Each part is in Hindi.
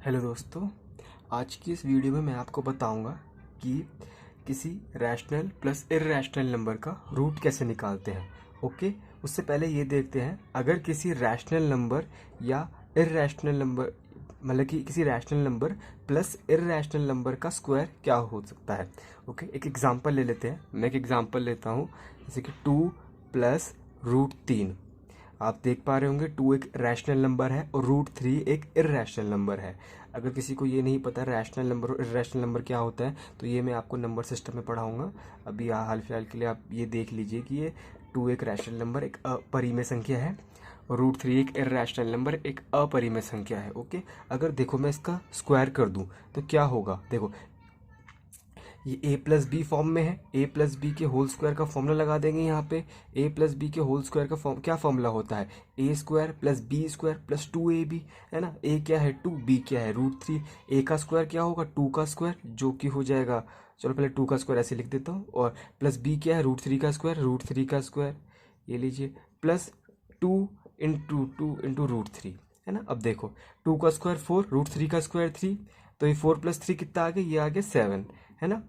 हेलो दोस्तों, आज की इस वीडियो में मैं आपको बताऊंगा कि किसी रैशनल प्लस इर्रैशनल नंबर का रूट कैसे निकालते हैं। ओके, उससे पहले ये देखते हैं अगर किसी रैशनल नंबर या इर्रैशनल नंबर मतलब कि किसी रैशनल नंबर प्लस इर्रैशनल नंबर का स्क्वायर क्या हो सकता है। ओके, एक एग्जांपल ले लेते हैं। मैं एक एग्जांपल लेता हूँ, जैसे कि 2 + √3। आप देख पा रहे होंगे 2 एक रैशनल नंबर है और √3 एक इर्रैशनल नंबर है। अगर किसी को ये नहीं पता रैशनल नंबर और इर्रैशनल नंबर क्या होता है तो ये मैं आपको नंबर सिस्टम में पढ़ाऊंगा। अभी हाल फिलहाल के लिए आप ये देख लीजिए कि ये 2 एक रैशनल नंबर एक अपरिमेय संख्या है और √3 एक इर्रैशनल नंबर एक अपरिमेय संख्या है। ओके, अगर देखो मैं इसका स्क्वायर कर दूं तो क्या होगा। देखो ये a+b फॉर्म में है, a+b के होल स्क्वायर का फॉर्मूला लगा देंगे यहाँ पे। a+b के होल स्क्वायर का क्या फॉर्मूला होता है, a² + b² + 2ab, है ना। a क्या है 2, b क्या है √3। a का स्क्वायर क्या होगा 2 का स्क्वायर, जो कि हो जाएगा, चलो पहले 2 का स्क्वायर ऐसे लिख देता हूँ, और प्लस b क्या है √3 का स्क्वायर, √3 का स्क्वायर ये लीजिए, प्लस 2 × 2 × √3, है ना। अब देखो 2 का स्क्वायर 4, √3 का स्क्वायर 3, तो ये 4 + 3 कितना आ गया, ये आ गया 7, है ना।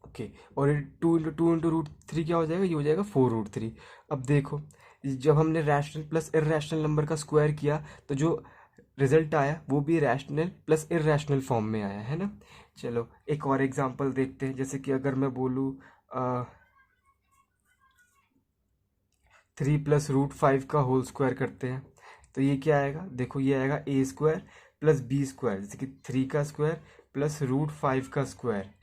ओके, और ये 2 × 2 × √3 क्या हो जाएगा, ये हो जाएगा 4 √3। अब देखो जब हमने रैशनल प्लस इर्रैशनल नंबर का स्क्वायर किया तो जो रिजल्ट आया वो भी रैशनल प्लस इर्रैशनल फॉर्म में आया, है ना। चलो एक और एग्जांपल देखते हैं, जैसे कि अगर मैं बोलूँ 3 + √5 का होल स्क्वायर करते हैं तो ये क्या आएगा, देखो ये आएगा a² + b², जैसे कि 3 का स्क्वायर प्लस √5 का स्क्वायर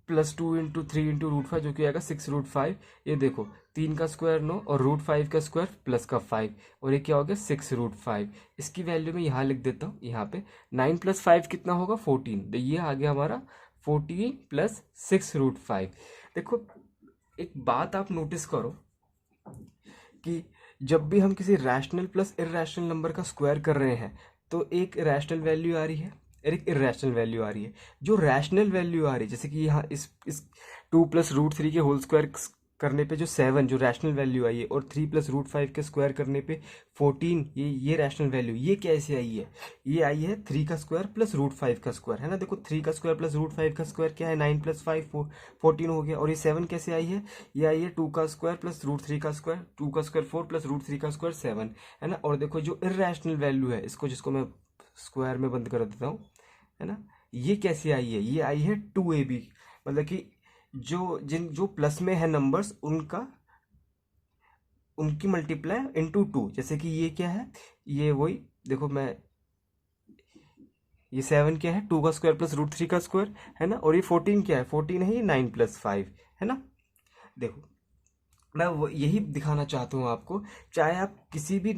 प्लस 2 × 3 × √5, जो कि आएगा 6 √5। ये देखो 3 का स्क्वायर 9 और √5 का स्क्वायर प्लस का 5, और ये क्या हो गया 6 √5। इसकी वैल्यू मैं यहाँ लिख देता हूँ, यहाँ पे 9 + 5 कितना होगा 14, तो ये आ गया हमारा 14 + 6 √5। देखो एक बात आप नोटिस करो कि जब भी हम किसी रैशनल प्लस इर्रैशनल नंबर का स्क्वायर कर रहे हैं तो एक रैशनल वैल्यू आ रही है और एक इर्रैशनल वैल्यू आ रही है। जो रैशनल वैल्यू आ रही है, जैसे कि यहाँ इस 2 + √3 के होल स्क्वायर करने पे जो 7 जो रैशनल वैल्यू आई है, और 3 + √5 के स्क्वायर करने पे 14, ये रैशनल वैल्यू ये कैसे आई है, ये आई है 3 का स्क्वायर प्लस √5 का स्क्वायर, है ना। देखो 3 का स्क्वायर प्लस √5 का स्क्वायर क्या है, 9 + 5 14 हो गया। और ये 7 कैसे आई है, ये आई है 2 का स्क्वायर प्लस √3 का स्क्वायर, 2 का स्क्वायर 4 + √3 का स्क्वायर 7, है ना। और देखो जो इर्रैशनल वैल्यू है, इसको जिसको मैं स्क्वायर में बंद कर देता हूँ, है ना, ये कैसे आई है, ये आई है 2ab। मतलब कि जो प्लस में है नंबर्स उनकी मल्टीप्लाई इंटू 2। जैसे कि ये क्या है, ये वही देखो मैं, ये 7 क्या है 2 का स्क्वायर प्लस √3 का स्क्वायर, है ना। और ये 14 क्या है, 14 है ये 9 + 5, है ना। देखो मैं यही दिखाना चाहता हूँ आपको, चाहे आप किसी भी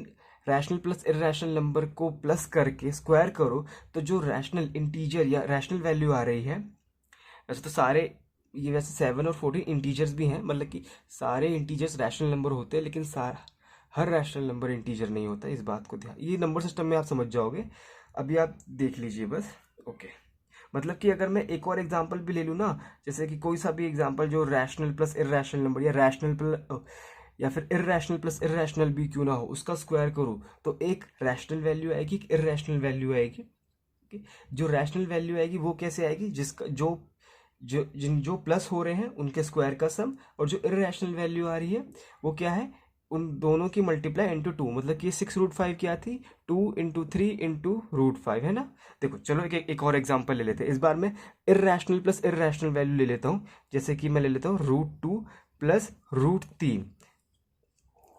रैशनल प्लस इर्रैशनल नंबर को प्लस करके स्क्वायर करो तो जो रैशनल इंटीजर या रैशनल वैल्यू आ रही है, वैसे तो सारे, ये वैसे 7 और 14 इंटीजर्स भी हैं, मतलब कि सारे इंटीजर्स रैशनल नंबर होते हैं, लेकिन हर रैशनल नंबर इंटीजर नहीं होता, इस बात को ध्यान, ये नंबर सिस्टम में आप समझ जाओगे। अभी आप देख लीजिए बस। ओके, मतलब कि अगर मैं एक और एग्जांपल भी ले लूँ ना, जैसे कि कोई सा भी एग्जांपल जो रैशनल प्लस इर्रैशनल नंबर या रैशनल प्लस या फिर इर्रैशनल प्लस इर्रैशनल भी क्यों ना हो, उसका स्क्वायर करूँ तो एक रैशनल वैल्यू आएगी, एक इर्रैशनल वैल्यू आएगी। Okay? जो रैशनल वैल्यू आएगी वो कैसे आएगी, जिसका जो प्लस हो रहे हैं उनके स्क्वायर का सम, और जो इर्रैशनल वैल्यू आ रही है वो क्या है, उन दोनों की मल्टीप्लाई इंटू 2। मतलब कि 6 √5 क्या थी, 2 × 3 × √5, है ना। देखो चलो एक और एग्जांपल ले लेते हैं, इस बार मैं इर्रैशनल प्लस इर्रैशनल वैल्यू ले लेता हूँ। जैसे कि मैं ले लेता हूँ √2 + √3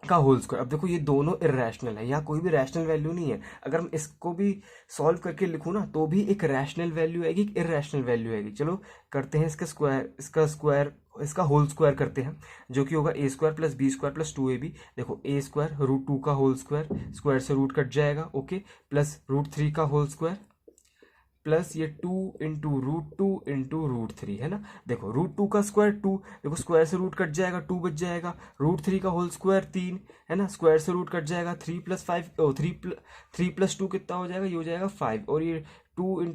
का होल स्क्वायर। अब देखो ये दोनों इरेशनल है, यहाँ कोई भी रैशनल वैल्यू नहीं है। अगर मैं इसको भी सॉल्व करके लिखूँ ना तो भी एक रैशनल वैल्यू आएगी, एक इरेशनल वैल्यू आएगी। चलो करते हैं इसका होल स्क्वायर करते हैं, जो कि होगा a² + b² + 2ab। देखो a² √2 का होल स्क्वायर, स्क्वायर से रूट कट जाएगा, ओके, प्लस √3 का होल स्क्वायर प्लस ये 2 × √2 × √3, है ना। देखो √2 का स्क्वायर 2, देखो स्क्वायर से रूट कट जाएगा 2 बच जाएगा, √3 का होल स्क्वायर 3, है ना, स्क्वायर से रूट कट जाएगा 3 + 5 3 + 2 कितना हो जाएगा, ये हो जाएगा 5, और ये 2 ×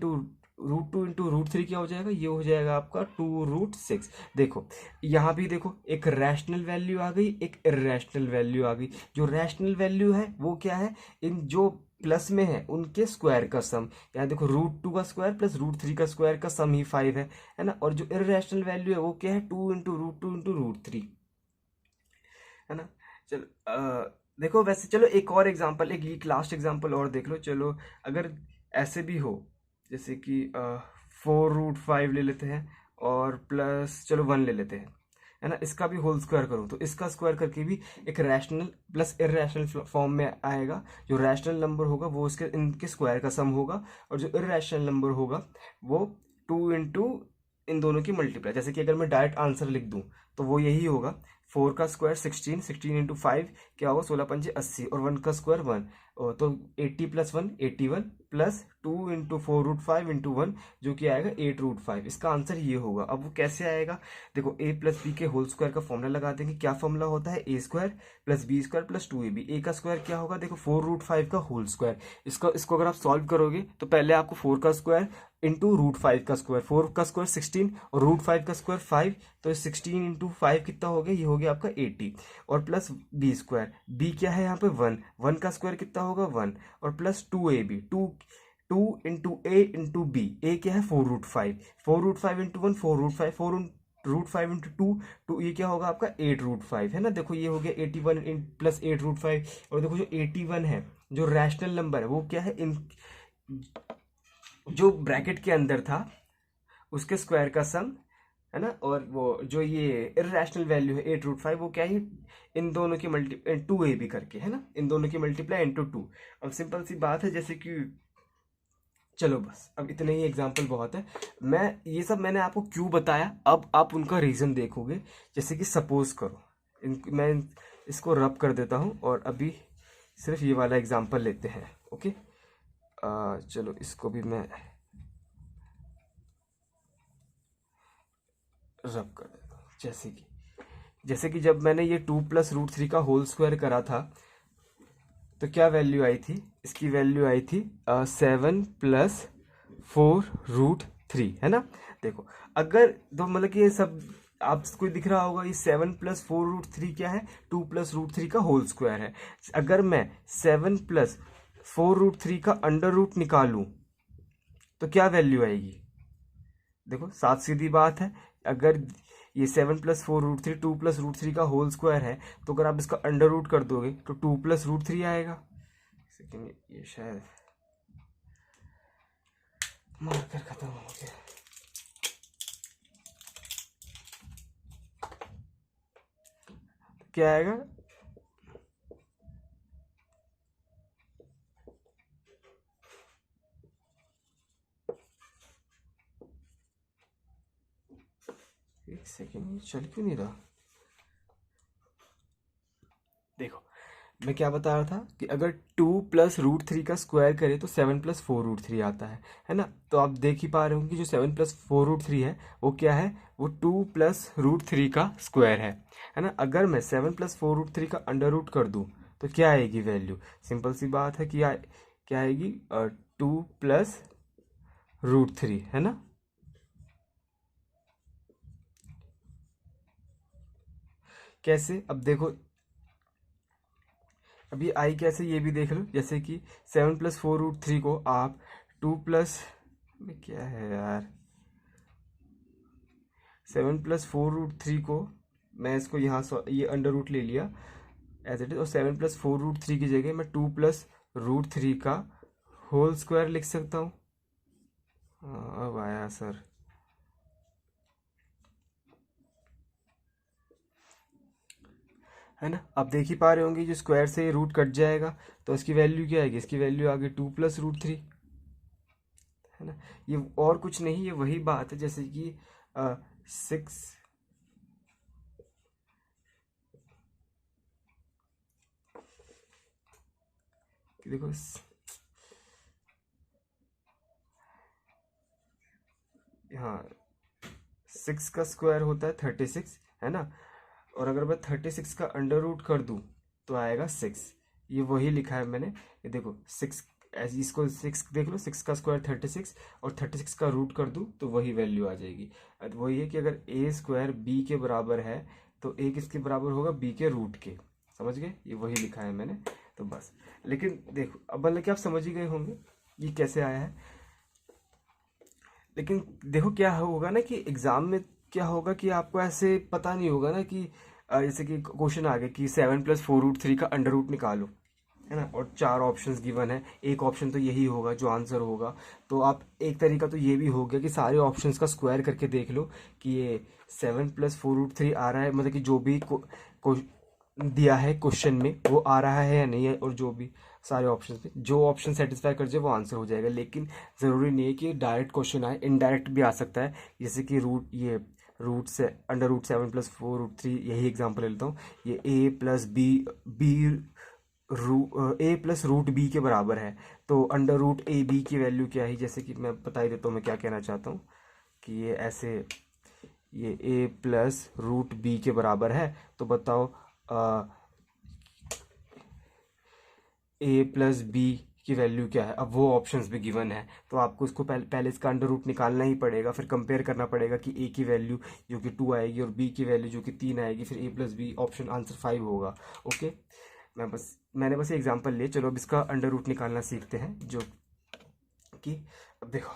√2 × √3 क्या हो जाएगा, ये हो जाएगा आपका 2 √6। देखो यहाँ भी देखो एक रैशनल वैल्यू आ गई, एक इरेशनल वैल्यू आ गई। जो रैशनल वैल्यू है वो क्या है, इन जो प्लस में है उनके स्क्वायर का सम। यहाँ देखो √2 का स्क्वायर प्लस √3 का स्क्वायर का सम ही 5 है ना। और जो इर्रेशनल वैल्यू है वो क्या है, 2 इंटू √2 इंटू √3, है ना। चलो देखो वैसे, चलो एक और एग्जांपल, एक लास्ट एग्जांपल और देख लो। चलो अगर ऐसे भी हो, जैसे कि 4√5 ले लेते हैं और प्लस चलो 1 ले लेते हैं, है ना। इसका भी होल स्क्वायर करूँ तो इसका स्क्वायर करके भी एक रैशनल प्लस इर्रेशनल फॉर्म में आएगा। जो रैशनल नंबर होगा वो इसके इनके स्क्वायर का सम होगा, और जो इर्रेशनल नंबर होगा वो 2 इंटू इन दोनों की मल्टीप्लाई। जैसे कि अगर मैं डायरेक्ट आंसर लिख दूं तो वो यही होगा, 4 का स्क्वायर 16, 16 इंटू 5 क्या होगा, 16 पंजे 80, और 1 का स्क्वायर 1, तो 80 प्लस 1 81 प्लस 2 इंटू 4√5 इंटू 1 जो कि आएगा 8√5। इसका आंसर ये होगा। अब वो कैसे आएगा, देखो a प्लस बी के होल स्क्वायर का फॉर्मूला लगा देंगे। क्या फॉर्मूला होता है, A square plus B square plus 2ab। A का स्क्वायर क्या होगा, देखो 4√5 का होल स्क्वायर। इसको अगर आप सॉल्व करोगे तो पहले आपको 4 का स्क्वायर इंटू √5 का स्क्वायर, 4 का स्क्वायर 16 और √5 का स्क्वायर 5, तो 16 इंटू 5 कितना हो गया, ये हो गया आपका 80, और प्लस बी स्क्वायर, बी क्या है यहाँ पे 1, 1 का स्क्वायर कितना होगा 1, और प्लस 2ab, 2 इंटू ए इंटू बी, ए क्या है 4√5, 4√5 इंटू 1 4√5, 4√5 इंटू 2 ये क्या होगा आपका 8√5, है ना। देखो ये हो गया 81 प्लस 8√5, और देखो जो 81 है जो रैशनल नंबर है वो क्या है, इन जो ब्रैकेट के अंदर था उसके स्क्वायर का सम, है ना। और वो जो ये इर्रेशनल वैल्यू है 8√5 वो क्या है, इन दोनों की मल्टी 2ab करके, है ना, इन दोनों की मल्टीप्लाई इंटू 2। अब सिंपल सी बात है, जैसे कि चलो बस अब इतने ही एग्जाम्पल बहुत है। मैं ये सब मैंने आपको क्यों बताया, अब आप उनका रीज़न देखोगे। जैसे कि सपोज करो मैं इसको रब कर देता हूँ, और अभी सिर्फ ये वाला एग्जाम्पल लेते हैं, ओके। चलो इसको भी मैं रब कर देता हूँ। जैसे कि जब मैंने ये 2 प्लस √3 का होल स्क्वायर करा था तो क्या वैल्यू आई थी, इसकी वैल्यू आई थी 7 प्लस 4√3, है ना। देखो अगर तो मतलब कि ये सब आपको दिख रहा होगा, ये 7 प्लस 4√3 क्या है, 2 प्लस √3 का होल स्क्वायर है। अगर मैं 7 प्लस 4√3 का अंडर रूट निकालूं तो क्या वैल्यू आएगी, देखो साफ सीधी बात है। अगर ये 7 प्लस 4√3 2 प्लस √3 का होल स्क्वायर है, तो अगर आप इसका अंडर रूट कर दोगे तो 2 प्लस √3 आएगा। लेकिन ये शायद मार्कर खत्म हो गया। क्या आएगा, एक सेकेंड, चल क्यों नहीं रहा। देखो मैं क्या बता रहा था कि अगर 2 प्लस √3 का स्क्वायर करे तो 7 प्लस 4√3 आता है ना। तो आप देख ही पा रहे हो कि जो 7 प्लस 4√3 है वो क्या है, वो 2 प्लस √3 का स्क्वायर है ना। अगर मैं 7 प्लस 4√3 का अंडर रूट कर दूं तो क्या आएगी वैल्यू, सिंपल सी बात है कि क्या आएगी 2 प्लस √3, है ना। कैसे, अब देखो अभी आई कैसे ये भी देख लो। जैसे कि 7 प्लस 4√3 को आप 2 प्लस क्या है यार, 7 प्लस 4√3 को मैं इसको यहाँ ये अंडर रूट ले लिया एज इट इज, और 7 प्लस 4√3 की जगह मैं 2 प्लस √3 का होल स्क्वायर लिख सकता हूँ। अब आया सर, है ना। आप देख ही पा रहे होंगे जो स्क्वायर से रूट कट जाएगा तो इसकी वैल्यू क्या आएगी, इसकी वैल्यू आ गई 2 प्लस √3, है ना। ये और कुछ नहीं, ये वही बात है जैसे कि 6 देखो हाँ 6 का स्क्वायर होता है 36, है ना। और अगर मैं 36 का अंडर रूट कर दूं तो आएगा 6। ये वही लिखा है मैंने, ये देखो 6, ऐसे इसको 6 देख लो, 6 का स्क्वायर 36 और 36 का रूट कर दूं तो वही वैल्यू आ जाएगी। अब वही है कि अगर ए स्क्वायर बी के बराबर है तो ए किसके बराबर होगा, बी के रूट के, समझ गए, ये वही लिखा है मैंने। तो बस, लेकिन देखो अब मतलब कि आप समझ ही गए होंगे ये कैसे आया है। लेकिन देखो क्या होगा ना कि एग्जाम में क्या होगा कि आपको ऐसे पता नहीं होगा ना कि जैसे कि क्वेश्चन आ गया कि 7 + 4√3 का अंडर रूट निकालो, है ना, और 4 ऑप्शंस गिवन है, एक ऑप्शन तो यही होगा जो आंसर होगा। तो आप एक तरीका तो ये भी हो गया कि सारे ऑप्शंस का स्क्वायर करके देख लो कि ये 7 + 4√3 आ रहा है, मतलब कि जो भी को दिया है क्वेश्चन में वो आ रहा है या नहीं है, और जो भी सारे ऑप्शन पे जो ऑप्शन सेटिस्फाई कर जाए वो आंसर हो जाएगा। लेकिन ज़रूरी नहीं है कि डायरेक्ट क्वेश्चन आए, इनडायरेक्ट भी आ सकता है, जैसे कि रूट से अंडर रूट 7 + 4√3, यही एग्जांपल ले लेता हूँ। ये a+b के बराबर है, तो अंडर रूट ए बी की वैल्यू क्या है, जैसे कि मैं बता ही देता हूँ मैं क्या कहना चाहता हूँ कि ये a+√b के बराबर है। तो बताओ a+b की वैल्यू क्या है। अब वो ऑप्शंस भी गिवन है, तो आपको इसको पहले इसका अंडर रूट निकालना ही पड़ेगा, फिर कंपेयर करना पड़ेगा कि a की वैल्यू जो कि 2 आएगी और b की वैल्यू जो कि 3 आएगी, फिर a+b ऑप्शन आंसर 5 होगा। ओके, मैंने बस एग्जांपल लिए, चलो अब इसका अंडर रूट निकालना सीखते हैं। जो कि अब देखो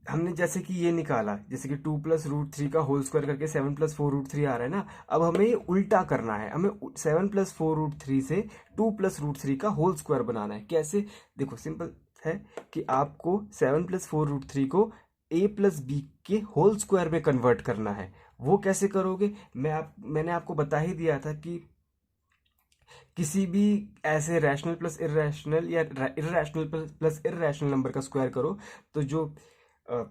हमने जैसे कि ये निकाला, जैसे कि 2 + √3 का होल स्क्वायर करके 7 + 4√3 आ रहा है ना। अब हमें ये उल्टा करना है, हमें 7 + 4√3 से 2 + √3 का होल स्क्वायर बनाना है। कैसे, देखो सिंपल है कि आपको 7 + 4√3 को a+b के होल स्क्वायर में कन्वर्ट करना है। वो कैसे करोगे, मैंने आपको बता ही दिया था कि किसी भी ऐसे रैशनल प्लस इर्रेशनल या इर्रेशनल प्लस इर्रेशनल नंबर का स्क्वायर करो, तो अ,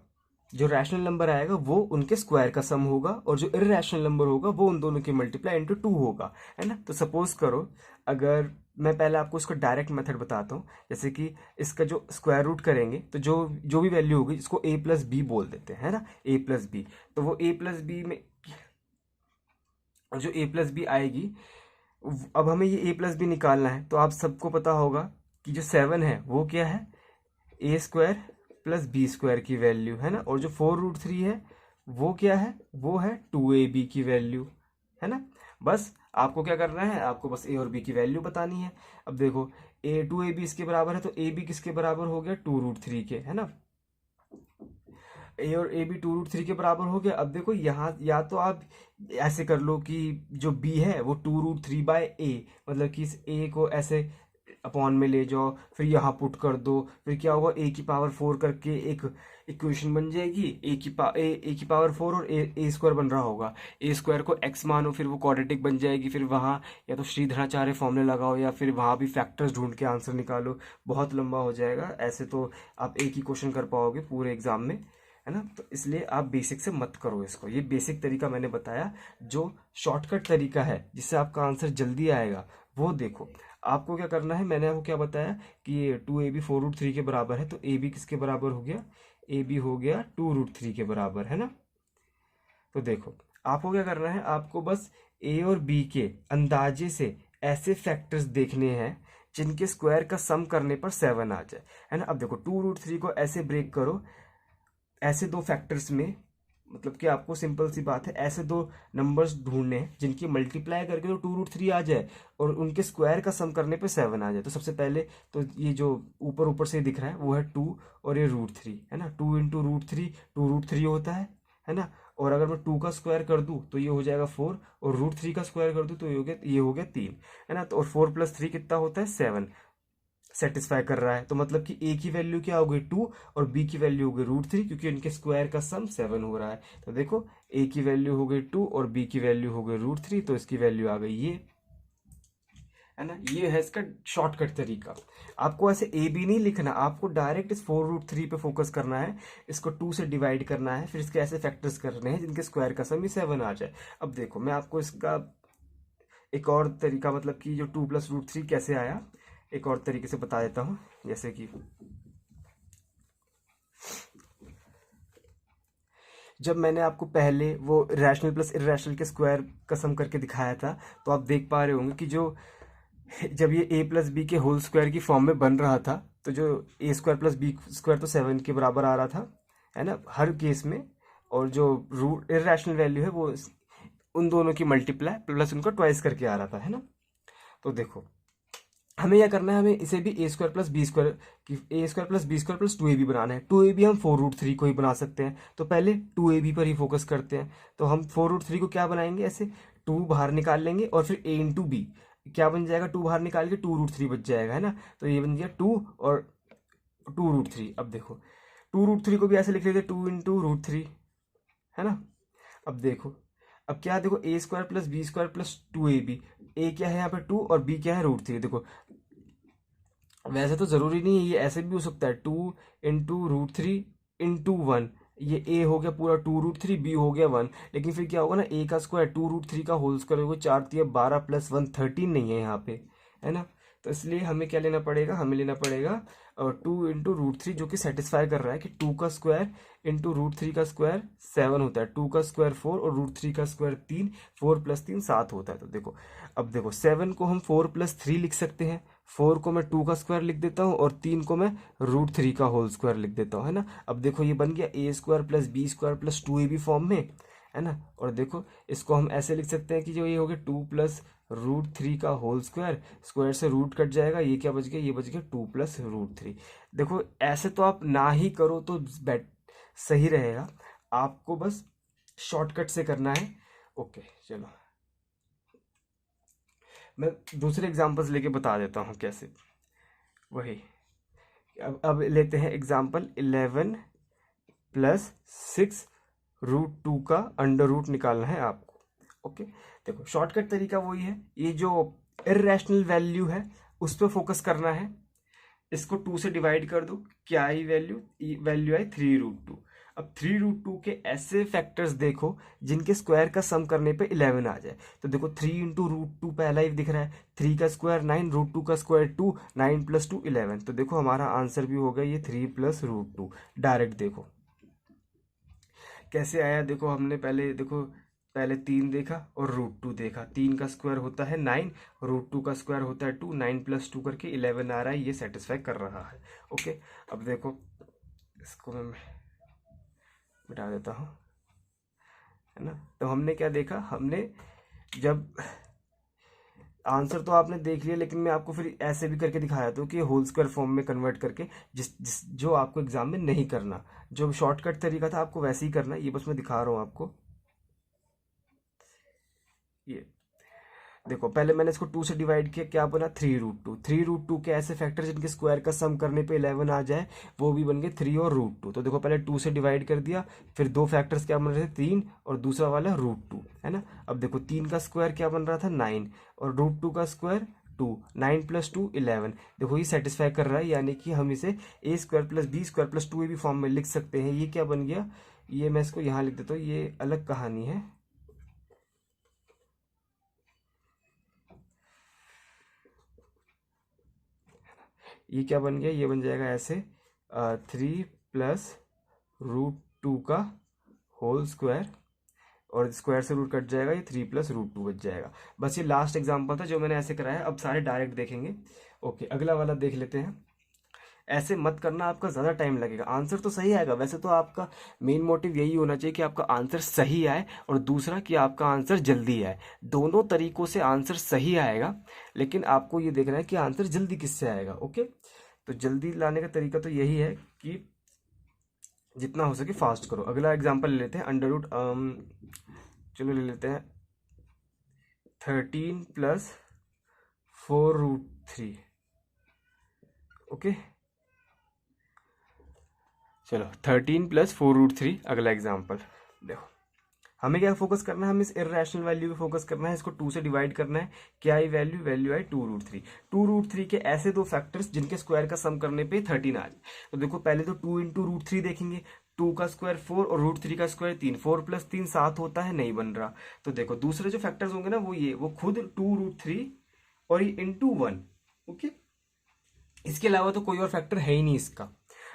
जो रैशनल नंबर आएगा वो उनके स्क्वायर का सम होगा, और जो इर्रेशनल नंबर होगा वो उन दोनों की मल्टीप्लाई इंटू 2 होगा, है ना। तो सपोज करो, अगर मैं पहले आपको इसका डायरेक्ट मेथड बताता हूँ, जैसे कि इसका जो स्क्वायर रूट करेंगे तो जो जो भी वैल्यू होगी इसको a+b बोल देते हैं, है ना, a+b। तो वो a+b में जो a+b आएगी, अब हमें ये a+b निकालना है। तो आप सबको पता होगा कि जो 7 है वो क्या है, a² + b² की वैल्यू, है ना, और जो 4√3 है वो क्या है, वो है 2ab की वैल्यू, है ना। बस आपको क्या करना है, आपको बस a और b की वैल्यू बतानी है। अब देखो a 2ab इसके बराबर है, तो ab किसके बराबर हो गया, 2√3 के, है ना। ए और ए बी 2√3 के बराबर हो गया। अब देखो यहाँ या तो आप ऐसे कर लो कि जो बी है वो 2√3/a, मतलब कि इस ए को ऐसे अपॉन में ले जाओ, फिर यहाँ पुट कर दो, फिर क्या होगा a⁴ करके एक इक्वेशन बन जाएगी। a⁴ और a² बन रहा होगा, a² को x मानो, फिर वो क्वाड्रेटिक बन जाएगी। फिर वहाँ या तो श्रीधराचार्य फॉर्मूले लगाओ या फिर वहाँ भी फैक्टर्स ढूंढ के आंसर निकालो, बहुत लंबा हो जाएगा। ऐसे तो आप एक ही क्वेश्चन कर पाओगे पूरे एग्जाम में, है ना। तो इसलिए आप बेसिक से मत करो इसको, ये बेसिक तरीका मैंने बताया, जो शॉर्टकट तरीका है जिससे आपका आंसर जल्दी आएगा वो देखो। आपको क्या करना है, मैंने आपको क्या बताया कि ये 2ab 4√3 के बराबर है, तो ab किसके बराबर हो गया, ab हो गया 2√3 के बराबर, है ना। तो देखो आपको क्या करना है, आपको बस a और b के अंदाजे से ऐसे फैक्टर्स देखने हैं जिनके स्क्वायर का सम करने पर 7 आ जाए, है ना। अब देखो 2√3 को ऐसे ब्रेक करो, ऐसे दो फैक्टर्स में, मतलब कि आपको सिंपल सी बात है, ऐसे दो नंबर्स ढूंढने हैं जिनकी मल्टीप्लाई करके तो 2√3 आ जाए और उनके स्क्वायर का सम करने पे 7 आ जाए। तो सबसे पहले तो ये जो ऊपर ऊपर से दिख रहा है वो है 2 और ये √3, है ना। 2 × √3 2√3 होता है ना। और अगर मैं 2 का स्क्वायर कर दूं तो ये हो जाएगा 4, और √3 का स्क्वायर कर दूं तो ये हो गया 3, है ना। तो और 4 + 3 कितना होता है, 7 सेटिस्फाई कर रहा है। तो मतलब कि a की वैल्यू क्या हो गई 2 और b की वैल्यू हो गई √3, क्योंकि इनके स्क्वायर का सम 7 हो रहा है। तो देखो a की वैल्यू हो गई 2 और b की वैल्यू हो गई √3, तो इसकी वैल्यू आ गई ये, है ना। ये है इसका शॉर्टकट तरीका। आपको ऐसे a b नहीं लिखना, आपको डायरेक्ट इस 4√3 पे फोकस करना है, इसको 2 से डिवाइड करना है, फिर इसके ऐसे फैक्टर्स करने हैं जिनके स्क्वायर का सम ही 7 आ जाए। अब देखो मैं आपको इसका एक और तरीका, मतलब कि जो 2 + √3 कैसे आया, एक और तरीके से बता देता हूँ। जैसे कि जब मैंने आपको पहले वो रैशनल प्लस इर्रेशनल के स्क्वायर का सम करके दिखाया था, तो आप देख पा रहे होंगे कि जो जब ये a+b के होल स्क्वायर की फॉर्म में बन रहा था, तो जो a² + b² तो 7 के बराबर आ रहा था, है ना, हर केस में। और जो रूट इर्रेशनल वैल्यू है वो उन दोनों की मल्टीप्लाई प्लस उनका ट्वाइस करके आ रहा था, है ना। तो देखो हमें क्या करना है, हमें इसे भी A square plus B square A square plus B square plus 2ab बनाना है। 2ab हम 4√3 को ही बना सकते हैं, तो पहले 2ab पर ही फोकस करते हैं। तो हम 4√3 को क्या बनाएंगे, ऐसे 2 बाहर निकाल लेंगे और फिर a इंटू बी क्या बन जाएगा, 2 बाहर निकाल के 2√3 बच जाएगा, है ना। तो ये बन गया 2 और 2√3। अब देखो 2√3 को भी ऐसे लिख लेते 2 इंटू √3, है ना। अब देखो, अब क्या देखो, A square plus B square plus 2ab, A क्या है यहाँ पे 2 और बी क्या है √3। देखो वैसे तो जरूरी नहीं है, ये ऐसे भी हो सकता है 2 इंटू √3 इंटू 1, ये ए हो गया पूरा 2√3, बी हो गया 1। लेकिन फिर क्या होगा ना, ए का स्क्वायर 2√3 का होल स्क्वायर होगा 4×3 = 12 प्लस 1 13 नहीं है यहाँ पे, है ना। तो इसलिए हमें क्या लेना पड़ेगा, हमें लेना पड़ेगा 2 इंटू √3, जो कि सेटिस्फाई कर रहा है कि 2 का स्क्वायर इंटू √3 का स्क्वायर 7 होता है, 2 का स्क्वायर 4 और √3 का स्क्वायर 3, 4 + 3 7 होता है। तो देखो, अब देखो 7 को हम 4 + 3 लिख सकते हैं, 4 को मैं 2 का स्क्वायर लिख देता हूँ और 3 को मैं √3 का होल स्क्वायर लिख देता हूँ, है ना। अब देखो ये बन गया A square plus B square plus 2ab form में, है ना। और देखो इसको हम ऐसे लिख सकते हैं कि जो ये हो गया 2 + √3 का होल स्क्वायर, स्क्वायर से रूट कट जाएगा, ये क्या बच गया, ये बच गया 2 + √3। देखो ऐसे तो आप ना ही करो तो बेट सही रहेगा, आपको बस शॉर्टकट से करना है। ओके चलो, मैं दूसरे एग्जांपल्स लेके बता देता हूँ कैसे। वही, अब लेते हैं एग्जांपल 11 + 6√2 का अंडर रूट निकालना है आपको। ओके, देखो शॉर्टकट तरीका वही है, ये जो इर्रेशनल वैल्यू है उस पर फोकस करना है। इसको 2 से डिवाइड कर दो, क्या आई वैल्यू, वैल्यू आई 3√2। अब 3√2 के ऐसे फैक्टर्स देखो जिनके स्क्वायर का सम करने पे 11 आ जाए। तो देखो 3 × √2 पहला ही दिख रहा है, 3 का स्क्वायर 9, √2 का स्क्वायर 2, 9 + 2 11। तो देखो हमारा आंसर भी हो गया ये 3 + √2। डायरेक्ट देखो कैसे आया, देखो हमने पहले देखो, पहले 3 देखा और √2 देखा, 3 का स्क्वायर होता है 9, √2 का स्क्वायर होता है 2, 9 + 2 करके 11 आ रहा है, ये सेटिस्फाई कर रहा है। ओके, अब देखो इसको मैं मिटा देता हूँ, है ना। तो हमने क्या देखा, हमने जब आंसर तो आपने देख लिया, लेकिन मैं आपको फिर ऐसे भी करके दिखाया था कि होल स्क्वायर फॉर्म में कन्वर्ट करके, जिस जो आपको एग्जाम में नहीं करना, जो शॉर्टकट तरीका था आपको वैसे ही करना है, ये बस मैं दिखा रहा हूँ आपको। ये देखो पहले मैंने इसको 2 से डिवाइड किया, क्या बना 3√2। 3√2 के ऐसे फैक्टर जिनके स्क्वायर का सम करने पे 11 आ जाए, वो भी बन गए 3 और √2। तो देखो पहले 2 से डिवाइड कर दिया, फिर दो फैक्टर्स क्या बन रहे थे 3 और दूसरा वाला √2, है ना। अब देखो 3 का स्क्वायर क्या बन रहा था 9 और √2 का स्क्वायर 2, 9 + 2 11। देखो ये सेटिस्फाई कर रहा है, यानी कि हम इसे A square plus B square plus 2ab form में लिख सकते हैं। ये क्या बन गया, ये मैं इसको यहाँ लिख देता हूँ, ये अलग कहानी है। ये क्या बन गया, ये बन जाएगा ऐसे 3 + √2 का होल स्क्वायर, और स्क्वायर से रूट कट जाएगा, ये 3 + √2 बच जाएगा। बस ये लास्ट एग्जांपल था जो मैंने ऐसे कराया, अब सारे डायरेक्ट देखेंगे। ओके, अगला वाला देख लेते हैं। ऐसे मत करना, आपका ज़्यादा टाइम लगेगा, आंसर तो सही आएगा। वैसे तो आपका मेन मोटिव यही होना चाहिए कि आपका आंसर सही आए, और दूसरा कि आपका आंसर जल्दी आए। दोनों तरीकों से आंसर सही आएगा, लेकिन आपको ये देखना है कि आंसर जल्दी किससे आएगा। ओके, तो जल्दी लाने का तरीका तो यही है कि जितना हो सके फास्ट करो। अगला एग्जांपल ले लेते हैं, अंडर रूट चलो ले लेते हैं 13 + 4√3। ओके, चलो 13 + 4√3 अगला एग्जांपल। देखो हमें क्या फोकस करना है, हमें इस इर्रेशनल वैल्यू पे फोकस करना है, इसको 2 से डिवाइड करना है, क्या आई वैल्यू, वैल्यू आई 2√3। 2√3 के ऐसे दो फैक्टर्स जिनके स्क्वायर का सम करने पे 13 आ जाए। तो देखो पहले तो 2 × √3 देखेंगे, 2 का स्क्वायर 4 और √3 का स्क्वायर 3, 4 + 3 7 होता है, नहीं बन रहा। तो देखो दूसरे जो फैक्टर्स होंगे ना, वो खुद 2√3 और ये ×1। ओके, इसके अलावा तो कोई और फैक्टर है ही नहीं इसका।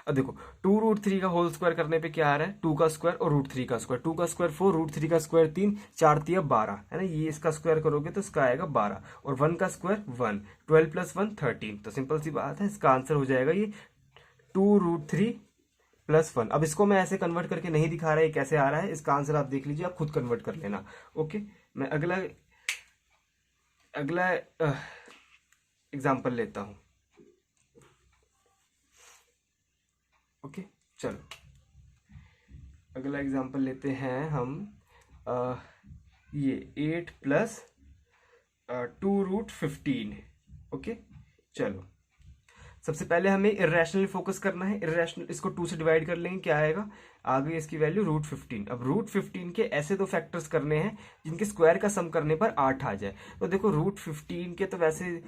अब देखो 2√3 का होल स्क्वायर करने पे क्या आ रहा है, 2 का स्क्वायर और √3 का स्क्वायर, 2 का स्क्वायर 4, √3 का स्क्वायर 3, 4×3 12, है ना। ये इसका स्क्वायर करोगे तो इसका आएगा 12, और 1 का स्क्वायर 1, 12 + 1 13। तो सिंपल सी बात है, इसका आंसर हो जाएगा ये 2√3 + 1। अब इसको मैं ऐसे कन्वर्ट करके नहीं दिखा रहा है कैसे आ रहा है, इसका आंसर आप देख लीजिए, आप खुद कन्वर्ट कर लेना। ओके, मैं अगला अगला एग्जाम्पल लेता हूँ। ओके चलो अगला एग्जाम्पल लेते हैं हम। ये 8 प्लस 2√15। ओके चलो सबसे पहले हमें इरेशनल फोकस करना है। इरेशनल इसको 2 से डिवाइड कर लेंगे, क्या आएगा, आ गई इसकी वैल्यू √15। अब √15 के ऐसे दो फैक्टर्स करने हैं जिनके स्क्वायर का सम करने पर 8 आ जाए। तो देखो √15 के तो वैसे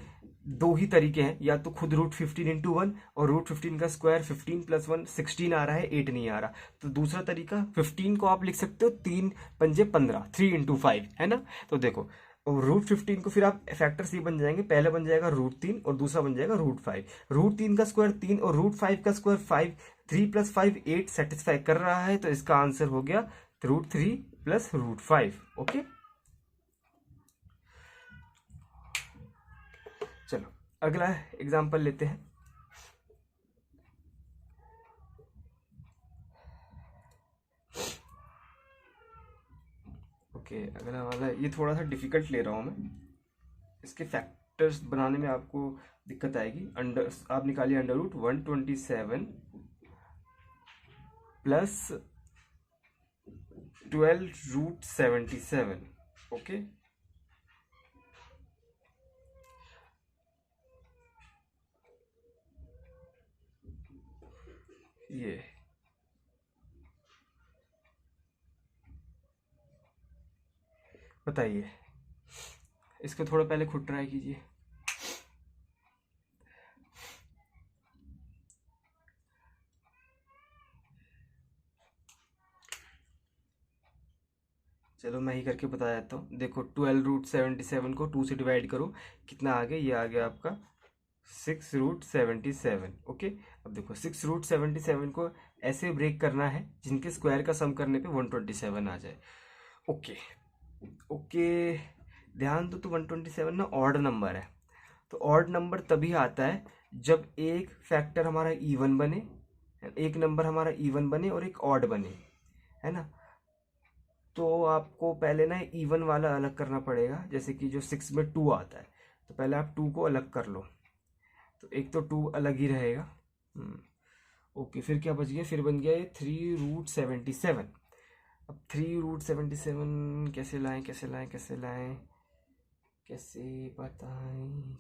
दो ही तरीके हैं, या तो खुद √15 इंटू 1 और √15 का स्क्वायर 15 + 1 16 आ रहा है, 8 नहीं आ रहा। तो दूसरा तरीका 15 को आप लिख सकते हो 3 पंजे 15, 3 × 5 है ना। तो देखो और √15 को फिर आप फैक्टर्स ये बन जाएंगे, पहले बन जाएगा √3 और दूसरा बन जाएगा √5। √3 का स्क्वायर 3 और √5 का स्क्वायर 5, 3 + 5 8 सेटिस्फाई कर रहा है। तो इसका आंसर हो गया √3 + √5। ओके चलो अगला एग्जांपल लेते हैं। ओके अगला वाला ये थोड़ा सा डिफिकल्ट ले रहा हूँ मैं, इसके फैक्टर्स बनाने में आपको दिक्कत आएगी। आप निकालिए √127 + 12√77। ओके ये बताइए, इसको थोड़ा पहले खुद ट्राई कीजिए। चलो मैं ही करके बता देता हूँ। देखो 12√77 को 2 से डिवाइड करो, कितना आ गया, ये आ गया आपका 6√77। ओके अब देखो 6√77 को ऐसे ब्रेक करना है जिनके स्क्वायर का सम करने पे 127 आ जाए। ओके ओके ध्यान दो, तो 127 ना ऑड नंबर है। तो ऑड नंबर तभी आता है जब एक फैक्टर हमारा इवन बने, एक नंबर हमारा इवन बने और एक ऑड बने, है ना। तो आपको पहले ना इवन वाला अलग करना पड़ेगा, जैसे कि जो 6 में 2 आता है, तो पहले आप 2 को अलग कर लो। तो एक तो 2 अलग ही रहेगा। ओके फिर क्या बच गया, फिर बन गया ये 3√77। अब 3√77 कैसे लाएं, कैसे लाएं, कैसे लाएं, कैसे बताएं।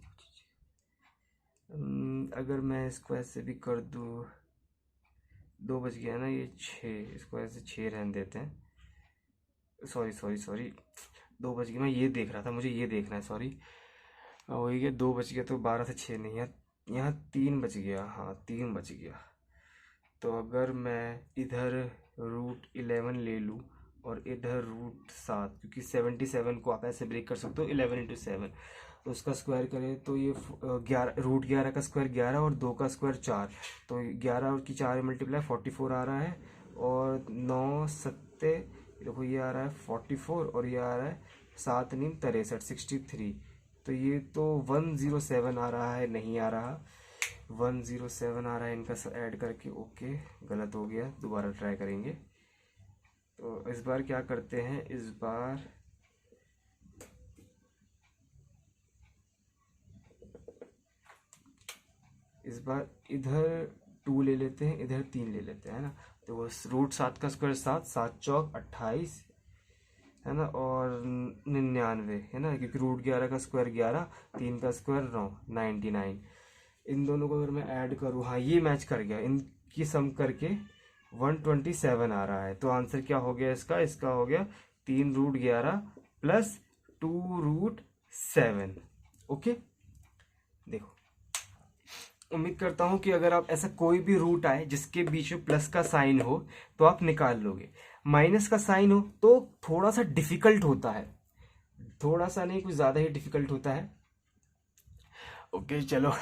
अगर मैं इसको ऐसे भी कर दूँ, 2 बच गया ना, ये 6, इसको ऐसे 6 रहने देते हैं। सॉरी 2 बज गए, मैं ये देख रहा था, मुझे ये देखना है, सॉरी। वही गया 2 बज गया, तो 12 से 6 नहीं है, यहाँ 3 बच गया, हाँ 3 बच गया। तो अगर मैं इधर √11 ले लूँ और इधर √7, क्योंकि 77 को आप ऐसे ब्रेक कर सकते हो 11 × 7, तो उसका स्क्वायर करें तो ये 11 का स्क्वायर 11 और 2 का स्क्वायर 4, तो 11 और की 4 मल्टीप्लाई 44 आ रहा है, और 9 सत्ते देखो ये आ रहा है 44 और ये आ रहा है 7 9 63 63। तो ये तो 107 आ रहा है, नहीं आ रहा, 107 आ रहा है इनका ऐड करके। ओके गलत हो गया, दोबारा ट्राई करेंगे। तो इस बार क्या करते हैं, इस बार इधर 2 ले लेते हैं, इधर 3 ले लेते हैं, है ना। तो वो √7 का स्क्वायर 7, 7 चौक 28, है ना, और 99, है ना, क्योंकि √11 का स्क्वायर 11, 3 का स्क्वायर 9, 99। इन दोनों को अगर मैं ऐड करूँ, हाँ ये मैच कर गया, इनकी सम करके 127 आ रहा है। तो आंसर क्या हो गया इसका, इसका हो गया 3√11 + 2√7। ओके देखो उम्मीद करता हूं कि अगर आप ऐसा कोई भी रूट आए जिसके बीच में प्लस का साइन हो तो आप निकाल लोगे। माइनस का साइन हो तो थोड़ा सा डिफिकल्ट होता है, थोड़ा सा नहीं कुछ ज्यादा ही डिफिकल्ट होता है। ओके चलो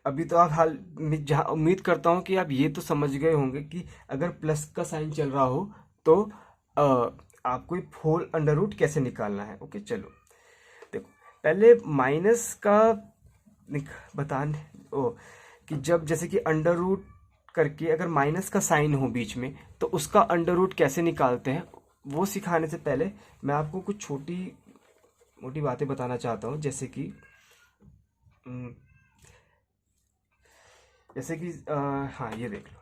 अभी तो आप हाल उम्मीद करता हूं कि आप ये तो समझ गए होंगे कि अगर प्लस का साइन चल रहा हो तो आपको होल अंडर रूट कैसे निकालना है। ओके चलो देखो पहले माइनस का बताने कि जब जैसे कि अंडर रूट करके अगर माइनस का साइन हो बीच में तो उसका अंडर रूट कैसे निकालते हैं, वो सिखाने से पहले मैं आपको कुछ छोटी मोटी बातें बताना चाहता हूँ। जैसे कि हम्म, जैसे कि हाँ ये देख लो,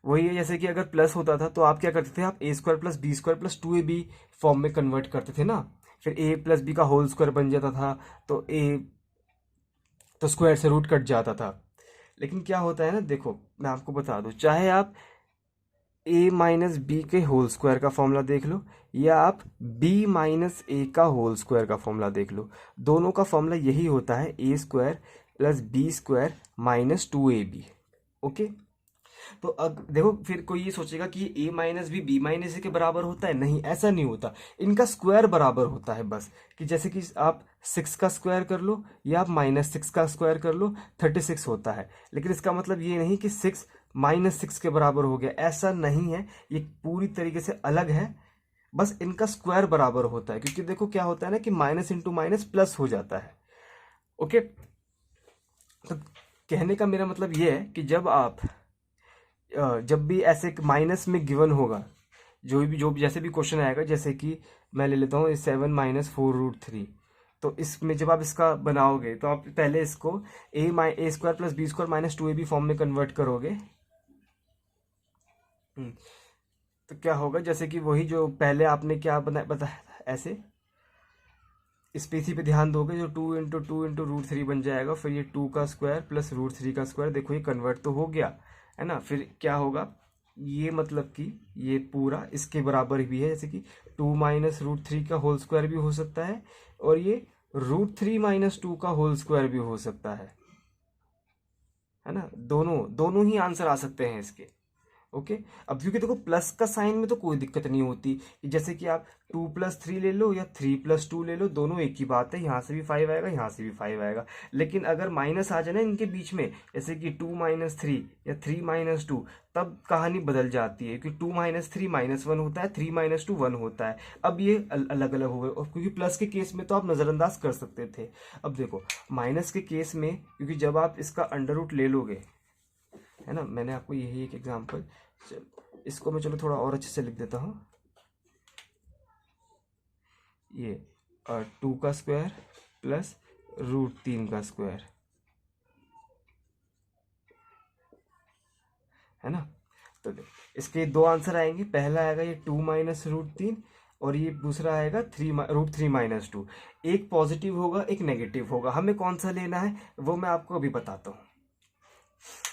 वही है जैसे कि अगर प्लस होता था तो आप क्या करते थे, आप A square plus B square plus two A B form में कन्वर्ट करते थे ना। फिर ए प्लस बी का होल स्क्वायर बन जाता था, तो ए तो स्क्वायर से रूट कट जाता था। लेकिन क्या होता है ना, देखो मैं आपको बता दूं, चाहे आप ए माइनस बी के होल स्क्वायर का फॉर्मूला देख लो, या आप बी माइनस ए का होल स्क्वायर का फॉर्मूला देख लो, दोनों का फॉर्मूला यही होता है, A square plus B square minus two A B. Okay, तो अब देखो फिर कोई ये सोचेगा कि A minus B minus A के बराबर होता है, नहीं ऐसा नहीं होता, इनका स्क्वायर बराबर होता है बस। कि जैसे कि आप 6 का स्क्वायर कर लो या आप -6 का स्क्वायर कर लो, 36 होता है। लेकिन इसका मतलब ये नहीं कि 6 -6 के बराबर हो गया, ऐसा नहीं है, ये पूरी तरीके से अलग है। बस इनका स्क्वायर बराबर होता है, क्योंकि देखो क्या होता है ना कि माइनस इंटू माइनस प्लस हो जाता है। ओके, तो कहने का मेरा मतलब ये है कि जब भी ऐसे माइनस में गिवन होगा, जो भी जैसे भी क्वेश्चन आएगा, जैसे कि मैं ले लेता हूँ 7 - 4√3, तो इसमें जब आप इसका बनाओगे तो आप पहले इसको A square plus B square minus two A B form में कन्वर्ट करोगे। तो क्या होगा, जैसे कि वही जो पहले आपने क्या बताया था, ऐसे इस पे इसी पे ध्यान दोगे, जो 2 × 2 × √3 बन जाएगा। फिर ये 2 का स्क्वायर प्लस √3 का स्क्वायर, देखो ये कन्वर्ट तो हो गया है ना। फिर क्या होगा, ये मतलब कि ये पूरा इसके बराबर भी है, जैसे कि 2 - √3 का होल स्क्वायर भी हो सकता है, और ये √3 - 2 का होल स्क्वायर भी हो सकता है ना। दोनों दोनों ही आंसर आ सकते हैं इसके। ओके, अब क्योंकि देखो प्लस का साइन में तो कोई दिक्कत नहीं होती, कि जैसे कि आप 2 + 3 ले लो या 3 + 2 ले लो, दोनों एक ही बात है, यहाँ से भी 5 आएगा, यहाँ से भी 5 आएगा। लेकिन अगर माइनस आ जाए ना इनके बीच में, जैसे कि 2 - 3 या 3 - 2, तब कहानी बदल जाती है, क्योंकि 2 - 3 -1 होता है, 3 - 2 1 होता है। अब ये अलग अलग हो गए, और क्योंकि प्लस के केस में तो आप नज़रअंदाज कर सकते थे। अब देखो माइनस के केस में, क्योंकि जब आप इसका अंडर रूट ले लोगे, है ना, मैंने आपको यही एक एग्जांपल, इसको मैं चलो थोड़ा और अच्छे से लिख देता हूँ। ये 2 का स्क्वायर प्लस √3 का स्क्वायर, है ना। तो इसके दो आंसर आएंगे, पहला आएगा ये 2 - √3, और ये दूसरा आएगा √3 - 2। एक पॉजिटिव होगा, एक नेगेटिव होगा, हमें कौन सा लेना है वो मैं आपको अभी बताता हूँ।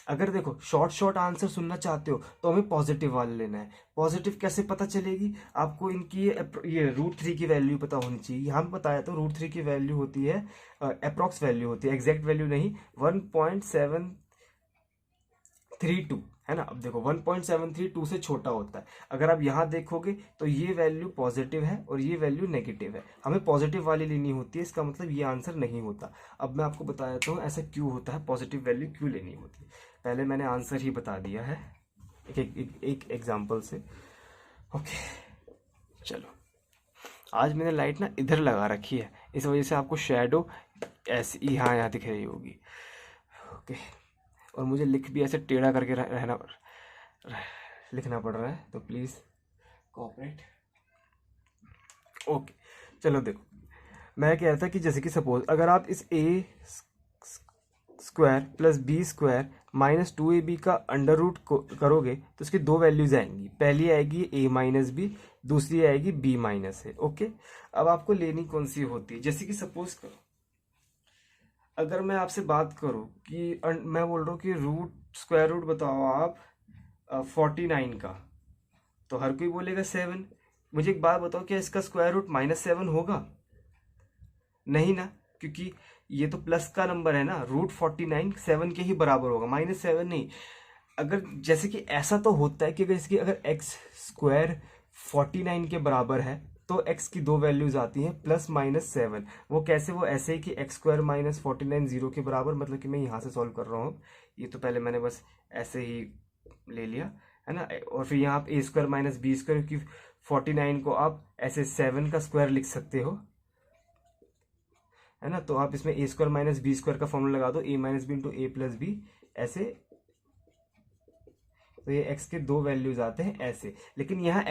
अगर देखो शॉर्ट आंसर सुनना चाहते हो तो हमें पॉजिटिव वाला लेना है। पॉजिटिव कैसे पता चलेगी, आपको इनकी ये √3 की वैल्यू पता होनी चाहिए। हम बताया तो √3 की वैल्यू होती है, अप्रोक्स वैल्यू होती है, एग्जैक्ट वैल्यू नहीं, 1.732, है ना। अब देखो 1.732 से छोटा होता है। अगर आप यहाँ देखोगे तो ये वैल्यू पॉजिटिव है और ये वैल्यू नेगेटिव है, हमें पॉजिटिव वाली लेनी होती है, इसका मतलब ये आंसर नहीं होता। अब मैं आपको बताया तो ऐसा क्यों होता है, पॉजिटिव वैल्यू क्यों लेनी होती है, पहले मैंने आंसर ही बता दिया है एक एग्जाम्पल से। ओके, चलो, आज मैंने लाइट ना इधर लगा रखी है, इस वजह से आपको शेडो ऐसी यहाँ दिख रही होगी। ओके, और मुझे लिख भी ऐसे टेढ़ा करके लिखना पड़ रहा है, तो प्लीज़ कोऑपरेट। ओके, चलो देखो, मैं कह रहा था कि जैसे कि सपोज अगर आप इस A square plus B square minus 2ab का अंडर रूट करोगे तो इसकी दो वैल्यूज आएंगी, पहली आएगी a माइनस बी, दूसरी आएगी b माइनस ए। ओके, अब आपको लेनी कौन सी होती है, जैसे कि सपोज करो अगर मैं आपसे बात करूं कि मैं बोल रहा हूँ कि स्क्वायर रूट बताओ आप 49 का, तो हर कोई बोलेगा 7। मुझे एक बात बताओ, क्या इसका स्क्वायर रूट -7 होगा? नहीं ना, क्योंकि ये तो प्लस का नंबर है ना, √49 7 के ही बराबर होगा, -7 नहीं। अगर जैसे कि ऐसा तो होता है कि अगर एक्स स्क्वायर 49 के बराबर है तो एक्स की दो वैल्यूज आती हैं +-7। वो कैसे, वो ऐसे ही कि एक्स स्क्वायर -49 0 के बराबर, मतलब कि मैं यहाँ से सॉल्व कर रहा हूँ, ये तो पहले मैंने बस ऐसे ही ले लिया, है ना। और फिर यहाँ आप a square minus b square की 49 को आप ऐसे 7 का स्क्वायर लिख सकते हो, है ना। तो आप इसमें a square minus b square का फॉर्मूला लगा दो, a minus b into a plus b, ऐसे तो ये x के दो वैल्यूज आते हैं ऐसे। लेकिन यहाँ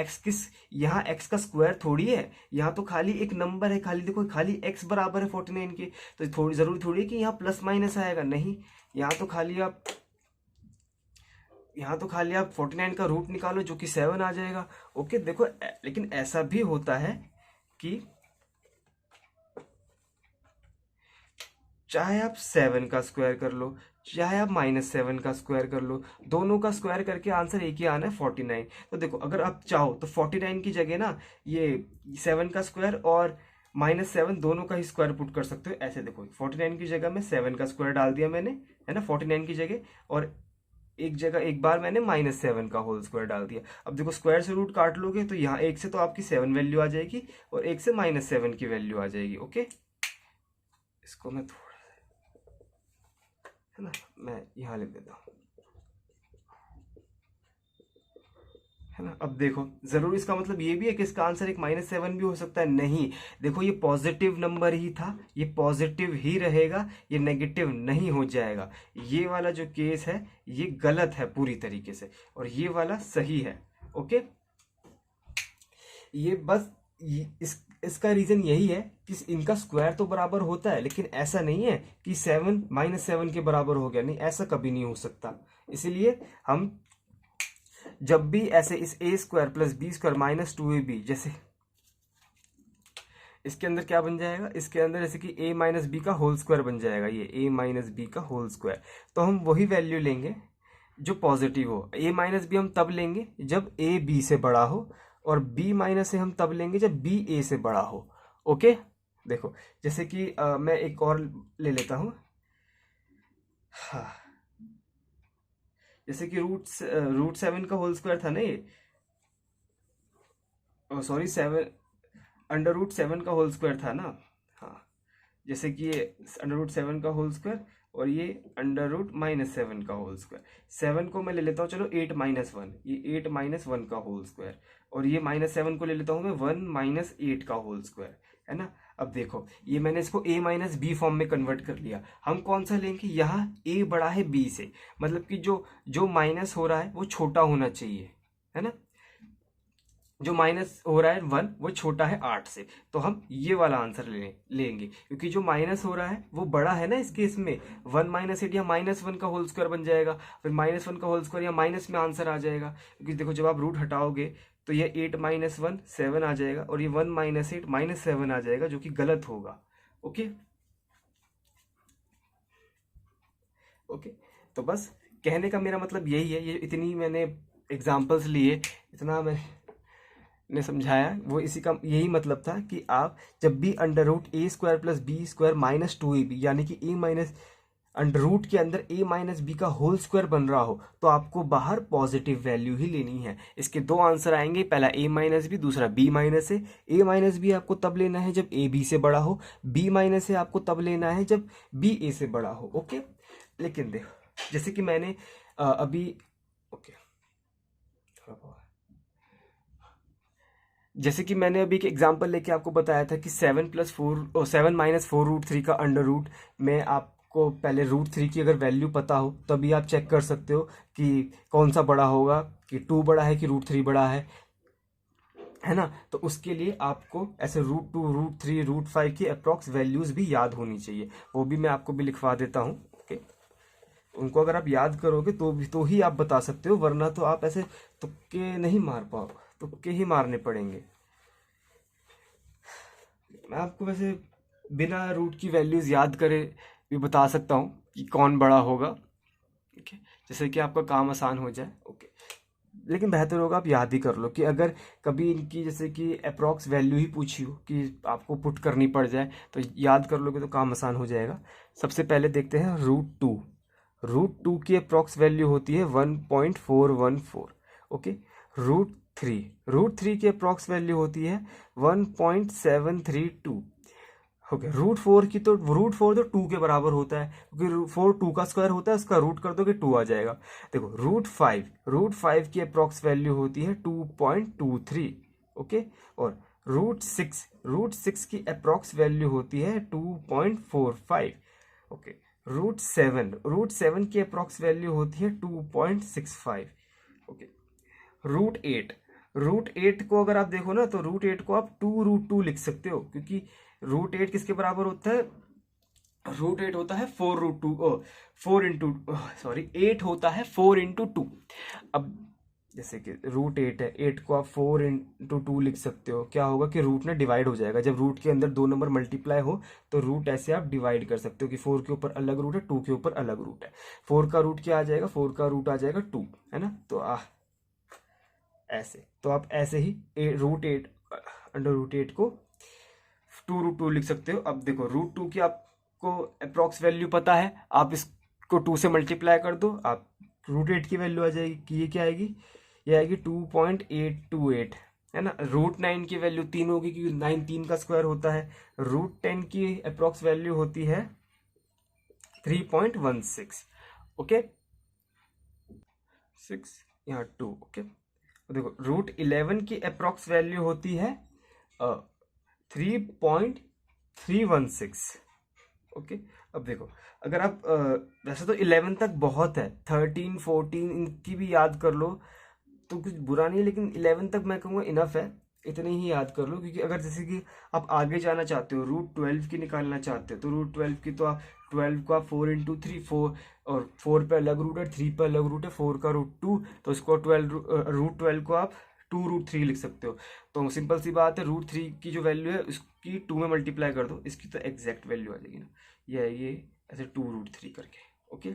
यहाँ x का स्क्वायर थोड़ी है, यहाँ तो खाली एक नंबर है, खाली देखो खाली x बराबर है 49 के, तो थोड़ी जरूरी थोड़ी है कि यहाँ प्लस माइनस आएगा, नहीं, यहाँ तो खाली आप 49 का रूट निकालो जो कि 7 आ जाएगा। ओके देखो, लेकिन ऐसा भी होता है कि चाहे आप 7 का स्क्वायर कर लो, चाहे आप -7 का स्क्वायर कर लो, दोनों का स्क्वायर करके आंसर एक ही आना है 49। तो देखो अगर आप चाहो तो 49 की जगह ना ये 7 का स्क्वायर और -7 दोनों का ही स्क्वायर पुट कर सकते हो। ऐसे देखो 49 की जगह में 7 का स्क्वायर डाल दिया मैंने, है ना, 49 की जगह, और एक बार मैंने -7 का होल स्क्वायर डाल दिया। अब देखो स्क्वायर से रूट काट लोगे तो यहाँ एक से तो आपकी 7 वैल्यू आ जाएगी और एक से -7 की वैल्यू आ जाएगी। ओके, इसको मैं थोड़ा, है ना, मैं यहाँ लिख देता हूँ, है ना। अब देखो जरूर इसका मतलब ये भी है कि इसका आंसर एक -7 भी हो सकता है, नहीं, देखो ये पॉजिटिव नंबर ही था, ये पॉजिटिव ही रहेगा, ये नेगेटिव नहीं हो जाएगा। ये वाला जो केस है ये गलत है पूरी तरीके से, और ये वाला सही है। ओके, ये बस इसका रीजन यही है कि इनका स्क्वायर तो बराबर होता है, लेकिन ऐसा नहीं है कि 7 -7 के बराबर हो गया, नहीं, ऐसा कभी नहीं हो सकता। इसीलिए हम जब भी ऐसे इस a² + b² - 2ab, जैसे इसके अंदर क्या बन जाएगा, इसके अंदर जैसे कि a - b का होल स्क्वायर बन जाएगा, ये a - b का होल स्क्वायर, तो हम वही वैल्यू लेंगे जो पॉजिटिव हो। a - b हम तब लेंगे जब a b से बड़ा हो, और b - a हम तब लेंगे जब b a से बड़ा हो। ओके, देखो जैसे कि मैं एक और ले लेता हूं, हाँ, जैसे कि रूट 7 का होल स्क्वायर था ना ये, सॉरी 7 √7 का होल स्क्वायर था ना, हाँ, जैसे कि ये √7 का होल स्क्वायर और ये √-7 का होल स्क्वायर। 7 को मैं ले लेता हूँ चलो 8 - 1, ये 8 - 1 का होल स्क्वायर, और ये -7 को ले लेता हूँ मैं 1 - 8 का होल स्क्वायर, है ना। अब देखो ये मैंने इसको a - b फॉर्म में कन्वर्ट कर लिया। हम कौन सा लेंगे, यहाँ a बड़ा है b से, मतलब कि जो माइनस हो रहा है वो छोटा होना चाहिए, है ना, जो माइनस हो रहा है 1 वो छोटा है 8 से, तो हम ये वाला आंसर लेंगे, क्योंकि जो माइनस हो रहा है वो बड़ा है ना इस केस में। 1 - 8 या -1 का होल स्क्वायर बन जाएगा, फिर -1 का होल स्क्वायर या माइनस में आंसर आ जाएगा, क्योंकि देखो जब आप रूट हटाओगे तो ये 8 - 1 7 आ जाएगा, और ये 1 - 8 -7 आ जाएगा, जो कि गलत होगा। ओके ओके, तो बस कहने का मेरा मतलब यही है, ये इतनी मैंने एग्जाम्पल्स लिए, इतना ने समझाया, वो इसी का यही मतलब था कि आप जब भी √a² + b² - 2ab, यानी कि अंडर रूट के अंदर a - b का होल स्क्वायर बन रहा हो, तो आपको बाहर पॉजिटिव वैल्यू ही लेनी है। इसके दो आंसर आएंगे, पहला a - b, दूसरा b - a। a - b आपको तब लेना है जब a b से बड़ा हो, b - a आपको तब लेना है जब b a से बड़ा हो। ओके, लेकिन देखो जैसे कि मैंने अभी, ओके, जैसे कि मैंने अभी एक एग्जांपल लेके आपको बताया था कि 7 + 4 7 - 4√3 का अंडर रूट में आपको पहले √3 की अगर वैल्यू पता हो तभी आप चेक कर सकते हो कि कौन सा बड़ा होगा, कि 2 बड़ा है कि √3 बड़ा है ना। तो उसके लिए आपको ऐसे √2 √3 √5 की अप्रॉक्स वैल्यूज भी याद होनी चाहिए, वो भी मैं आपको भी लिखवा देता हूँ। ओके, उनको अगर आप याद करोगे तो ही आप बता सकते हो, वरना तो आप ऐसे तुक्के नहीं मार पाओ, तुक्के ही मारने पड़ेंगे। मैं आपको वैसे बिना रूट की वैल्यूज याद करे भी बता सकता हूँ कि कौन बड़ा होगा, ओके, जैसे कि आपका काम आसान हो जाए। ओके, लेकिन बेहतर होगा आप याद ही कर लो, कि अगर कभी इनकी जैसे कि अप्रॉक्स वैल्यू ही पूछी हो कि आपको पुट करनी पड़ जाए, तो याद कर लोगे तो काम आसान हो जाएगा। सबसे पहले देखते हैं √2। √2 की अप्रॉक्स वैल्यू होती है 1.414। ओके, √3 की अप्रॉक्स वैल्यू होती है 1.732। ओके, √4 की तो √4 तो 2 के बराबर होता है, क्योंकि 4 2 का स्क्वायर होता है, उसका रूट कर दोगे 2 आ जाएगा। देखो √5 की अप्रॉक्स वैल्यू होती है 2.23। ओके, और √6 की अप्रॉक्स वैल्यू होती है 2.45। ओके, √7 की अप्रॉक्स वैल्यू होती है 2.65। ओके। रूट एट को अगर आप देखो ना, तो रूट एट को आप 2√2 लिख सकते हो, क्योंकि रूट एट किसके बराबर होता है? रूट एट होता है 4√2, 4 इंटू, सॉरी 8 होता है 4 इंटू 2। अब जैसे कि रूट एट है, 8 को आप 4 इंटू 2 लिख सकते हो। क्या होगा कि रूट ना डिवाइड हो जाएगा। जब रूट के अंदर दो नंबर मल्टीप्लाई हो तो रूट ऐसे आप डिवाइड कर सकते हो कि 4 के ऊपर अलग रूट है, 2 के ऊपर अलग रूट है। 4 का रूट क्या आ जाएगा? 4 का रूट आ जाएगा 2, है ना। तो ऐसे तो आप ऐसे ही root eight under root eight को 2√2 लिख सकते हो। अब देखो रूट 2 की आपको अप्रॉक्स वैल्यू पता है, आप इसको 2 से मल्टीप्लाई कर दो, आप रूट 8 की वैल्यू आ जाएगी कि ये क्या आएगी? ये आएगी 2.828, है ना। रूट 9 की वैल्यू 3 होगी, क्योंकि 9 3 का स्क्वायर होता है। रूट 10 की अप्रॉक्स वैल्यू होती है 3.16, ओके। 6 यहाँ 2, ओके। देखो रूट 11 की अप्रॉक्स वैल्यू होती है 3.316, ओके। अब देखो अगर आप वैसे तो 11 तक बहुत है, 13 14 इनकी भी याद कर लो तो कुछ बुरा नहीं है, लेकिन 11 तक मैं कहूँगा इनफ है, इतने ही याद कर लो। क्योंकि अगर जैसे कि आप आगे जाना चाहते हो, रूट 12 की निकालना चाहते हो, तो रूट 12 की तो आप 12 को आप 4 इंटू 3, 4, और 4 पे अलग रूट है, 3 पे अलग रूट है, 4 का रूट 2, तो इसको रूट 12 को आप 2√3 लिख सकते हो। तो सिंपल सी बात है, रूट 3 की जो वैल्यू है उसकी 2 में मल्टीप्लाई कर दो, इसकी तो एग्जैक्ट वैल्यू आ जाएगी ना, ये ऐसे 2√3 करके, ओके।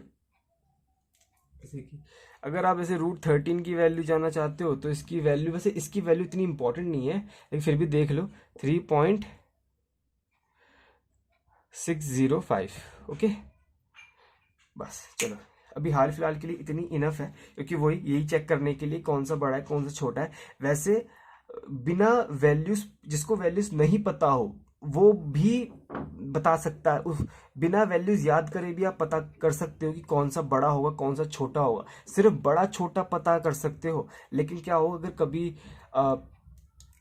जैसे कि अगर आप ऐसे रूट 13 की वैल्यू जानना चाहते हो, तो इसकी वैल्यू, वैसे इसकी वैल्यू इतनी इंपॉर्टेंट नहीं है, लेकिन फिर भी देख लो, 3.605, ओके। बस चलो, अभी हाल फिलहाल के लिए इतनी इनफ है, क्योंकि वही यही चेक करने के लिए कौन सा बड़ा है कौन सा छोटा है। वैसे बिना वैल्यूज, जिसको वैल्यूज नहीं पता हो वो भी बता सकता है, उस बिना वैल्यूज याद करे भी आप पता कर सकते हो कि कौन सा बड़ा होगा कौन सा छोटा होगा। सिर्फ बड़ा छोटा पता कर सकते हो, लेकिन क्या हो अगर कभी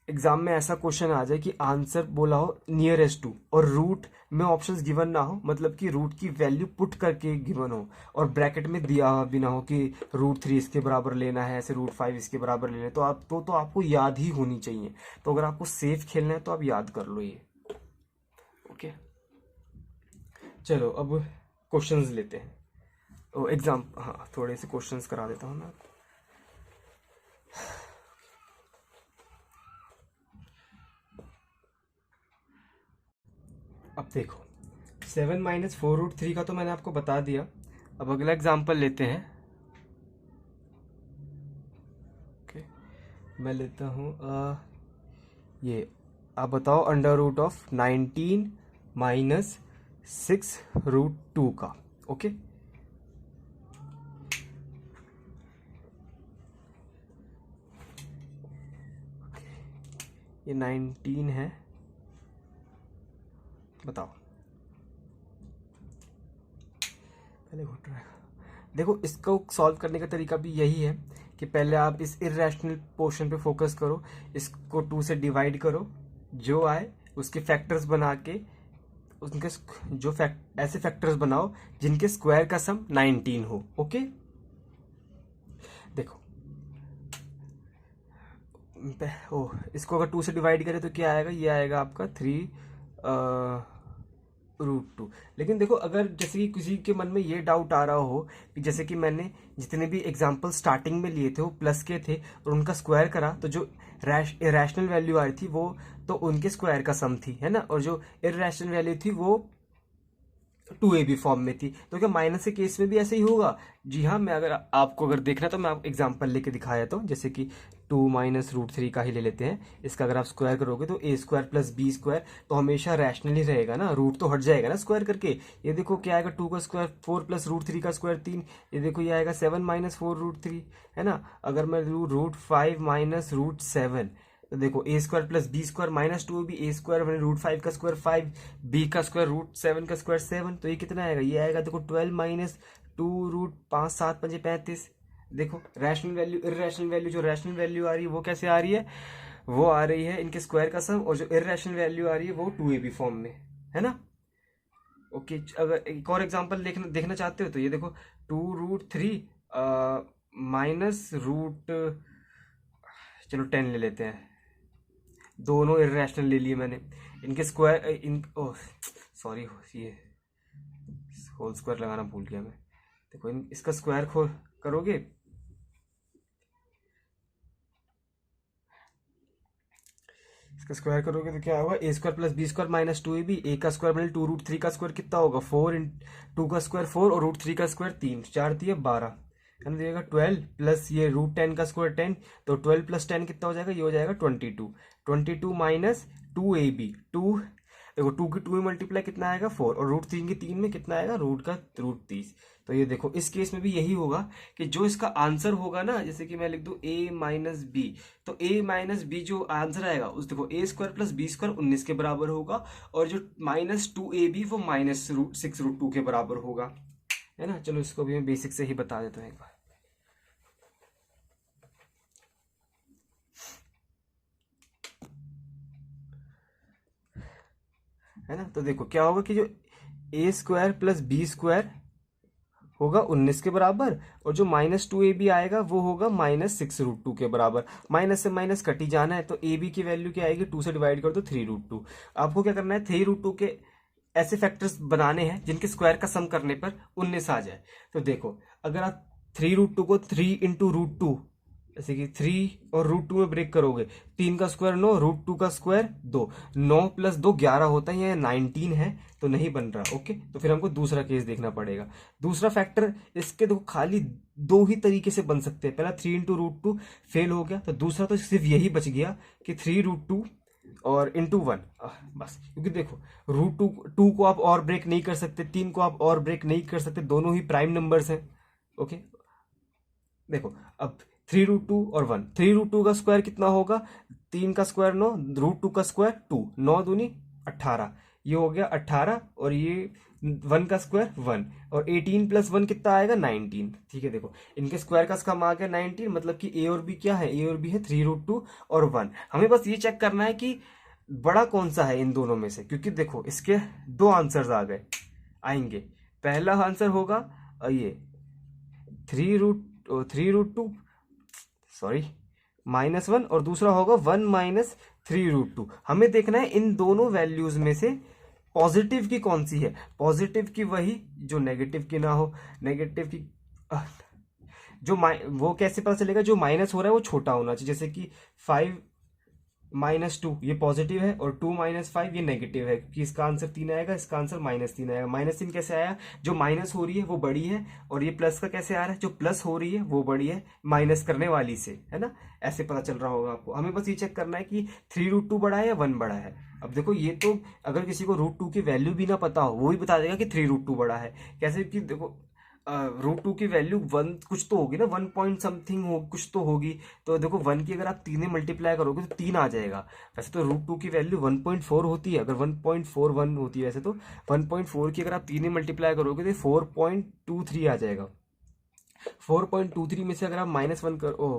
एग्जाम में ऐसा क्वेश्चन आ जाए कि आंसर बोला हो नियरेस्ट टू, और रूट में ऑप्शंस गिवन ना हो, मतलब कि रूट की वैल्यू पुट करके गिवन हो, और ब्रैकेट में दिया भी ना हो कि रूट 3 इसके बराबर लेना है, ऐसे रूट 5 इसके बराबर लेना है, तो आप तो आपको याद ही होनी चाहिए। तो अगर आपको सेफ खेलना है तो आप याद कर लो ये, ओके। चलो अब क्वेश्चंस लेते हैं, तो एग्जाम, हाँ थोड़े से क्वेश्चंस करा देता हूँ मैं। अब देखो 7 - 4√3 का तो मैंने आपको बता दिया। अब अगला एग्जाम्पल लेते हैं, ओके। मैं लेता हूँ ये, आप बताओ √19 - 6√2 का, ओके। ये 19 है, बताओ। पहले घुट रहा है। देखो इसको सॉल्व करने का तरीका भी यही है कि पहले आप इस इर्रेशनल पोर्शन पे फोकस करो, इसको 2 से डिवाइड करो, जो आए उसके फैक्टर्स बना के उनके जो ऐसे फैक्टर्स बनाओ जिनके स्क्वायर का सम 19 हो, ओके। देखो इसको अगर 2 से डिवाइड करें तो क्या आएगा? ये आएगा आपका 3√2। लेकिन देखो अगर जैसे कि किसी के मन में ये डाउट आ रहा हो कि जैसे कि मैंने जितने भी एग्जांपल स्टार्टिंग में लिए थे वो प्लस के थे और उनका स्क्वायर करा, तो जो इरेशनल वैल्यू आ रही थी वो तो उनके स्क्वायर का सम थी, है ना, और जो इरेशनल वैल्यू थी वो 2ab फॉर्म में थी। तो क्या माइनस के केस में भी ऐसे ही होगा? जी हाँ, मैं अगर आपको अगर देखना तो मैं आप एग्जांपल लेके दिखाया, तो जैसे कि 2 - √3 का ही ले लेते हैं। इसका अगर आप स्क्वायर करोगे तो a² + b² तो हमेशा रैशनल ही रहेगा ना, रूट तो हट जाएगा ना स्क्वायर करके। ये देखो क्या आएगा, 2 का स्क्वायर 4 + √3 का स्क्वायर 3, ये देखो ये आएगा 7 - 4√3, है ना। अगर मैं लूँ √5 - √7, तो देखो a² + b² -2 भी a² मैंने √5 का स्क्वायर 5, b का स्क्वायर √7 का स्क्वायर 7, तो ये कितना आएगा? ये आएगा देखो 12 - 2√5 7 5 35। देखो रैशनल वैल्यू इर्रेशनल वैल्यू, जो रैशनल वैल्यू आ रही है वो कैसे आ रही है? वो आ रही है इनके स्क्वायर का सम, और जो इर्रेशनल वैल्यू आ रही है वो 2ab फॉर्म में, है ना, ओके। अगर एक और एग्जांपल देखना चाहते हो तो ये देखो 2√3 माइनस रूट, चलो 10 ले लेते हैं, दोनों इरेशनल ले लिए मैंने, इनके स्क्वायर इन ओह सॉरी, ये होल स्क्वायर लगाना भूल गया मैं। देखो इसका स्क्वायर करोगे, इसका स्क्वायर करोगे तो क्या होगा, A square plus B square minus 2ab, A का स्क्वायर मतलब 2√3 का स्क्वायर कितना होगा 4 इन 2 का स्क्वायर 4 और √3 का स्क्वायर 3, 4 दिए 12, है ना, देगा 12 प्लस ये √10 का स्क्वायर 10, तो 12 प्लस 10 कितना हो जाएगा, ये हो जाएगा 22, 22 माइनस 2ab, 2 देखो 2 की 2 में मल्टीप्लाई कितना आएगा 4, और √3 की 3 में कितना आएगा √30। तो ये देखो इस केस में भी यही होगा कि जो इसका आंसर होगा ना, जैसे कि मैं लिख दूं a माइनस बी, तो a माइनस बी जो आंसर आएगा उस देखो A square plus B square 19 के बराबर होगा, और जो माइनस 2ab वो माइनस √6√2 के बराबर होगा, है ना। चलो इसको भी मैं बेसिक से ही बता देता हूँ एक बार। है ना, तो देखो क्या होगा कि जो ए स्क्वायर प्लस बी स्क्वायर होगा 19 के बराबर, और जो माइनस 2ab आएगा वो होगा माइनस 6√2 के बराबर। माइनस से माइनस कट ही जाना है, तो ab की वैल्यू क्या आएगी, 2 से डिवाइड कर दो 3√2। आपको क्या करना है, 3√2 के ऐसे फैक्टर्स बनाने हैं जिनके स्क्वायर का सम करने पर 19 आ जाए। तो देखो अगर आप 3√2 को 3 इंटू √2, जैसे कि 3 और √2 में ब्रेक करोगे, 3 का स्क्वायर 9, √2 का स्क्वायर 2, 9 प्लस 2 11 होता है, ये 19 है, तो नहीं बन रहा। ओके, तो फिर हमको दूसरा केस देखना पड़ेगा। दूसरा फैक्टर इसके देखो खाली दो ही तरीके से बन सकते हैं, पहला 3 इंटू √2 फेल हो गया, तो दूसरा तो सिर्फ यही बच गया कि 3√2 और इंटू 1, बस। क्योंकि देखो √2 को आप और ब्रेक नहीं कर सकते, 3 को आप और ब्रेक नहीं कर सकते, दोनों ही प्राइम नंबर्स हैं। ओके, देखो अब 3√2 और 1, 3√2 का स्क्वायर कितना होगा, 3 का स्क्वायर 9, √2 का स्क्वायर 2, 9 दूनी 18, ये हो गया 18, और ये 1 का स्क्वायर 1, और 18 प्लस 1 कितना आएगा 19। ठीक है, देखो इनके स्क्वायर का सम आ गया 19, मतलब कि ए और बी क्या है, ए और बी है 3√2 और 1। हमें बस ये चेक करना है कि बड़ा कौन सा है इन दोनों में से, क्योंकि देखो इसके दो आंसर्स आ गए आएंगे। पहला आंसर होगा ये 3√2 सॉरी -1, और दूसरा होगा 1 माइनस 3√2। हमें देखना है इन दोनों वैल्यूज में से पॉजिटिव की कौन सी है, पॉजिटिव की वही जो नेगेटिव की ना हो, नेगेटिव की जो वो कैसे पता चलेगा, जो माइनस हो रहा है वो छोटा होना चाहिए, जैसे कि 5 -2 ये पॉजिटिव है, और 2 - 5 ये नेगेटिव है, क्योंकि इसका आंसर 3 आएगा, इसका आंसर -3 आएगा। -3 कैसे आया, जो माइनस हो रही है वो बड़ी है, और ये प्लस का कैसे आ रहा है, जो प्लस हो रही है वो बड़ी है माइनस करने वाली से, है ना। ऐसे पता चल रहा होगा आपको। हमें बस ये चेक करना है कि 3√2 बड़ा है या 1 बड़ा है। अब देखो ये तो अगर किसी को √2 की वैल्यू भी ना पता हो वो भी बता देगा कि 3√2 बड़ा है। कैसे कि देखो √2 की वैल्यू 1 कुछ तो होगी ना, 1 पॉइंट समथिंग हो कुछ तो होगी। तो देखो 1 की अगर आप 3 में मल्टीप्लाई करोगे तो 3 आ जाएगा। वैसे तो √2 की वैल्यू 1.4 होती है, अगर 1.41 होती है वैसे तो 1.4 की अगर आप 3 में मल्टीप्लाई करोगे तो 4.23 आ जाएगा। 4.23 में से अगर आप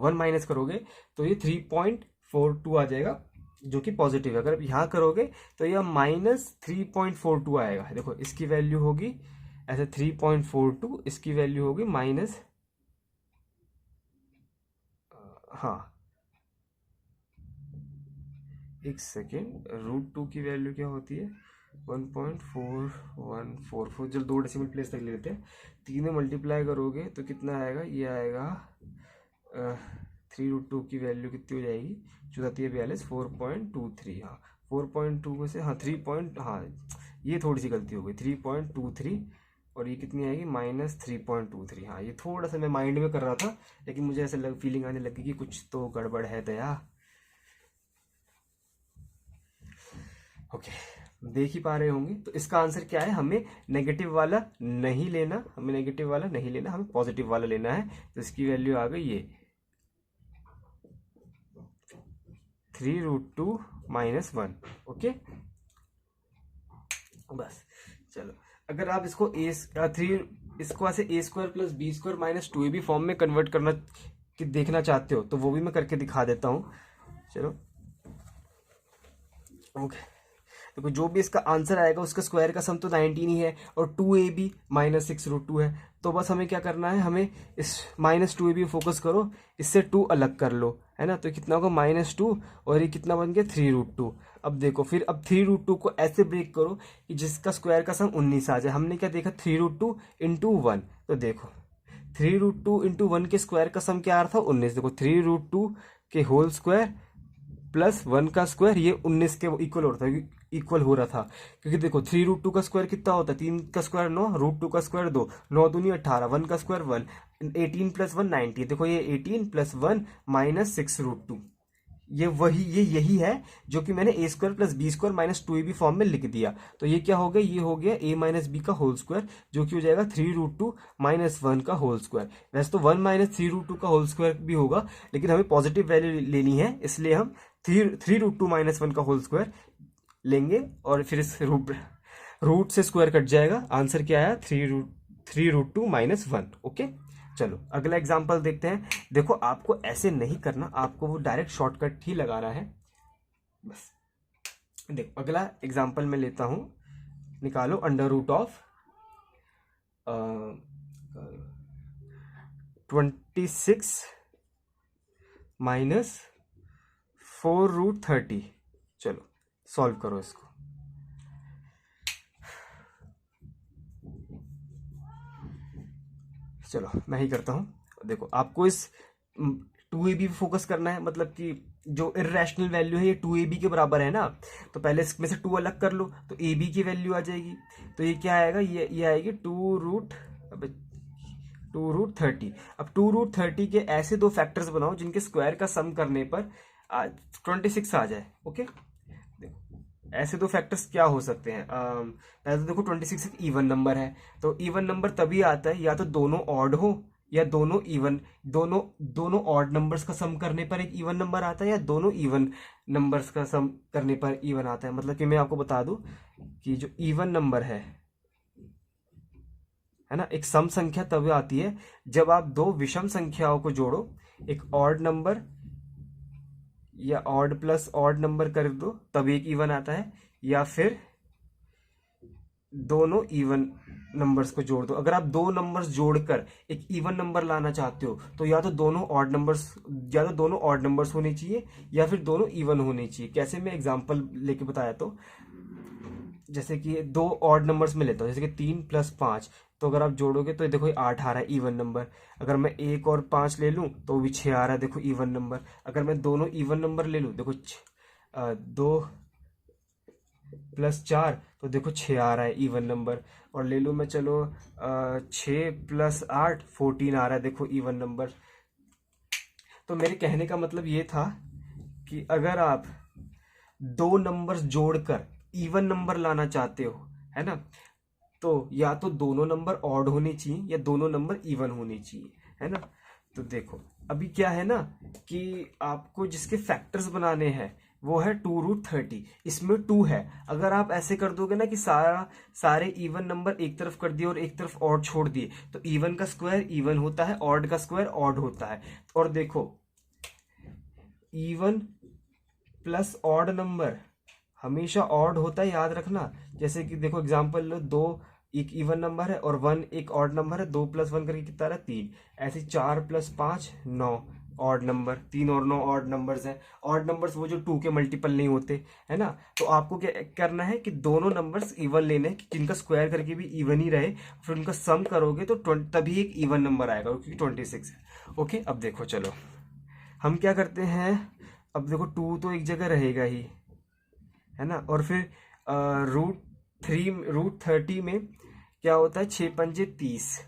वन माइनस करोगे तो ये 3.42 आ जाएगा, जो कि पॉजिटिव है। अगर आप यहाँ करोगे तो यह -3.42 आएगा। देखो इसकी वैल्यू होगी ऐसे 3.42, इसकी वैल्यू होगी माइनस, हाँ एक सेकेंड, √2 की वैल्यू क्या होती है 1.4144, चलो 2 डेसिमल प्लेस तक ले लेते हैं। 3 में मल्टीप्लाई करोगे तो कितना आएगा, ये आएगा 3√2 की वैल्यू कितनी हो जाएगी, 42 4.23, हाँ 4.2 में से हाँ 3 हाँ ये थोड़ी सी गलती हो गई 3.23, और ये कितनी आएगी -3.23। हाँ ये थोड़ा सा मैं माइंड में कर रहा था, लेकिन मुझे ऐसा फीलिंग आने लगी कि कुछ तो गड़बड़ है दया। ओके, देख ही पा रहे होंगे। तो इसका आंसर क्या है, हमें नेगेटिव वाला नहीं लेना, हमें नेगेटिव वाला नहीं लेना, हमें पॉजिटिव वाला लेना है। तो इसकी वैल्यू आ गई ये 3√2 - 1। ओके बस, चलो अगर आप इसको इसको ऐसे a square plus B square minus 2ab form में कन्वर्ट करना कि देखना चाहते हो तो वो भी मैं करके दिखा देता हूँ। चलो ओके, देखो जो भी इसका आंसर आएगा उसका स्क्वायर का सम तो 19 ही है, और 2ab माइनस 6√2 है। तो बस हमें क्या करना है, हमें इस माइनस 2ab फोकस करो, इससे 2 अलग कर लो, है ना। तो कितना होगा -2, और ये कितना बन गया 3√2। अब देखो फिर अब 3√2 को ऐसे ब्रेक करो कि जिसका स्क्वायर का सम 19 आ जाए। हमने क्या देखा, 3√2 इंटू 1। तो देखो 3√2 इंटू 1 के स्क्वायर का सम क्या आ रहा था, 19। देखो 3√2 के होल स्क्वायर प्लस 1 का स्क्वायर, ये 19 के इक्वल हो रहा था, इक्वल हो रहा था। क्योंकि देखो 3√2 का स्क्वायर कितना होता है, 3 का स्क्वायर 9, √2 का स्क्वायर 2, 9 दूनी 18, 1 का स्क्वायर 1, 18 प्लस 1 19। देखो ये 18 प्लस 1 माइनस 6√2, ये यही है जो कि मैंने a square plus B square minus 2ab form में लिख दिया। तो ये क्या हो गया, ये हो गया a माइनस बी का होल स्क्वायर, जो कि हो जाएगा 3√2 माइनस 1 का होल स्क्वायर। वैसे तो 1 माइनस 3√2 का होल स्क्वायर भी होगा, लेकिन हमें पॉजिटिव वैल्यू लेनी है, इसलिए हम 3√2 माइनस 1 का होल स्क्वायर लेंगे, और फिर इस रूट से स्क्वायर कट जाएगा। आंसर क्या आया, 3√2 माइनस 1। ओके, चलो अगला एग्जांपल देखते हैं। देखो आपको ऐसे नहीं करना, आपको वो डायरेक्ट शॉर्टकट ही लगाना है बस। देखो अगला एग्जांपल मैं लेता हूं, निकालो अंडर रूट ऑफ 26 माइनस 4√30। चलो सॉल्व करो इसको। चलो मैं ही करता हूं। देखो आपको इस 2ab पे फोकस करना है, मतलब कि जो इर्रेशनल वैल्यू है ये 2ab के बराबर है ना, तो पहले इसमें से 2 अलग कर लो तो ab की वैल्यू आ जाएगी। तो ये क्या आएगा, ये आएगी 2√30। अब 2√30 के ऐसे दो फैक्टर्स बनाओ जिनके स्क्वायर का सम करने पर 26 आ जाए। ओके, देखो ऐसे दो फैक्टर्स क्या हो सकते हैं। पहले तो देखो 26 एक इवन नंबर है, तो इवन नंबर तभी आता है या तो दोनों ऑड हो या दोनों इवन, दोनों ऑड नंबर्स का सम करने पर एक इवन नंबर आता है, या दोनों इवन नंबर्स का सम करने पर इवन आता है। मतलब कि मैं आपको बता दूं कि जो इवन नंबर है ना, एक सम संख्या तब आती है जब आप दो विषम संख्याओं को जोड़ो, एक ऑड नंबर या ऑड प्लस ऑड नंबर कर दो तब एक इवन आता है, या फिर दोनों इवन नंबर्स को जोड़ दो। अगर आप दो नंबर्स जोड़कर एक इवन नंबर लाना चाहते हो तो या तो दोनों ऑड नंबर्स होने चाहिए या फिर दोनों इवन होने चाहिए। कैसे, मैं एग्जांपल लेके बताया। तो जैसे कि दो ऑड नंबर्स में लेता हूँ, जैसे कि 3 प्लस 5, तो अगर आप जोड़ोगे तो देखो 8 आ रहा है इवन नंबर। अगर मैं 1 और 5 ले लूँ तो भी 6 आ रहा है, देखो इवन नंबर। अगर मैं दोनों इवन नंबर ले लूँ, देखो 2 प्लस 4, तो देखो 6 आ रहा है इवन नंबर। और ले लूँ मैं, चलो 6 प्लस 8 14 आ रहा है, देखो इवन नंबर। तो मेरे कहने का मतलब ये था कि अगर आप दो नंबर्स जोड़कर इवन नंबर लाना चाहते हो, है ना, तो या तो दोनों नंबर ऑड होने चाहिए या दोनों नंबर इवन होने चाहिए, है ना। तो देखो अभी क्या है ना कि आपको जिसके फैक्टर्स बनाने हैं वो है 2√30, इसमें 2 है। अगर आप ऐसे कर दोगे ना कि सारे इवन नंबर एक तरफ कर दिए और एक तरफ ऑड छोड़ दिए, तो इवन का स्क्वायर इवन होता है, ऑड का स्क्वायर ऑड होता है। और देखो इवन प्लस ऑड नंबर हमेशा ऑड होता है, याद रखना। जैसे कि देखो एग्जांपल लो, 2 एक इवन नंबर है और 1 एक ऑड नंबर है, 2 प्लस 1 करके कितना रहा 3। ऐसे 4 प्लस 5 9 ऑड नंबर, 3 और 9 ऑड नंबर्स हैं। ऑड नंबर्स वो जो 2 के मल्टीपल नहीं होते, है ना। तो आपको क्या करना है कि दोनों नंबर्स इवन लेने हैं, जिनका स्क्वायर करके भी इवन ही रहे, फिर उनका सम करोगे तो तभी एक इवन नंबर आएगा, क्योंकि 26 है। ओके, अब देखो चलो हम क्या करते हैं। अब देखो 2 तो एक जगह रहेगा ही, है ना। और फिर √30 में क्या होता है, 6 पंजे 30,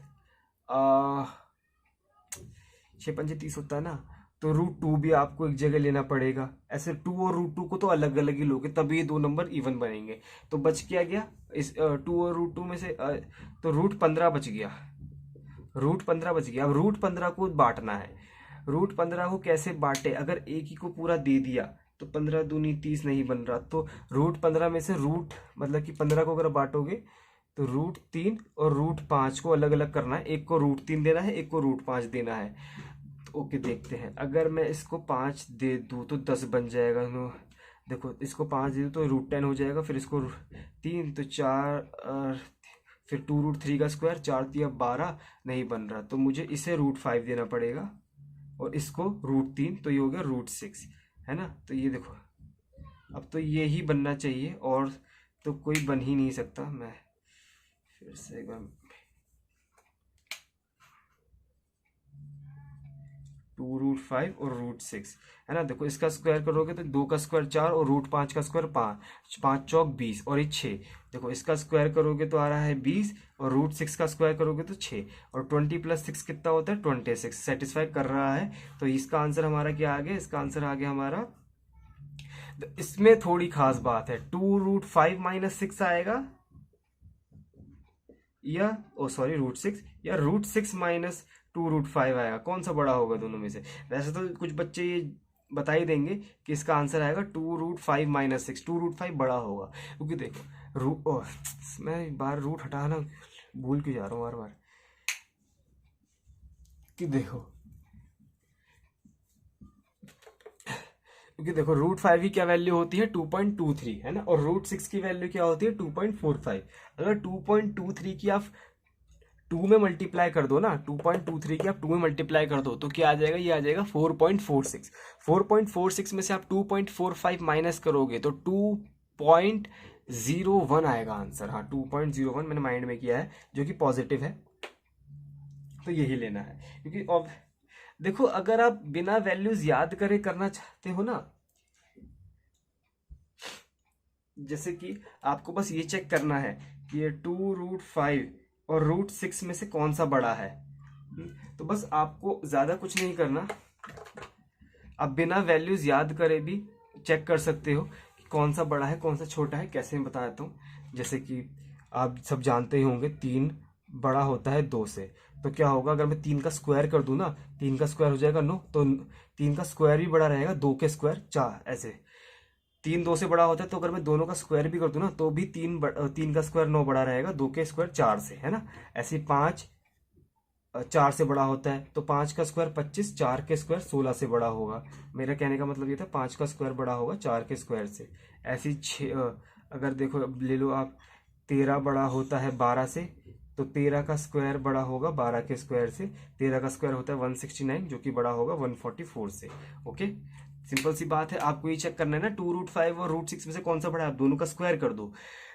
6 पंजे 30 होता है ना। तो √2 भी आपको एक जगह लेना पड़ेगा। ऐसे 2 और √2 को तो अलग अलग ही लोगे, तभी ये दो नंबर इवन बनेंगे। तो बच क्या गया इस 2 और √2 में से, तो √15 बच गया, √15 बच गया। अब √15 को बांटना है। √15 को कैसे बांटे, अगर एक ही को पूरा दे दिया तो 15 दूनी 30 नहीं बन रहा। तो √15 में से मतलब कि 15 को अगर बांटोगे तो √3 और √5 को अलग अलग करना है। एक को √3 देना है, एक को √5 देना है। तो ओके देखते हैं, अगर मैं इसको 5 दे दूँ तो 10 बन जाएगा, देखो इसको 5 दे दो तो √10 हो जाएगा, फिर इसको 3 तो 4, फिर 2√3 का स्क्वायर, 4×3 = 12, नहीं बन रहा तो मुझे इसे √5 देना पड़ेगा और इसको √3, तो ये हो गया √6, है ना। तो ये देखो अब तो ये ही बनना चाहिए और तो कोई बन ही नहीं सकता। मैं फिर से एक बार 2√5 और √6, है ना। देखो इसका स्क्वायर करोगे तो 2 का स्क्वायर 4 और √5 का स्क्वायर 5, 5×4 = 20 और ये 6। देखो इसका स्क्वायर करोगे तो आ रहा है 20 और √6 का स्क्वायर करोगे तो 6, और 20 + 6 कितना होता है 26, सेटिस्फाई कर रहा है। तो इसका आंसर हमारा क्या आ गया, इसका आंसर आ गया हमारा, इसमें थोड़ी खास बात है, 2√5 - 6 आएगा या √6 या √6 - 2√5 आएगा, कौन सा बड़ा होगा दोनों में से। वैसे तो कुछ बच्चे ये बता ही देंगे कि इसका आंसर आएगा 2√5 - 6, 2√5 बड़ा होगा, क्योंकि देखो मैं बार रूट हटाना भूल के जा रहा हूँ बार बार, कि देखो क्योंकि देखो √5 की क्या वैल्यू होती है 2.23, है ना, और √6 की वैल्यू क्या होती है 2.45। अगर 2.23 की आप 2 में मल्टीप्लाई कर दो ना, 2.23 की आप 2 में मल्टीप्लाई कर दो तो क्या आ जाएगा, ये आ जाएगा 4.46। 4.46 में से आप 2.45 माइनस करोगे तो 2.01 आएगा आंसर। हाँ 2.01 मैंने माइंड में किया है, जो कि पॉजिटिव है, तो यही लेना है। क्योंकि अब देखो अगर आप बिना वैल्यूज याद करे करना चाहते हो ना, जैसे कि आपको बस ये चेक करना है कि ये 2√5 और √6 में से कौन सा बड़ा है, तो बस आपको ज्यादा कुछ नहीं करना, आप बिना वैल्यूज याद करे भी चेक कर सकते हो कि कौन सा बड़ा है कौन सा छोटा है। कैसे मैं बता देता हूँ, जैसे कि आप सब जानते ही होंगे 3 बड़ा होता है 2 से, तो क्या होगा अगर मैं 3 का स्क्वायर कर दूं ना, 3 का स्क्वायर हो जाएगा 9, तो 3 का स्क्वायर भी बड़ा रहेगा, 2 के स्क्वायर 4, ऐसे 3 2 से बड़ा होता है, तो अगर मैं दोनों का स्क्वायर भी कर दूं ना तो भी 3 का स्क्वायर 9 बड़ा रहेगा 2 के स्क्वायर 4 से, है ना। ऐसे 5 4 से बड़ा होता है, तो 5 का स्क्वायर 25, 4 के स्क्वायर 16 से बड़ा होगा। मेरा कहने का मतलब ये था 5 का स्क्वायर बड़ा होगा 4 के स्क्वायर से। ऐसी 6 अगर देखो अब ले लो आप, 13 बड़ा होता है 12 से, तो 13 का स्क्वायर बड़ा होगा 12 के स्क्वायर से। 13 का स्क्वायर होता है 169, जो कि बड़ा होगा 144 से। ओके, सिंपल सी बात है, आपको ये चेक करना है ना 2√5 और √6 में से कौन सा बड़ा है, आप दोनों का स्क्वायर कर दो।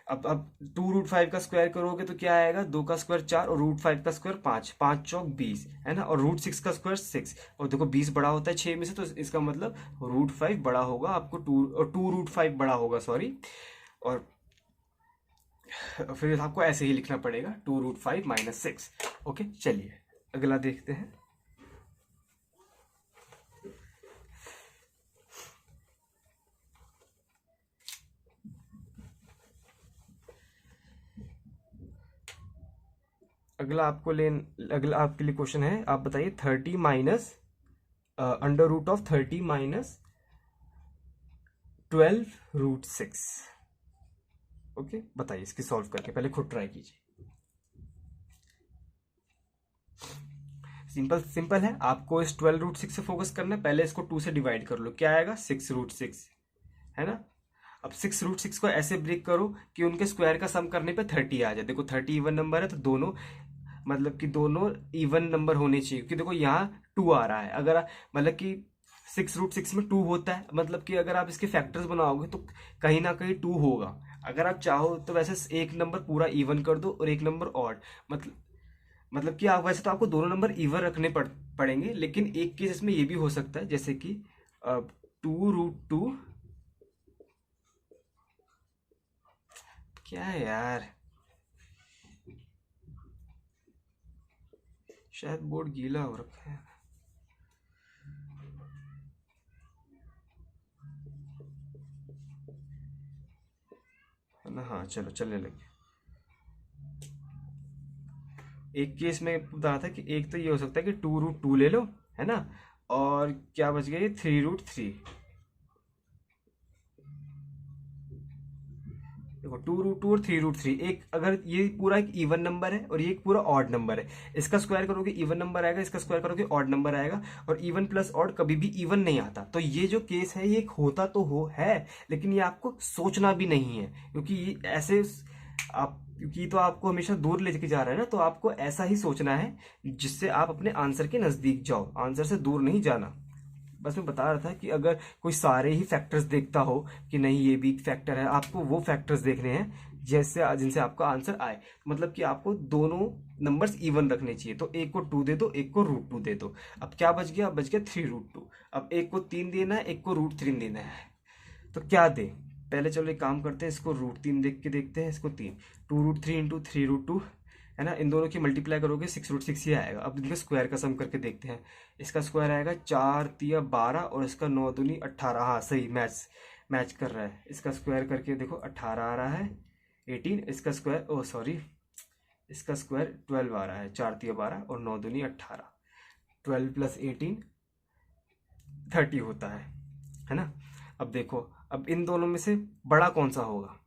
अब 2√5 का स्क्वायर करोगे तो क्या आएगा, 2 का स्क्वायर 4 और √5 का स्क्वायर 5, 5×4 = 20, है ना, और √6 का स्क्वायर 6, और देखो 20 बड़ा होता है 6 में से, तो इसका मतलब √5 बड़ा होगा आपको, 2√5 बड़ा होगा, सॉरी। और फिर आपको ऐसे ही लिखना पड़ेगा 2√5 - 6। ओके चलिए अगला देखते हैं। अगला आपके लिए क्वेश्चन है, आप बताइए 30 माइनस √30 माइनस 12√6। ओके बताइए, इसकी सॉल्व करके पहले खुद ट्राई कीजिए। सिंपल है, आपको इस 12√6 से फोकस करना है। पहले इसको 2 से डिवाइड कर लो, क्या आएगा 6√6, है ना। अब 6√6 को ऐसे ब्रेक करो कि उनके स्क्वायर का सम करने पे 30 आ जाए। देखो 30 इवन नंबर है, तो दोनों मतलब कि दोनों इवन नंबर होने चाहिए, क्योंकि देखो यहाँ 2 आ रहा है। अगर मतलब कि 6√6 में 2 होता है, मतलब कि अगर आप इसके फैक्टर्स बनाओगे तो कहीं ना कहीं 2 होगा। अगर आप चाहो तो वैसे एक नंबर पूरा इवन कर दो और एक नंबर ऑड, मतलब कि आप वैसे तो आपको दोनों नंबर इवन रखने पड़ेंगे, लेकिन एक केस इसमें ये भी हो सकता है, जैसे कि 2√2, क्या है यार, शायद बोर्ड गीला हो रखा है। ना हाँ चलो चलने लगे। एक केस में बता था कि एक तो ये हो सकता है कि 2√2 ले लो, है ना, और क्या बच गया ये 3√3। देखो 2√2 और 3√3, एक अगर ये पूरा एक इवन नंबर है और ये एक पूरा ऑड नंबर है, इसका स्क्वायर करोगे इवन नंबर आएगा, इसका स्क्वायर करोगे ऑड नंबर आएगा, और इवन प्लस ऑड कभी भी इवन नहीं आता। तो ये जो केस है ये एक होता तो हो है, लेकिन ये आपको सोचना भी नहीं है, क्योंकि ये ऐसे आप, क्योंकि तो आपको हमेशा दूर लेके जा रहा है ना, तो आपको ऐसा ही सोचना है जिससे आप अपने आंसर के नजदीक जाओ, आंसर से दूर नहीं जाना। बस मैं बता रहा था कि अगर कोई सारे ही फैक्टर्स देखता हो कि नहीं ये भी फैक्टर है, आपको वो फैक्टर्स देखने हैं जैसे जिनसे आपका आंसर आए, मतलब कि आपको दोनों नंबर्स इवन रखने चाहिए। तो एक को 2 दे दो, एक को √2 दे दो। अब क्या बच गया? बच गया 3√2। अब एक को 3 देना है, एक को √3 देना है, तो क्या दे? पहले चलो एक काम करते हैं, इसको √3 देख के देखते हैं, इसको 3, 2√3 इंटू 3√2 है ना, इन दोनों की मल्टीप्लाई करोगे 6√6 ही आएगा। अब इनके स्क्वायर का सम करके देखते हैं, इसका स्क्वायर आएगा 4×3=12 और इसका 9×2=18। हाँ सही, मैच कर रहा है। इसका स्क्वायर करके देखो 18 आ रहा है, 18, इसका स्क्वायर, ओ सॉरी, इसका स्क्वायर 12 आ रहा है, 4×3=12 और 9×2=18, 12 + 18 30 होता है ना। अब देखो, अब इन दोनों में से बड़ा कौन सा होगा,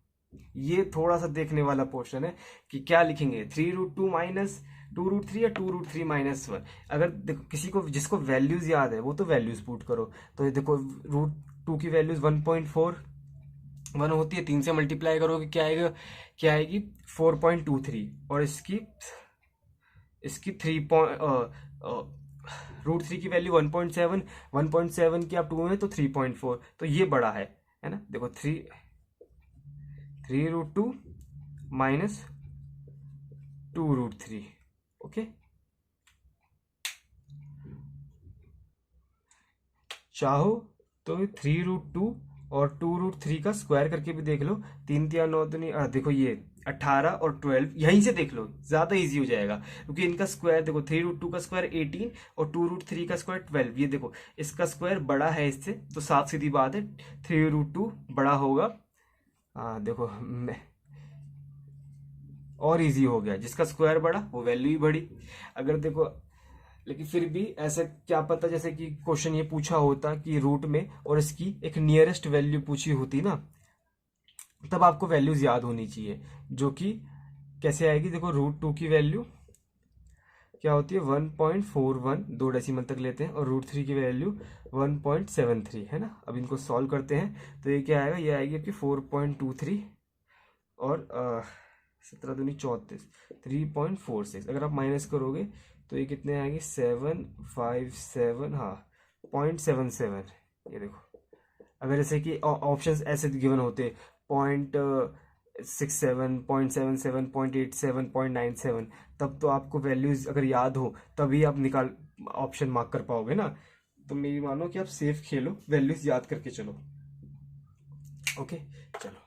ये थोड़ा सा देखने वाला पोर्शन है कि क्या लिखेंगे, 3√2 माइनस 2√3 या 2√3 माइनस 1। अगर देखो किसी को, जिसको वैल्यूज याद है वो तो वैल्यूज पुट करो। तो ये देखो √2 की वैल्यूज 1.41 होती है, 3 से मल्टीप्लाई करोगे क्या आएगा, क्या आएगी 4.23, और इसकी 3 √3 की वैल्यू 1.7, 1.7 की आप 2 में तो 3.4, तो ये बड़ा है ना। देखो 3√2 माइनस 2√3, ओके। चाहो तो 3√2 और 2√3 का स्क्वायर करके भी देख लो, 3×3=9, देखो ये 18 और 12 यहीं से देख लो, ज्यादा इजी हो जाएगा, क्योंकि इनका स्क्वायर देखो 3√2 का स्क्वायर 18 और 2√3 का स्क्वायर 12, ये देखो इसका स्क्वायर बड़ा है इससे, तो साफ सीधी बात है 3√2 बड़ा होगा। देखो और इजी हो गया, जिसका स्क्वायर बढ़ा वो वैल्यू ही बढ़ी। अगर देखो, लेकिन फिर भी ऐसा क्या पता, जैसे कि क्वेश्चन ये पूछा होता कि रूट में और इसकी एक नियरेस्ट वैल्यू पूछी होती ना, तब आपको वैल्यूज याद होनी चाहिए, जो कि कैसे आएगी। देखो √2 की वैल्यू क्या होती है 1.41, 2 डेसिमल तक लेते हैं, और √3 की वैल्यू 1.73 है ना। अब इनको सॉल्व करते हैं तो ये क्या आएगा, ये आएगी आपकी 4.23 और 17×2=34, 3.46। अगर आप माइनस करोगे तो ये कितने आएंगे 757, हाँ 0.77। ये देखो, अगर जैसे कि ऑप्शंस ऐसे गिवन होते 0.67, 0.77, 0.87, 0.97, तब तो आपको वैल्यूज अगर याद हो तभी आप निकाल ऑप्शन मार्क कर पाओगे ना। तो मेरी मानो कि आप सेफ खेलो, वैल्यूज याद करके चलो, ओके। चलो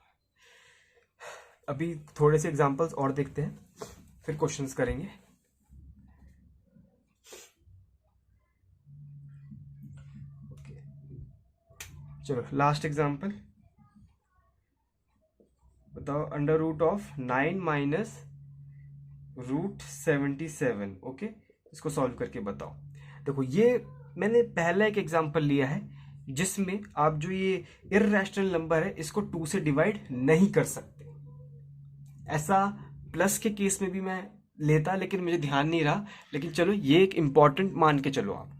अभी थोड़े से एग्जांपल्स और देखते हैं, फिर क्वेश्चंस करेंगे। ओके चलो लास्ट एग्जांपल बताओ, √9 माइनस √77, ओके। इसको सॉल्व करके बताओ। देखो ये मैंने पहला एक एग्जांपल लिया है जिसमें आप जो ये इर्रेशनल नंबर है इसको 2 से डिवाइड नहीं कर सकते। ऐसा प्लस के केस में भी मैं लेता, लेकिन मुझे ध्यान नहीं रहा, लेकिन चलो ये एक इंपॉर्टेंट मान के चलो आप।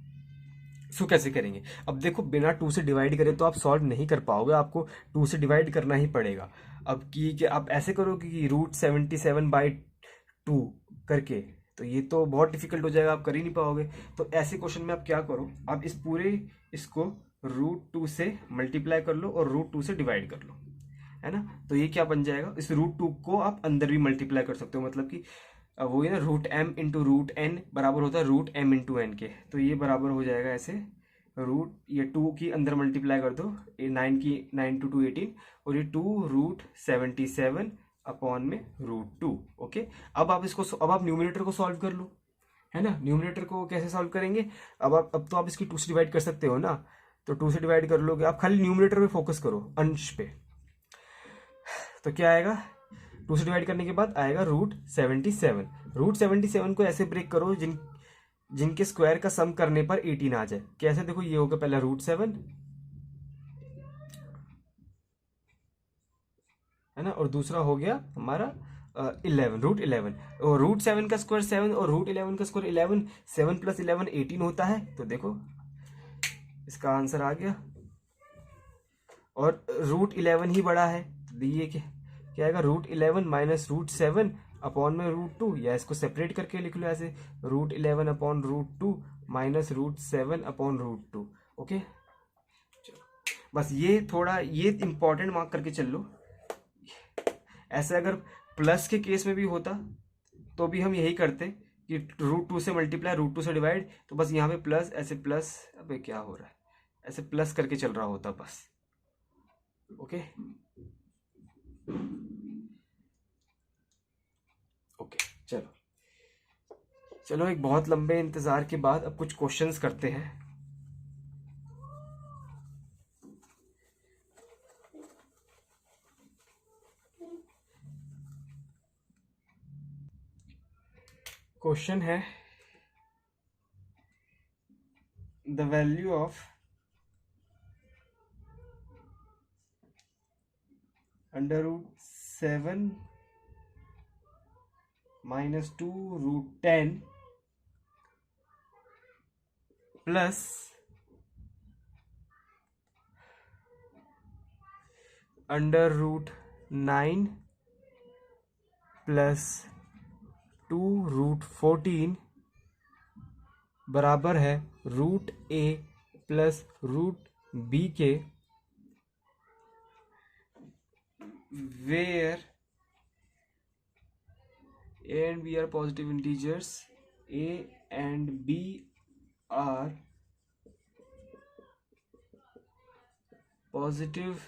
इसको कैसे करेंगे, अब देखो बिना 2 से डिवाइड करे तो आप सॉल्व नहीं कर पाओगे, आपको 2 से डिवाइड करना ही पड़ेगा। अब कि आप ऐसे करोगे कि √77/2 करके, तो ये तो बहुत डिफिकल्ट हो जाएगा, आप कर ही नहीं पाओगे। तो ऐसे क्वेश्चन में आप क्या करो, आप इस पूरे इसको √2 से मल्टीप्लाई कर लो और √2 से डिवाइड कर लो, है ना। तो ये क्या बन जाएगा, इस √2 को आप अंदर भी मल्टीप्लाई कर सकते हो, मतलब कि वो है ना √m इंटू √n बराबर होता है √m इंटू n के। तो ये बराबर हो जाएगा ऐसे, ये 2 की अंदर मल्टीप्लाई कर दो, 9 × 2 18, और ये 2√77 अपॉन में √2, ओके। अब आप न्यूमरेटर को सॉल्व कर लो, है ना। न्यूमरेटर को कैसे सॉल्व करेंगे, अब तो आप इसकी 2 से डिवाइड कर सकते हो ना, तो 2 से डिवाइड कर लोगे। आप खाली न्यूमरेटर पे फोकस करो, अंश पे। तो क्या आएगा, 2 से डिवाइड करने के बाद आएगा √77। √77 को ऐसे ब्रेक करो जिनके स्क्वायर का सम करने पर 18 आ जाए। कैसे, देखो ये होगा पहला √7, है ना, और दूसरा हो गया हमारा 11 रूट 11, और रूट 7 का स्क्वायर 7 और रूट 11 का स्क्वायर 11, 7 + 11 18 होता है। तो देखो इसका आंसर आ गया, और रूट 11 ही बड़ा है, तो ये क्या आएगा, रूट 11 माइनस रूट 7 अपॉन में रूट 2, या इसको सेपरेट करके लिख लो ऐसे, root 11 upon root 2 minus root 7 upon root 2। Okay, बस ये थोड़ा ये इंपॉर्टेंट मार्क करके चल लो। ऐसे अगर प्लस के केस में भी होता तो भी हम यही करते कि रूट 2 से मल्टीप्लाई, रूट 2 से डिवाइड, तो बस यहाँ पे प्लस, ऐसे प्लस, अबे क्या हो रहा है, ऐसे प्लस करके चल रहा होता बस। ओके ओके, चलो एक बहुत लंबे इंतजार के बाद अब कुछ क्वेश्चंस करते हैं। क्वेश्चन है the value of √7 - 2 √10 plus √9 plus 2 √14 बराबर है √a प्लस √b के, where a and b are positive integers, a and b are positive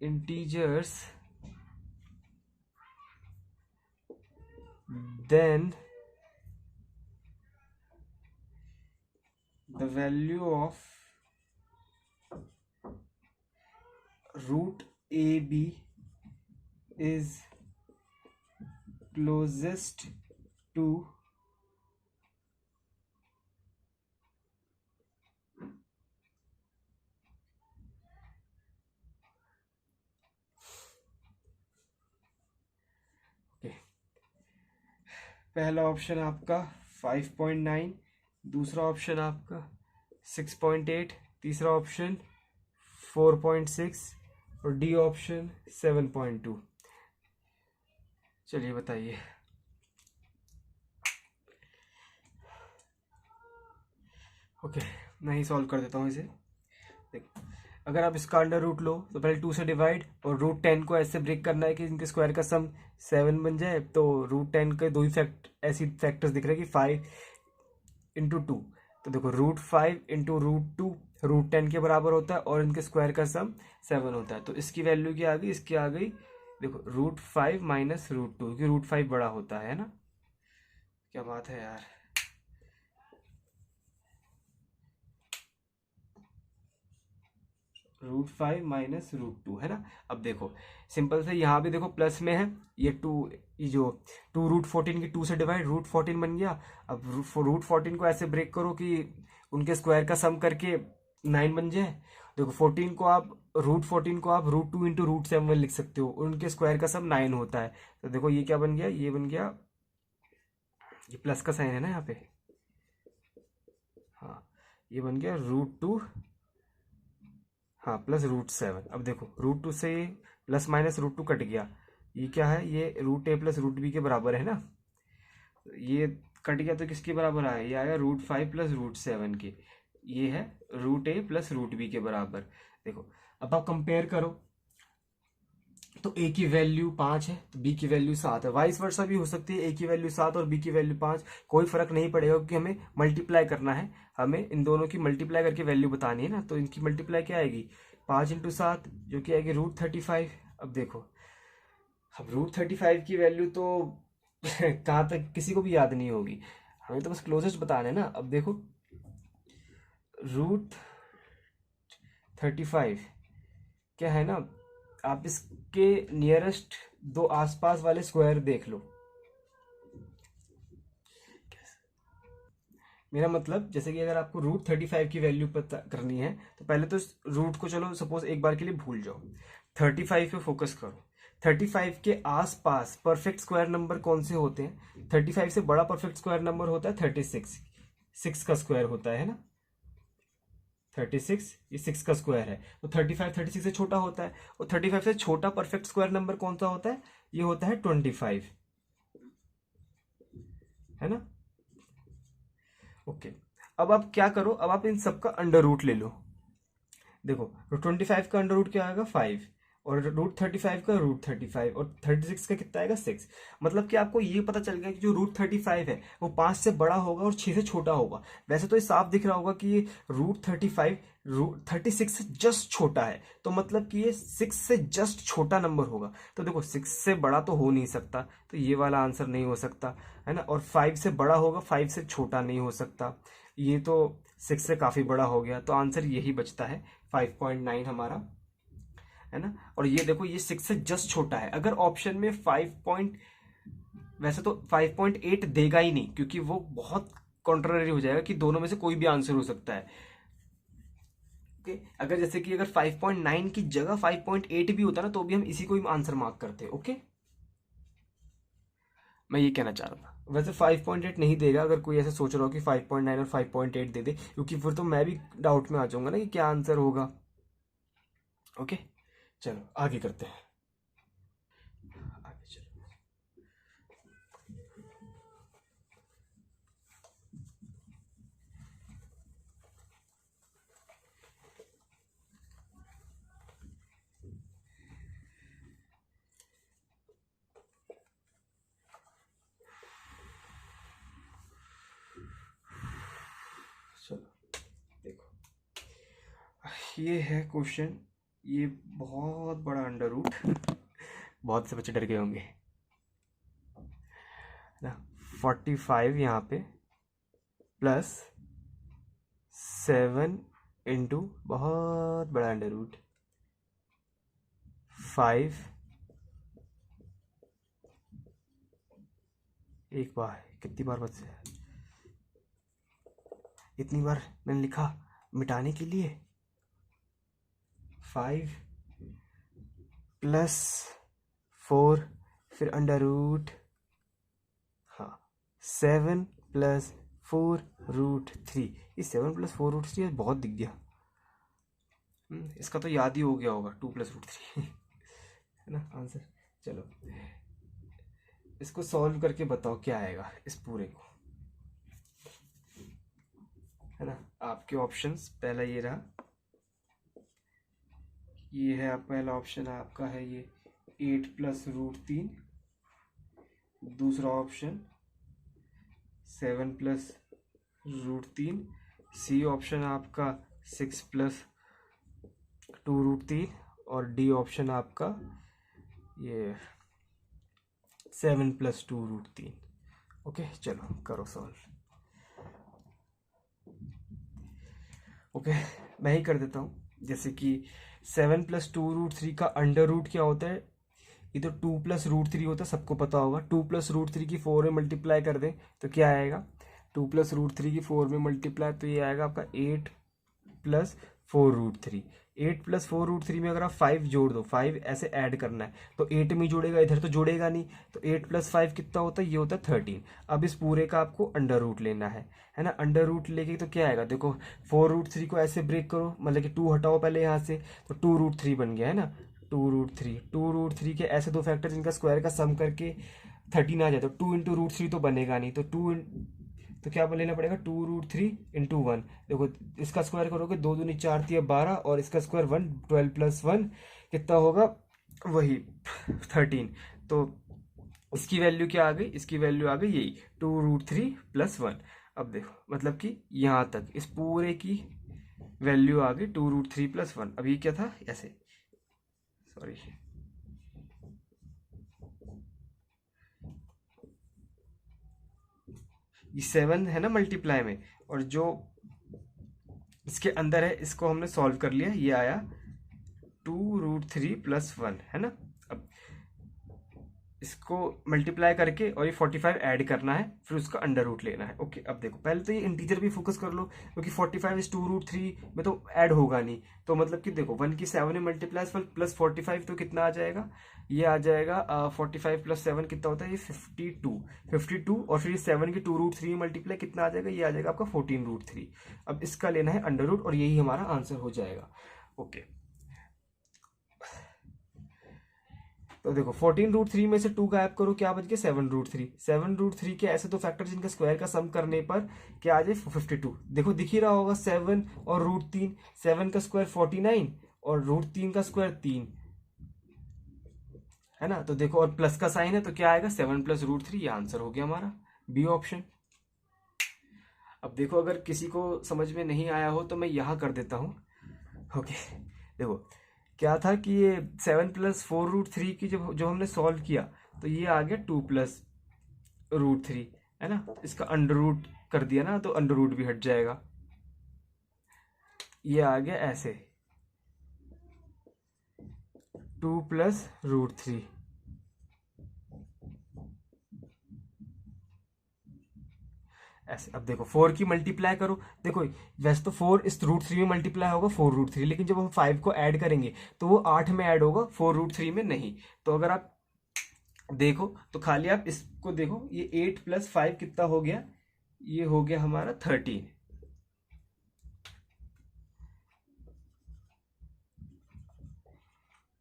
integers, then the value of √ab is closest to पहला ऑप्शन आपका 5.9, दूसरा ऑप्शन आपका 6.8, तीसरा ऑप्शन 4.6 और डी ऑप्शन 7.2। चलिए बताइए। ओके, मैं ही सॉल्व कर देता हूँ इसे। देखो, अगर आप इसका अंडर रूट लो तो पहले 2 से डिवाइड, और √10 को ऐसे ब्रेक करना है कि इनके स्क्वायर का सम 7 बन जाए। तो √10 के दो ही ऐसी फैक्टर्स दिख रहे हैं कि 5 × 2, तो देखो √5 × √2 √10 के बराबर होता है, और इनके स्क्वायर का सम 7 होता है। तो इसकी वैल्यू क्या आ गई, इसकी आ गई देखो √5 माइनस √2, क्योंकि √5 बड़ा होता है ना। क्या बात है यार, √5 माइनस √2 है ना। अब देखो सिंपल से यहाँ भी देखो प्लस में है, ये 2, ये जो 2 √14 की 2 से डिवाइड, √14 बन गया। अब √14 को ऐसे ब्रेक करो कि उनके स्क्वायर का सम करके 9 बन जाए। देखो √14 को आप √2 × √7 लिख सकते हो, उनके स्क्वायर का सम 9 होता है। तो देखो ये क्या बन गया, ये बन गया, ये प्लस का साइन है ना यहाँ पे, हाँ ये बन गया √2, हाँ प्लस √7। अब देखो √2 से प्लस माइनस √2 कट गया, ये क्या है, ये √a प्लस √b के बराबर है ना। ये कट गया तो किसके बराबर आया, ये आया √5 प्लस √7 के, ये है √a प्लस √b के बराबर। देखो अब आप कंपेयर करो, तो a की वैल्यू 5 है तो b की वैल्यू 7 है, वाइस वर्सा भी हो सकती है, a की वैल्यू 7 और b की वैल्यू 5, कोई फर्क नहीं पड़ेगा क्योंकि हमें मल्टीप्लाई करना है, हमें इन दोनों की मल्टीप्लाई करके वैल्यू बतानी है ना। तो इनकी मल्टीप्लाई क्या आएगी, 5 × 7 जो कि आएगी √35। अब देखो अब √35 की वैल्यू तो कहाँ तक किसी को भी याद नहीं होगी, हमें तो बस क्लोजेस्ट बताना है ना। अब देखो √35 क्या है ना, आप इसके नियरेस्ट दो आसपास वाले स्क्वायर देख लो। मेरा मतलब जैसे कि अगर आपको √35 की वैल्यू पता करनी है तो पहले तो रूट को चलो सपोज एक बार के लिए भूल जाओ, 35 पे फोकस करो। 35 के आसपास परफेक्ट स्क्वायर नंबर कौन से होते हैं? 35 से बड़ा परफेक्ट स्क्वायर नंबर होता है 36, 6 का स्क्वायर होता है ना। 36 ये 6 का स्क्वायर है, तो 35 36 से छोटा होता है। और 35 से छोटा परफेक्ट स्क्वायर नंबर कौन सा होता है? ये होता है 25, है ना। ओके, अब आप क्या करो, अब आप इन सब का अंडर रूट ले लो। देखो 25 का अंडर रूट क्या आएगा? 5, और रूट 35 का रूट 35, और 36 का कितना आएगा? 6। मतलब कि आपको ये पता चल गया कि जो रूट 35 है वो 5 से बड़ा होगा और 6 से छोटा होगा। वैसे तो ये साफ दिख रहा होगा कि ये रूट 35 रूट 36 से जस्ट छोटा है, तो मतलब कि ये 6 से जस्ट छोटा नंबर होगा। तो देखो 6 से बड़ा तो हो नहीं सकता, तो ये वाला आंसर नहीं हो सकता, है ना। और 5 से बड़ा होगा, 5 से छोटा नहीं हो सकता, ये तो 6 से काफी बड़ा हो गया। तो आंसर यही बचता है 5.9 हमारा, है ना। और ये देखो ये 6 से जस्ट छोटा है। अगर ऑप्शन में 5 वैसे तो 5.8 देगा ही नहीं, क्योंकि वो बहुत कॉन्ट्ररी हो जाएगा कि दोनों में से कोई भी आंसर हो सकता है। ओके, अगर जैसे कि अगर 5.9 की जगह 5.8 भी होता ना, तो भी हम इसी को ही आंसर मार्क करते। ओके, मैं ये कहना चाह रहा था। वैसे 5.8 नहीं देगा, अगर कोई ऐसे सोच रहा हो कि 5.9 और 5.8 दे दे, क्योंकि फिर तो मैं भी डाउट में आ जाऊंगा ना कि क्या आंसर होगा। ओके, चलो आगे करते हैं। आगे चलो। चलो देखो, ये है क्वेश्चन, ये बहुत बड़ा अंडर रूट बहुत से बच्चे डर गए होंगे, है ना। 45 यहाँ पे प्लस 7 इंटू बहुत बड़ा अंडर रूट 5, एक बार कितनी बार बच इतनी बार मैंने लिखा मिटाने के लिए। 5 प्लस 4, फिर अंडर रूट, हाँ 7 प्लस 4 रूट 3। ये 7 प्लस 4 रूट 3 बहुत दिख गया। इसका तो याद ही हो गया होगा, 2 प्लस रूट 3 है ना आंसर। चलो इसको सॉल्व करके बताओ क्या आएगा इस पूरे को, है ना। आपके ऑप्शंस, पहला ये रहा, ये है पहला ऑप्शन आपका है ये 8 प्लस रूट 3। दूसरा option 7 plus root 3। C option आपका 6 प्लस 2 रूट 3। और डी ऑप्शन आपका ये 7 प्लस 2 रूट 3। ओके, चलो करो सॉल्व। ओके, मैं ही कर देता हूँ। जैसे कि 7 प्लस 2 रूट 3 का अंडर रूट क्या होता है? ये तो 2 प्लस रूट 3 होता है, सबको पता होगा। 2 प्लस रूट 3 की 4 में मल्टीप्लाई कर दें तो क्या आएगा? 2 प्लस रूट 3 की 4 में मल्टीप्लाई, तो ये आएगा आपका 8 प्लस 4 रूट 3। 8 प्लस 4 रूट 3 में अगर आप 5 जोड़ दो, 5 ऐसे ऐड करना है, तो 8 में जोड़ेगा, इधर तो जोड़ेगा नहीं। तो 8 प्लस 5 कितना होता है? ये होता है 13। अब इस पूरे का आपको अंडर रूट लेना है ना। अंडर रूट लेके तो क्या आएगा? देखो 4 रूट 3 को ऐसे ब्रेक करो, मतलब कि 2 हटाओ पहले यहाँ से, तो 2 रूट 3 बन गया, है ना। 2 रूट थ्री के ऐसे दो फैक्टर जिनका स्क्वायर का सम करके 13 आ जाए, तो 2 इंटू रूट 3 तो बनेगा नहीं, तो तो क्या लेना पड़ेगा? 2 रूट 3 इंटू 1। देखो इसका स्क्वायर करोगे, 2 दूनी 4 3 12, और इसका स्क्वायर 1, 12 प्लस 1 कितना होगा? वही 13। तो इसकी वैल्यू क्या आ गई? इसकी वैल्यू आ गई यही 2 रूट 3 प्लस 1। अब देखो मतलब कि यहाँ तक इस पूरे की वैल्यू आ गई 2 रूट 3 प्लस 1। अब ये क्या था? ऐसे, सॉरी, ये 7 है ना मल्टीप्लाई में, और जो इसके अंदर है इसको हमने सॉल्व कर लिया, ये आया 2 रूट 3 प्लस 1, है ना। अब इसको मल्टीप्लाई करके और ये 45 ऐड करना है, फिर उसका अंडर रूट लेना है। ओके, अब देखो पहले तो ये इंटीजर भी फोकस कर लो, क्योंकि 45 इज 2√3 में तो ऐड होगा नहीं, तो मतलब कि देखो 1 की 7 में मल्टीप्लाई प्लस 45 तो कितना आ जाएगा, ये आ जाएगा 45 + 7 कितना होता है, ये 52 और फिर 7 की 2√3 मल्टीप्लाई कितना आ जाएगा, ये आ जाएगा आपका 14√3। अब इसका लेना है अंडर रूट और यही हमारा आंसर हो जाएगा। ओके, तो देखो 14√3 में से 2 गायब करो, क्या बच गया 7√3। 7√3 के ऐसे दो फैक्टर जिनका स्क्वायर का सम करने पर क्या आ जाए 52। देखो दिख ही रहा होगा 7 और √3, 7 का स्क्वायर 49 और √3 का स्क्वायर 3 है ना। तो देखो और प्लस का साइन है तो क्या आएगा 7 + √3, ये आंसर हो गया हमारा बी ऑप्शन। अब देखो अगर किसी को समझ में नहीं आया हो तो मैं यहाँ कर देता हूँ। ओके, देखो क्या था कि ये 7 + 4√3 की जो हमने सॉल्व किया, तो ये आ गया 2 + √3 है ना। इसका अंडर रूट कर दिया ना, तो अंडर रूट भी हट जाएगा, ये आ गया ऐसे 2 + √3। ऐसे अब देखो 4 की मल्टीप्लाई करो, देखो वैसे तो 4 इस √3 में मल्टीप्लाई होगा 4√3, लेकिन जब हम 5 को ऐड करेंगे तो वो 8 में ऐड होगा, 4√3 में नहीं। तो अगर आप देखो तो खाली आप इसको देखो, ये 8 + 5 कितना हो गया, ये हो गया हमारा 13,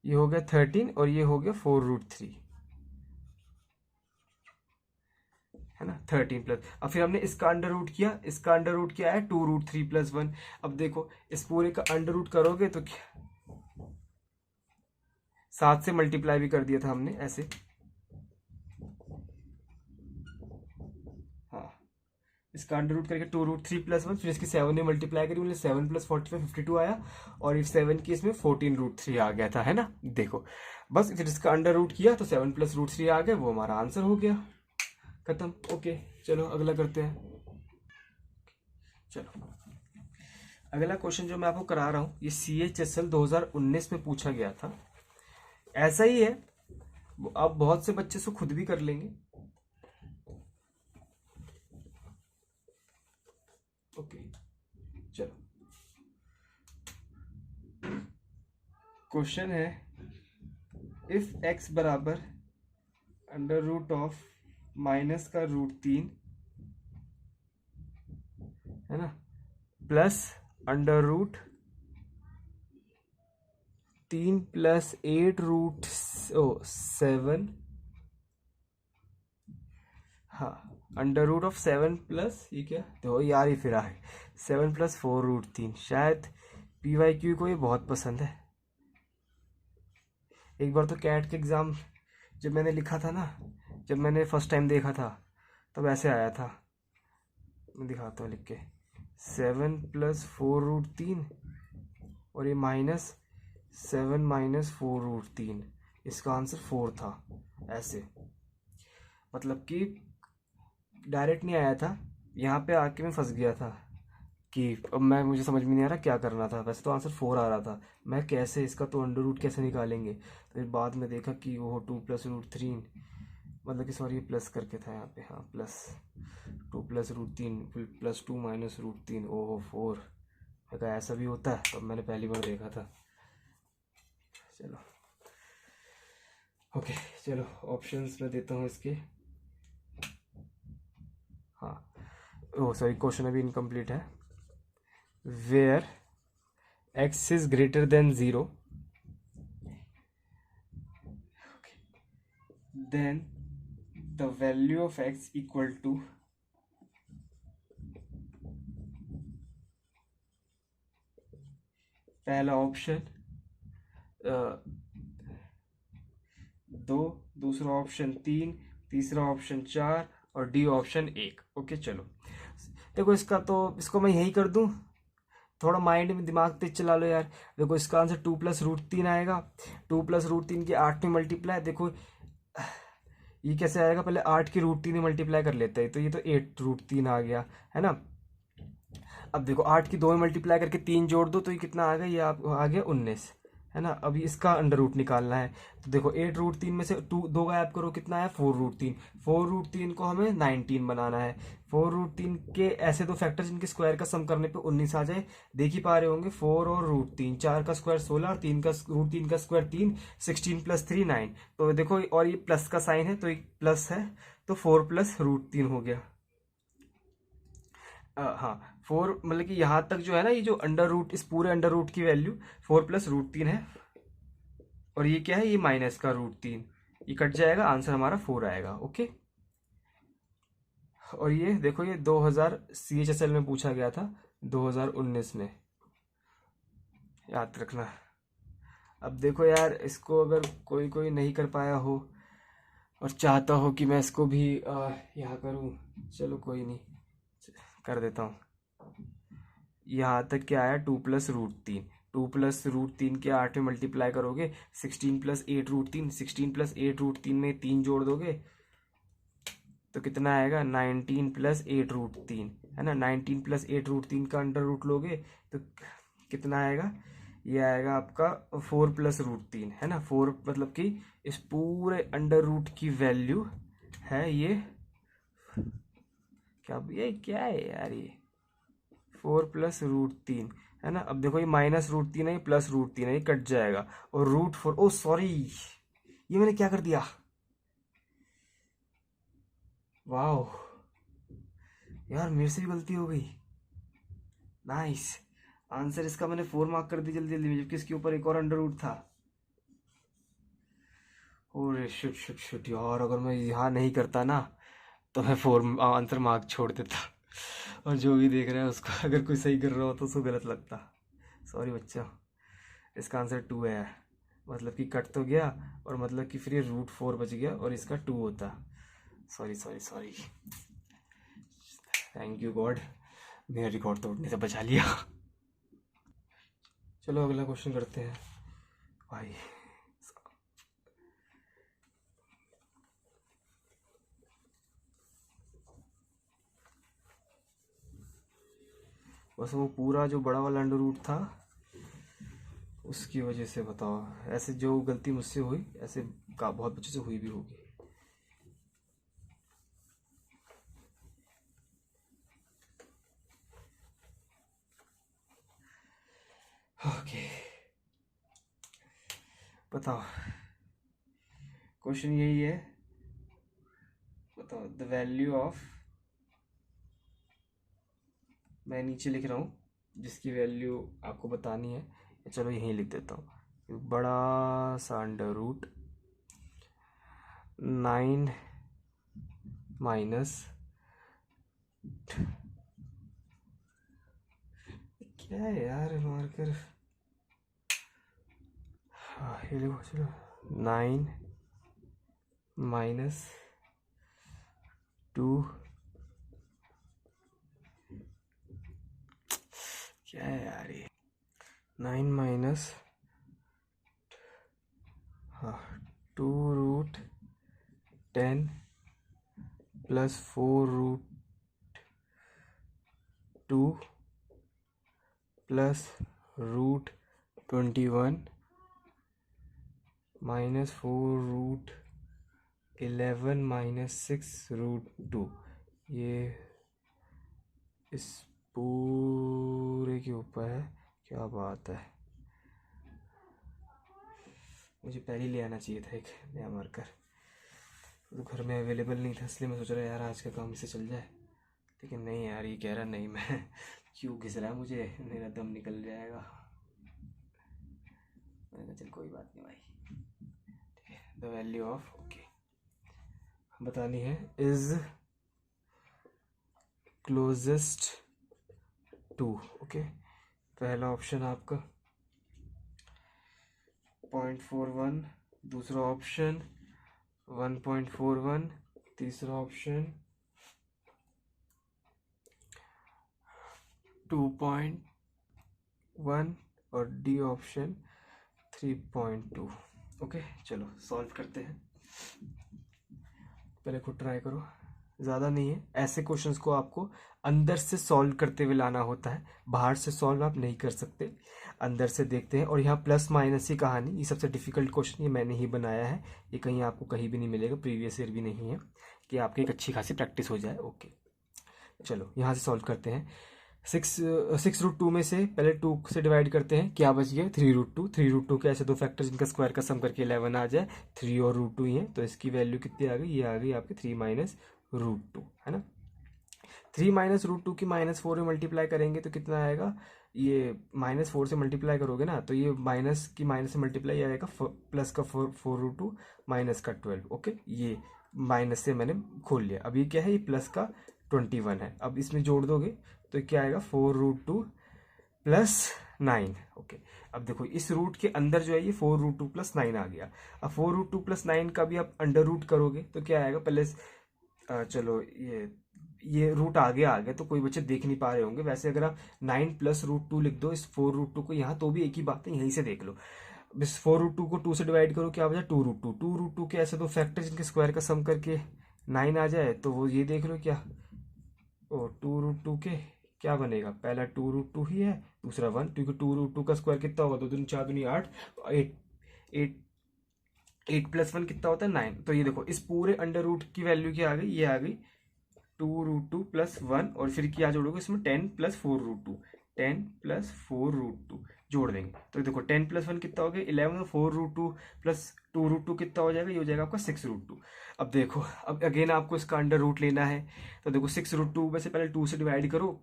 ये हो गया 13 और ये हो गया 4√3 है ना। 13 प्लस, अब फिर हमने इसका अंडर रूट किया, इसका अंडर रूट क्या है 2√3 + 1। अब देखो इस पूरे का अंडर रूट करोगे तो क्या, 7 से मल्टीप्लाई भी कर दिया था हमने ऐसे, हाँ इसका अंडर रूट करके 2√3 + 1, फिर इसकी 7 ने मल्टीप्लाई करी, मतलब 7 + 45 52 आया, और इस 7 की इसमें 14√3 आ गया था है ना। देखो बस फिर इसका अंडर रूट किया तो 7 + √3 आ गया, वो हमारा आंसर हो गया, खत्म। ओके चलो अगला करते हैं। चलो अगला क्वेश्चन जो मैं आपको करा रहा हूँ, ये CHSL 2019 में पूछा गया था, ऐसा ही है, आप बहुत से बच्चे से खुद भी कर लेंगे। ओके चलो, क्वेश्चन है इफ x बराबर अंडर रूट ऑफ माइनस का √3 है ना, प्लस अंडर रूट 3 + 8√7, हाँ अंडर रूट ऑफ 7 प्लस ये क्या, देखो यार ही फिरा है 7 + 4√3। शायद PYQ को ये बहुत पसंद है। एक बार तो कैट के एग्ज़ाम जब मैंने लिखा था ना, जब मैंने फर्स्ट टाइम देखा था तब ऐसे आया था, मैं दिखाता हूँ लिख के, 7 + 4√3 और ये -7 - 4√3, इसका आंसर 4 था ऐसे। मतलब कि डायरेक्ट नहीं आया था, यहाँ पे आके मैं फंस गया था कि अब मुझे समझ में नहीं आ रहा क्या करना था। वैसे तो आंसर 4 आ रहा था, मैं कैसे इसका तो अंडर रूट कैसे निकालेंगे, तो फिर बाद में देखा कि वो 2 + √3, मतलब कि सॉरी प्लस करके था यहाँ पे, हाँ प्लस 2 + √3 + 2 - √3, ओहो 4, मैं कहा ऐसा भी होता है, तब मैंने पहली बार देखा था। चलो ओके, चलो ऑप्शंस में देता हूँ इसके, हाँ ओह सॉरी क्वेश्चन अभी इनकम्प्लीट है। Where x is greater than 0, then the value of x equal to पहला ऑप्शन 2, दूसरा ऑप्शन 3, तीसरा ऑप्शन 4 और डी ऑप्शन 1। ओके चलो देखो इसका तो, इसको मैं यही कर दूं, थोड़ा माइंड में दिमाग तेज चला लो यार। देखो इसका आंसर 2 + √3 आएगा, 2 + √3 की 8 में मल्टीप्लाई, देखो ये कैसे आएगा, पहले 8 की √3 में मल्टीप्लाई कर लेते हैं, तो ये तो 8√3 आ गया है ना। अब देखो 8 की 2 में मल्टीप्लाई करके 3 जोड़ दो तो ये कितना आ गया, ये आप आ गया 19 है ना। अभी इसका अंडर रूट निकालना है, तो देखो 8√3 में से 2 गायब करो, कितना है 4√3। 4√3 को हमें 19 बनाना है। 4√3 के ऐसे दो फैक्टर जिनके स्क्वायर का सम करने पे 19 आ जाए, देख ही पा रहे होंगे। 4 और √3, 4 का स्क्वायर 16 और 3 का स्क्वायर 3, 16 + 3 9। तो देखो, और ये प्लस का साइन है तो एक प्लस है, तो 4 + √3 हो गया। हाँ, 4 मतलब कि यहाँ तक जो है ना, ये जो अंडर रूट, इस पूरे अंडर रूट की वैल्यू 4 + √3 है। और ये क्या है, ये माइनस का √3, ये कट जाएगा, आंसर हमारा 4 आएगा। ओके। और ये देखो, ये 2000 CHSL में पूछा गया था, 2019 में, याद रखना। अब देखो यार, इसको अगर कोई कोई नहीं कर पाया हो और चाहता हो कि मैं इसको भी यहाँ करूँ, चलो कोई नहीं, कर देता हूँ। यहाँ तक क्या आया, 2 + √3। 2 + √3 के 8 में मल्टीप्लाई करोगे, 16 + 8√3, 16 + 8√3 में 3 जोड़ दोगे तो कितना आएगा, 19 + 8√3, है ना। 19 + 8√3 का अंडर रूट लोगे तो कितना आएगा, ये आएगा आपका 4 + √3, है ना। 4 मतलब कि इस पूरे अंडर रूट की वैल्यू है ये, क्या है यार, ये 4 + √3, है ना। अब देखो, ये -√3 है, प्लस √3 है, ये कट जाएगा, और √4, ओ सॉरी, ये मैंने क्या कर दिया, वाह यार, मेरे से भी गलती हो गई। नाइस। आंसर इसका मैंने 4 मार्क कर दी जल्दी जल्दी में, जबकि इसके ऊपर एक और अंडर रूट था। ओरे शिट शिट शिट यार, अगर मैं यहाँ नहीं करता ना तो मैं 4 आंसर मार्क छोड़ देता, और जो भी देख रहा है उसको अगर कोई सही कर रहा हो तो उसको गलत लगता। सॉरी बच्चा, इसका आंसर 2 है, मतलब कि कट तो गया, और मतलब कि फिर ये √4 बच गया और इसका 2 होता। Sorry sorry sorry, thank you God, मेरा रिकॉर्ड तोड़ने से बचा लिया। चलो अगला क्वेश्चन करते हैं भाई। बस वो पूरा जो बड़ा वाला अंडर रूट था उसकी वजह से बताओ, ऐसे जो गलती मुझसे हुई ऐसे का बहुत बच्चों से हुई भी होगी। ओके, बताओ, क्वेश्चन यही है, बताओ द वैल्यू ऑफ, मैं नीचे लिख रहा हूँ जिसकी वैल्यू आपको बतानी है, चलो यहीं लिख देता हूँ, बड़ा सा अंडर रूट 9 माइनस, क्या है यार मार्कर, ये देखो, चलो 9 माइनस 2, क्या है यार ये, 9 माइनस, हाँ 2√10 + 4√2 + √21 -4√11 -6√2, ये इस पूरे के ऊपर है। क्या बात है, मुझे पहले ही ले आना चाहिए था एक नया मार्कर, तो घर में अवेलेबल नहीं था, इसलिए मैं सोच रहा यार आज का काम इससे चल जाए, लेकिन नहीं यार, ये कह रहा नहीं, मैं क्यों घिस रहा है मुझे, मेरा दम निकल जाएगा। मैंने कहा चल कोई बात नहीं भाई, द वैल्यू ऑफ, ओके बतानी है, इज क्लोजेस्ट टू, ओके। पहला ऑप्शन आपका 0.41, दूसरा ऑप्शन 1.41, तीसरा ऑप्शन 2.1 और डी ऑप्शन 3.2। ओके चलो सॉल्व करते हैं, पहले खुद ट्राई करो। ज़्यादा नहीं है। ऐसे क्वेश्चंस को आपको अंदर से सॉल्व करते हुए लाना होता है, बाहर से सॉल्व आप नहीं कर सकते, अंदर से देखते हैं। और यहाँ प्लस माइनस की कहानी, ये सबसे डिफिकल्ट क्वेश्चन ये मैंने ही बनाया है, ये कहीं आपको कहीं भी नहीं मिलेगा, प्रीवियस ईयर भी नहीं है, कि आपकी एक अच्छी खासी प्रैक्टिस हो जाए। ओके, चलो यहाँ से सॉल्व करते हैं। सिक्स रूट टू में से पहले 2 से डिवाइड करते हैं, क्या बच गया 3 रूट टू। 3 रूट टू के ऐसे दो फैक्टर जिनका स्क्वायर का सम करके 11 आ जाए, 3 और रूट टू ही है, तो इसकी वैल्यू कितनी आ गई, ये आ गई आपकी 3 माइनस रूट टू, है ना। 3 माइनस रूट टू की -4 में मल्टीप्लाई करेंगे तो कितना आएगा, ये -4 से मल्टीप्लाई करोगे ना तो ये माइनस की माइनस से मल्टीप्लाई आएगा, प्लस का 4 रूट टू माइनस का 12। ओके, ये माइनस से मैंने खोल लिया। अब ये क्या है, ये प्लस का 21 है। अब इसमें जोड़ दोगे तो क्या आएगा, 4 रूट टू प्लस 9। ओके, अब देखो इस रूट के अंदर जो है ये 4 रूट टू प्लस 9 आ गया। अब 4 रूट टू प्लस 9 का भी आप अंडर रूट करोगे तो क्या आएगा, पहले चलो ये रूट आगे आ गया तो कोई बच्चे देख नहीं पा रहे होंगे, वैसे अगर आप 9 प्लस रूट टू लिख दो इस 4 रूट टू को यहाँ, तो भी एक ही बात है, यहीं से देख लो। इस 4 रूट टू को 2 से डिवाइड करो, क्या बचा 2 रूट टू। 2 रूट टू के ऐसे दो फैक्टर जिनके स्क्वायर का सम करके 9 आ जाए, तो वो ये देख लो क्या, ओ 2 रूट टू के क्या बनेगा, पहला 2 रूट टू ही है, दूसरा 1, क्योंकि 2 रूट टू का स्क्वायर कितना होगा, 2 दूनी 4 दूनी 8, 8 8 8 + 1 कितना होता है 9। तो ये देखो इस पूरे अंडर रूट की वैल्यू क्या आ गई, ये आ गई 2 रूट टू प्लस 1, और फिर क्या जोड़ोगे इसमें 10 plus 4 root two, 10 + 4 root two जोड़ देंगे तो देखो 10 + 1 कितना हो गया 11, 4 root two plus 2 root two कितना हो जाएगा, ये हो जाएगा आपका 6 रूट टू। अब देखो, अब अगेन आपको इसका अंडर रूट लेना है, तो देखो 6 रूट टू में से पहले 2 से डिवाइड करो,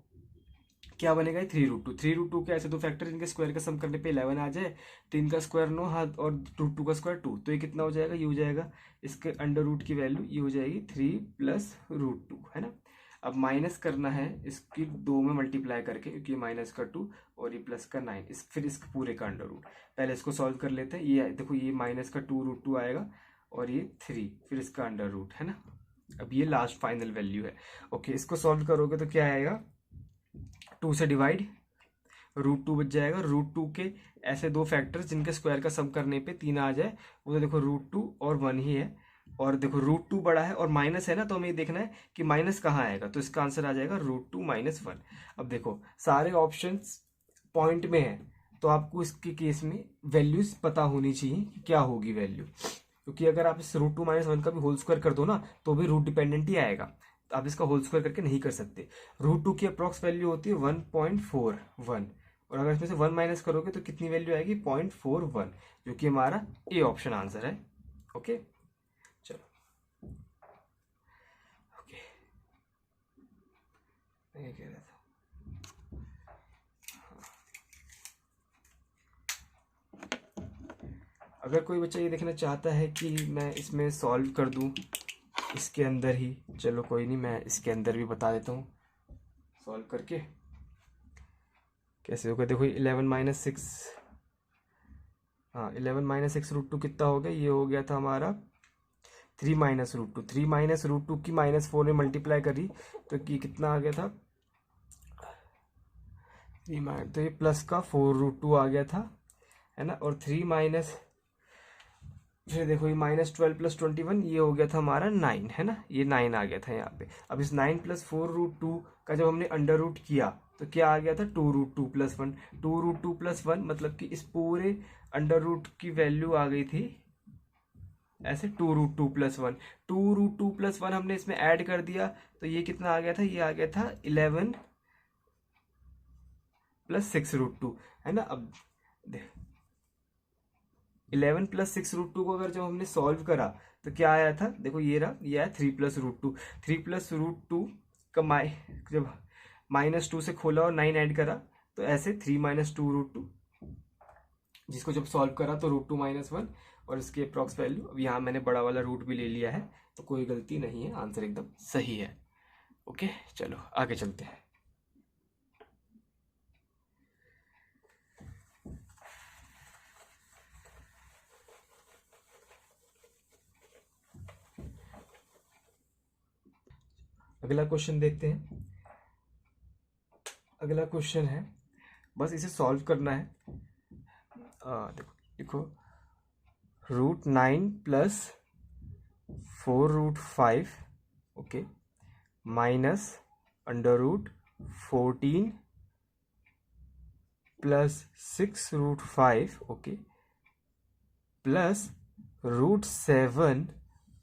क्या बनेगा, 3 रूट टू। 3 रूट टू के ऐसे दो फैक्टर जिनके स्क्वायर का सम करने पे 11 आ जाए, 3 का स्क्वायर 9 हाथ और रूट टू का स्क्वायर 2, तो ये कितना हो जाएगा, ये हो जाएगा इसके अंडर रूट की वैल्यू, ये हो जाएगी 3 + रूट टू, है ना। अब माइनस करना है इसकी 2 में मल्टीप्लाई करके, क्योंकि ये माइनस का 2 और ये प्लस का 9, फिर इसके पूरे का अंडर रूट। पहले इसको सॉल्व कर लेते हैं, ये देखो ये माइनस का 2 रूट टू आएगा और ये 3, फिर इसका अंडर रूट, है ना। अब ये लास्ट फाइनल वैल्यू है। ओके, इसको सॉल्व करोगे तो क्या आएगा, 2 से डिवाइड, रूट टू बच जाएगा। रूट टू के ऐसे दो फैक्टर्स जिनके स्क्वायर का सम करने पे 3 आ जाए, वो तो देखो रूट टू और 1 ही है, और देखो रूट टू बड़ा है और माइनस है ना, तो हमें ये देखना है कि माइनस कहाँ आएगा, तो इसका आंसर आ जाएगा रूट टू -1। अब देखो सारे ऑप्शंस पॉइंट में है, तो आपको इसके केस में वैल्यूज पता होनी चाहिए कि क्या होगी वैल्यू, क्योंकि अगर आप इस रूट टू -1 का भी होल स्क्वायर कर दो ना तो भी रूट डिपेंडेंट ही आएगा, तो आप इसका होल स्क्वायर करके नहीं कर सकते। रूट टू की अप्रॉक्स वैल्यू होती है 1.41, और अगर इसमें से 1 माइनस करोगे तो कितनी वैल्यू आएगी, 0.41, जो कि हमारा ए ऑप्शन आंसर है। ओके, चलो, ओके, मैं ये कह रहा था, अगर कोई बच्चा ये देखना चाहता है कि मैं इसमें सॉल्व कर दूं इसके अंदर ही, चलो कोई नहीं, मैं इसके अंदर भी बता देता हूँ सॉल्व करके कैसे होगा। देखो 11 - 6, हाँ 11 - 6 रूट टू कितना हो गया, ये हो गया था हमारा 3 - रूट टू। 3 - रूट टू की -4 में मल्टीप्लाई करी तो कि कितना आ गया था, तो ये प्लस का 4 रूट टू आ गया था, है ना। और 3 माइनस, फिर देखो ये -12 + 21, ये हो गया था हमारा 9, है ना, ये 9 आ गया था यहाँ पे। अब इस 9 + 4 रूट टू का जब हमने अंडर रूट किया तो क्या आ गया था, 2 रूट टू + 1। 2 रूट टू + 1 मतलब कि इस पूरे अंडर रूट की वैल्यू आ गई थी ऐसे 2 रूट टू + 1। 2 रूट टू + 1 हमने इसमें ऐड कर दिया तो ये कितना आ गया था, ये आ गया था 11 + 6 रूट टू, है ना। अब 11 + 6 रूट टू को अगर जब हमने सॉल्व करा तो क्या आया था, देखो ये रहा, ये आया 3 + रूट टू। 3 + रूट टू का जब -2 से खोला और 9 ऐड करा तो ऐसे 3 - 2 रूट टू, जिसको जब सॉल्व करा तो रूट टू -1, और इसकी अप्रॉक्स वैल्यू, अब यहाँ मैंने बड़ा वाला रूट भी ले लिया है तो कोई गलती नहीं है, आंसर एकदम सही है। ओके, चलो आगे चलते हैं। अगला क्वेश्चन देखते हैं। अगला क्वेश्चन है, बस इसे सॉल्व करना है। देखो √9 + 4 √5, okay, minus under root 14 plus 6√5, okay, plus √7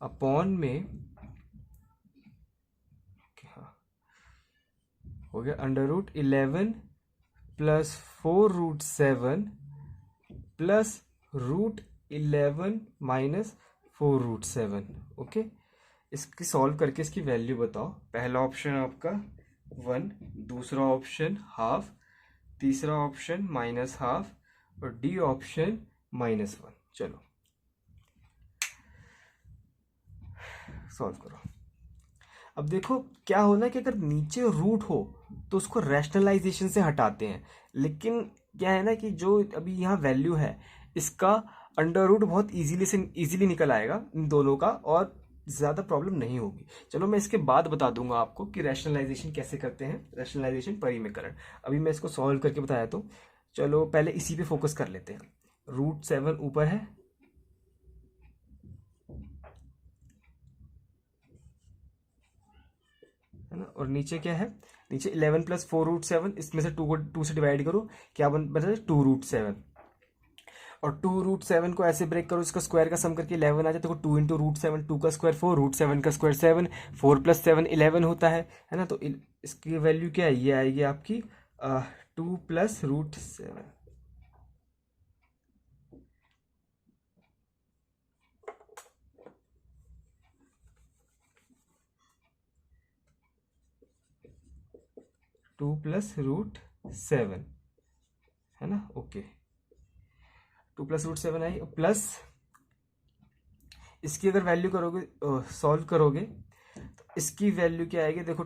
upon में, हाँ, हो गया √11 प्लस 4√7 प्लस √11 माइनस 4√7, ओके। इसकी सॉल्व करके इसकी वैल्यू बताओ। पहला ऑप्शन आपका 1, दूसरा ऑप्शन हाफ, तीसरा ऑप्शन -½ और डी ऑप्शन -1। चलो सॉल्व करो। अब देखो क्या होना है कि अगर नीचे रूट हो तो उसको रैशनलाइजेशन से हटाते हैं, लेकिन क्या है ना कि जो अभी यहाँ वैल्यू है इसका अंडर रूट बहुत इजीली निकल आएगा इन दोनों का, और ज़्यादा प्रॉब्लम नहीं होगी। चलो मैं इसके बाद बता दूंगा आपको कि रैशनलाइजेशन कैसे करते हैं, रैशनलाइजेशन परिमेयकरण। अभी मैं इसको सॉल्व करके बताया तो चलो पहले इसी पे फोकस कर लेते हैं। √7 ऊपर है, ना, और नीचे क्या है, नीचे 11 प्लस 4√7, इसमें से 2 से डिवाइड करो, क्या बन 2√7, और 2√7 को ऐसे ब्रेक करो, इसका स्क्वायर का सम करके 11 आ जाए, तो 2 इंटू √7, 2 का स्क्वायर 4, √7 का स्क्वायर 7, 4 + 7 11 होता है ना। तो इसकी वैल्यू क्या है, ये आएगी आपकी 2 + √7। टू प्लस √7 है ना, ओके। 2 + √7 आई, प्लस इसकी अगर वैल्यू करोगे, सॉल्व करोगे तो इसकी वैल्यू क्या आएगी, देखो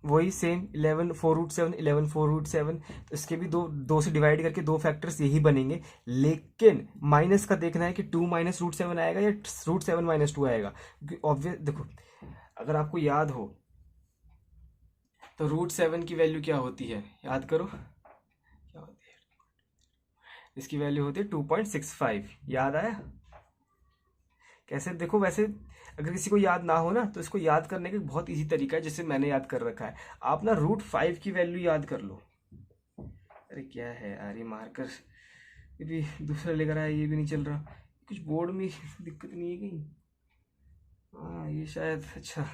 वही सेम 11 4√7, 11 4√7, तो इसके भी दो से डिवाइड करके दो फैक्टर्स यही बनेंगे, लेकिन माइनस का देखना है कि 2 - √7 आएगा या √7 - 2 आएगा, क्योंकि ऑब्वियस देखो अगर आपको याद हो तो √7 की वैल्यू क्या होती है, याद करो क्या होती है, इसकी वैल्यू होती है 2.65, याद आया कैसे। देखो वैसे अगर किसी को याद ना हो ना तो इसको याद करने का बहुत इजी तरीका है, जैसे मैंने याद कर रखा है। आप ना √5 की वैल्यू याद कर लो। अरे क्या है यार ये मार्कर, ये भी दूसरा लेकर आया, ये भी नहीं चल रहा, कुछ बोर्ड में दिक्कत नहीं है कहीं। हाँ ये शायद, अच्छा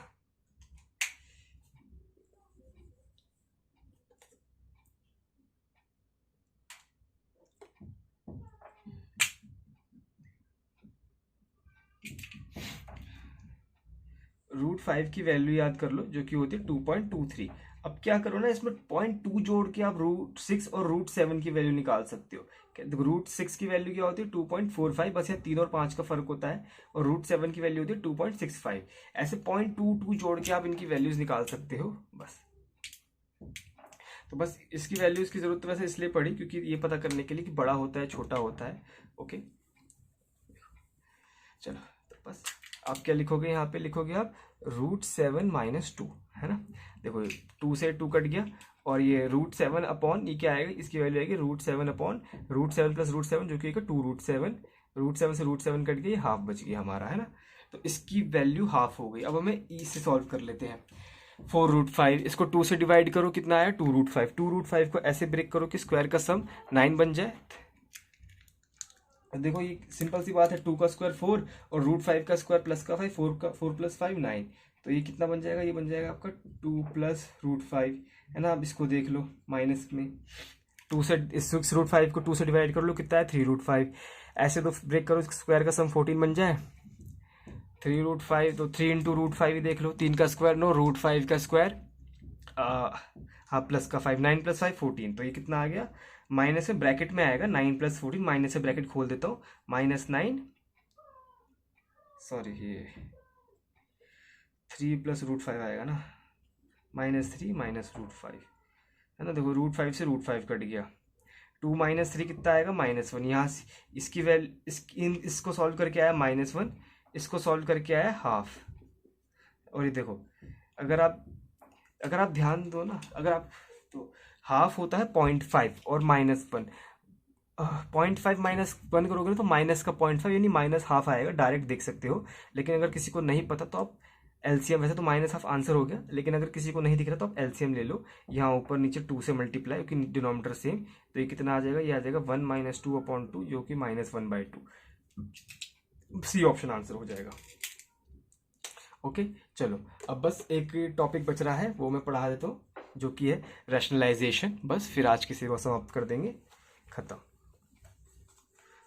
√5 की वैल्यू याद कर लो, जो कि होती है 2.23। अब क्या करो ना, इसमें 0.2 जोड़ के आप √6 और √7 की वैल्यू निकाल सकते हो। √6 की वैल्यू क्या होती है 2.45, बस ये 3 और 5 का फर्क होता है, और √7 की वैल्यू होती है 2.65। ऐसे 0.22 जोड़ के आप इनकी वैल्यूज निकाल सकते हो बस। तो बस इसकी वैल्यूज की जरूरत वैसे इसलिए पड़ी क्योंकि ये पता करने के लिए कि बड़ा होता है छोटा होता है, ओके। चलो तो बस आप क्या लिखोगे, यहाँ पे लिखोगे आप √7 - 2, है ना। देखो 2 से 2 कट गया, और ये √7 अपॉन ये क्या आएगा, इसकी वैल्यू आएगी √7 अपॉन √7 + √7, जो कि √7, √7 से √7 कट गया, ये हाफ बच गया हमारा, है ना। तो इसकी वैल्यू हाफ हो गई। अब हमें ई से सॉल्व कर लेते हैं। 4√5, इसको 2 से डिवाइड करो, कितना आया 2√5, 2√5 को ऐसे ब्रेक करो कि स्क्वायर का सम 9 बन जाए। देखो ये सिंपल सी बात है, 2 का स्क्वायर 4 और √5 का स्क्वायर प्लस का 5, 4 + 5 9, तो ये कितना बन जाएगा, ये बन जाएगा आपका 2 + √5, है ना। अब इसको देख लो माइनस में, 2 से 6√5 को 2 से डिवाइड कर लो, कितना है 3√5, ऐसे तो ब्रेक करो, स्क्वायर का सम 14 बन जाए। 3√5 तो 3 × √5 ही देख लो, 3 का स्क्वायर 9, √5 का स्क्वायर हाँ प्लस का 5, 9 + 5 14, तो ये कितना आ गया, माइनस में ब्रैकेट में आएगा 9 + 14, माइनस से ब्रैकेट खोल देता हूँ, -9, सॉरी ये 3 + √5 आएगा ना, -3 -√5, है ना। देखो √5 से √5 कट गया, 2 - 3 कितना आएगा -1, यहाँ से इसकी इसको सॉल्व करके आया -1, इसको सॉल्व करके आया हाफ। और ये देखो अगर आप ध्यान दो ना, अगर आप तो हाफ होता है 0.5 और -1, 0.5 -1 करोगे ना तो माइनस का 0.5 यानी -½ आएगा, डायरेक्ट देख सकते हो। लेकिन अगर किसी को नहीं पता तो आप एलसीएम, वैसे तो -12 आंसर हो गया, लेकिन अगर किसी को नहीं दिख रहा तो आप एलसीएम ले लो, यहाँ ऊपर नीचे 2 से मल्टीप्लाई, क्योंकि डिनोमिनेटर सेम, तो ये कितना आ जाएगा, ये आ जाएगा 1 - 2/2, जो कि -1/2। सी ऑप्शन आंसर हो जाएगा। ओके, चलो अब बस एक टॉपिक बच रहा है, वो मैं पढ़ा देता हूँ, जो कि है रैशनलाइजेशन। बस फिर आज किसी को समाप्त कर देंगे, खत्म।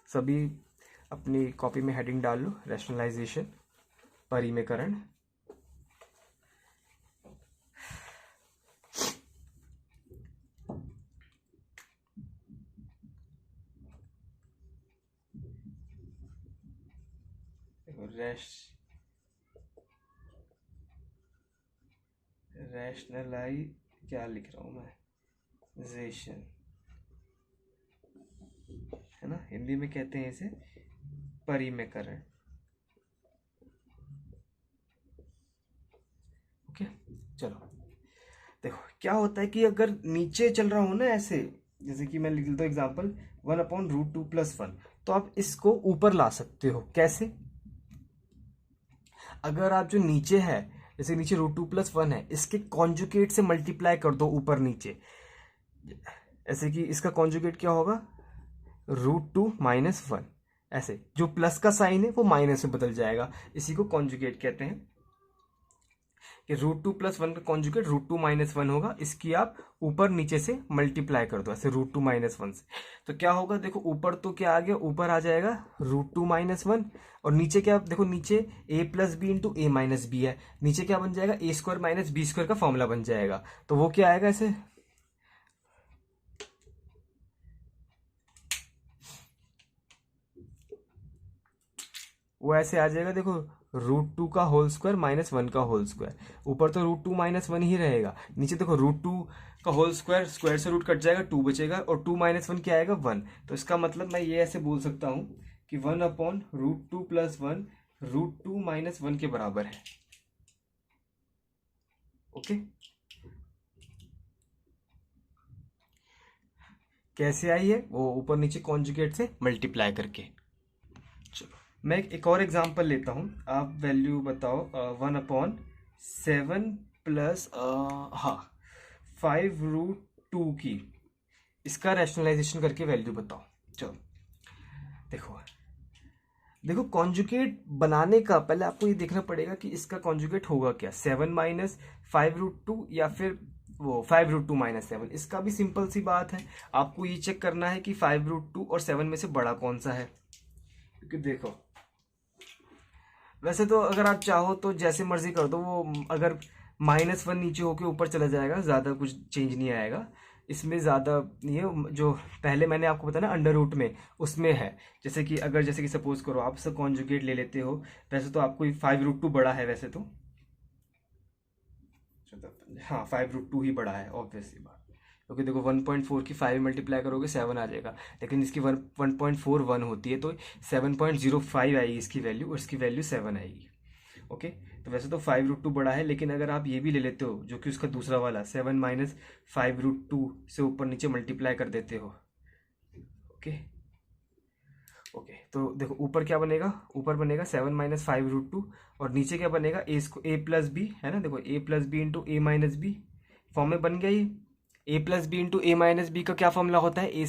सभी अपनी कॉपी में हेडिंग डाल लो, रैशनलाइजेशन, परिमेयकरण। रैशनलाई क्या लिख रहा हूँ मैं, जेशन है ना, हिंदी में कहते हैं इसे परिमेयकरण। ओके, चलो देखो क्या होता है कि अगर नीचे चल रहा हूं ना ऐसे, जैसे कि मैं लिख लेता हूँ एग्जाम्पल 1/√2+1, तो आप इसको ऊपर ला सकते हो। कैसे? अगर आप जो नीचे है, जैसे नीचे √2+1 है, इसके कॉन्जुगेट से मल्टीप्लाई कर दो ऊपर नीचे, ऐसे कि इसका कॉन्जुगेट क्या होगा, √2 - 1। ऐसे जो प्लस का साइन है वो माइनस में बदल जाएगा, इसी को कॉन्जुगेट कहते हैं। कि √2+1 का कॉन्जुगेट √2 - 1 होगा, इसकी आप ऊपर नीचे से मल्टीप्लाई कर दो ऐसे √2 - 1 से, तो क्या होगा, देखो ऊपर तो क्या आ गया, ऊपर आ जाएगा √2 - 1, और नीचे क्या, देखो नीचे a+b × a-b है, नीचे क्या बन जाएगा, a² - b² का फॉर्मूला बन जाएगा, तो वो क्या आएगा ऐसे, वो ऐसे आ जाएगा, देखो √2 का होल स्क्वायर -1 का होल स्क्वायर, ऊपर तो √2 - 1 ही रहेगा, नीचे देखो √2 का होल स्क्वायर, स्क्वायर से रूट कट जाएगा, 2 बचेगा, और 2 - 1 क्या आएगा, 1। तो इसका मतलब मैं ये ऐसे बोल सकता हूँ कि 1/√2+1 √2 - 1 के बराबर है। ओके, कैसे आई है, वो ऊपर नीचे कॉन्जुगेट से मल्टीप्लाई करके। चलो मैं एक और एग्जांपल लेता हूँ, आप वैल्यू बताओ, 1/7 प्लस हाँ 5√2 की, इसका रैशनलाइजेशन करके वैल्यू बताओ। चलो देखो, देखो कॉन्जुगेट बनाने का पहले आपको ये देखना पड़ेगा कि इसका कॉन्जुगेट होगा क्या, 7 - 5√2 या फिर वो 5√2 - 7। इसका भी सिंपल सी बात है, आपको ये चेक करना है कि 5√2 और 7 में से बड़ा कौन सा है, क्योंकि देखो वैसे तो अगर आप चाहो तो जैसे मर्जी कर दो, वो अगर -1 नीचे होके ऊपर चला जाएगा, ज़्यादा कुछ चेंज नहीं आएगा इसमें, ज़्यादा ये जो पहले मैंने आपको बताया ना अंडर रूट में, उसमें है। जैसे कि अगर जैसे कि सपोज करो आप सब कॉन्जुगेट ले लेते हो, वैसे तो आपको 5√2 बड़ा है वैसे तो, हाँ 5√2 ही बड़ा है ऑब्वियसली बात, क्योंकि देखो 1.4 की 5 मल्टीप्लाई करोगे 7 आ जाएगा, लेकिन इसकी 1.41 होती है, तो 7.05 आएगी इसकी वैल्यू, और इसकी वैल्यू 7 आएगी। ओके, तो वैसे तो 5√2 बड़ा है, लेकिन अगर आप ये भी ले लेते हो जो कि उसका दूसरा वाला 7 - 5√2 से ऊपर नीचे मल्टीप्लाई कर देते हो। ओके, ओके तो देखो ऊपर क्या बनेगा, ऊपर बनेगा 7 - 5√2, और नीचे क्या बनेगा, a+b है ना, देखो a+b × a-b, फॉर्म में बन गया ये। a+b × a-b का क्या फॉर्मूला होता है, a²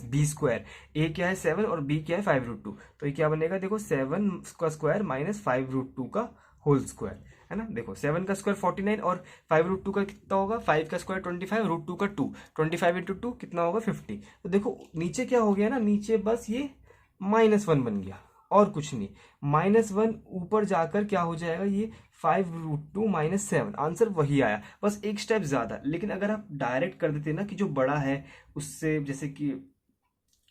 - b², a क्या है 7 और b क्या है 5√2, तो ये क्या बनेगा, देखो 7 का स्क्वायर - 5√2 का होल स्क्वायर, है ना। देखो 7 का स्क्वायर 49, और 5√2 का कितना होगा, 5 का स्क्वायर 25, √2 का 2, 25 × 2 कितना होगा 50। तो देखो नीचे क्या हो गया ना, नीचे बस ये -1 बन गया, और कुछ नहीं, -1 ऊपर जाकर क्या हो जाएगा, ये 5√2 - 7, आंसर वही आया, बस एक स्टेप ज्यादा। लेकिन अगर आप डायरेक्ट कर देते ना कि जो बड़ा है उससे, जैसे कि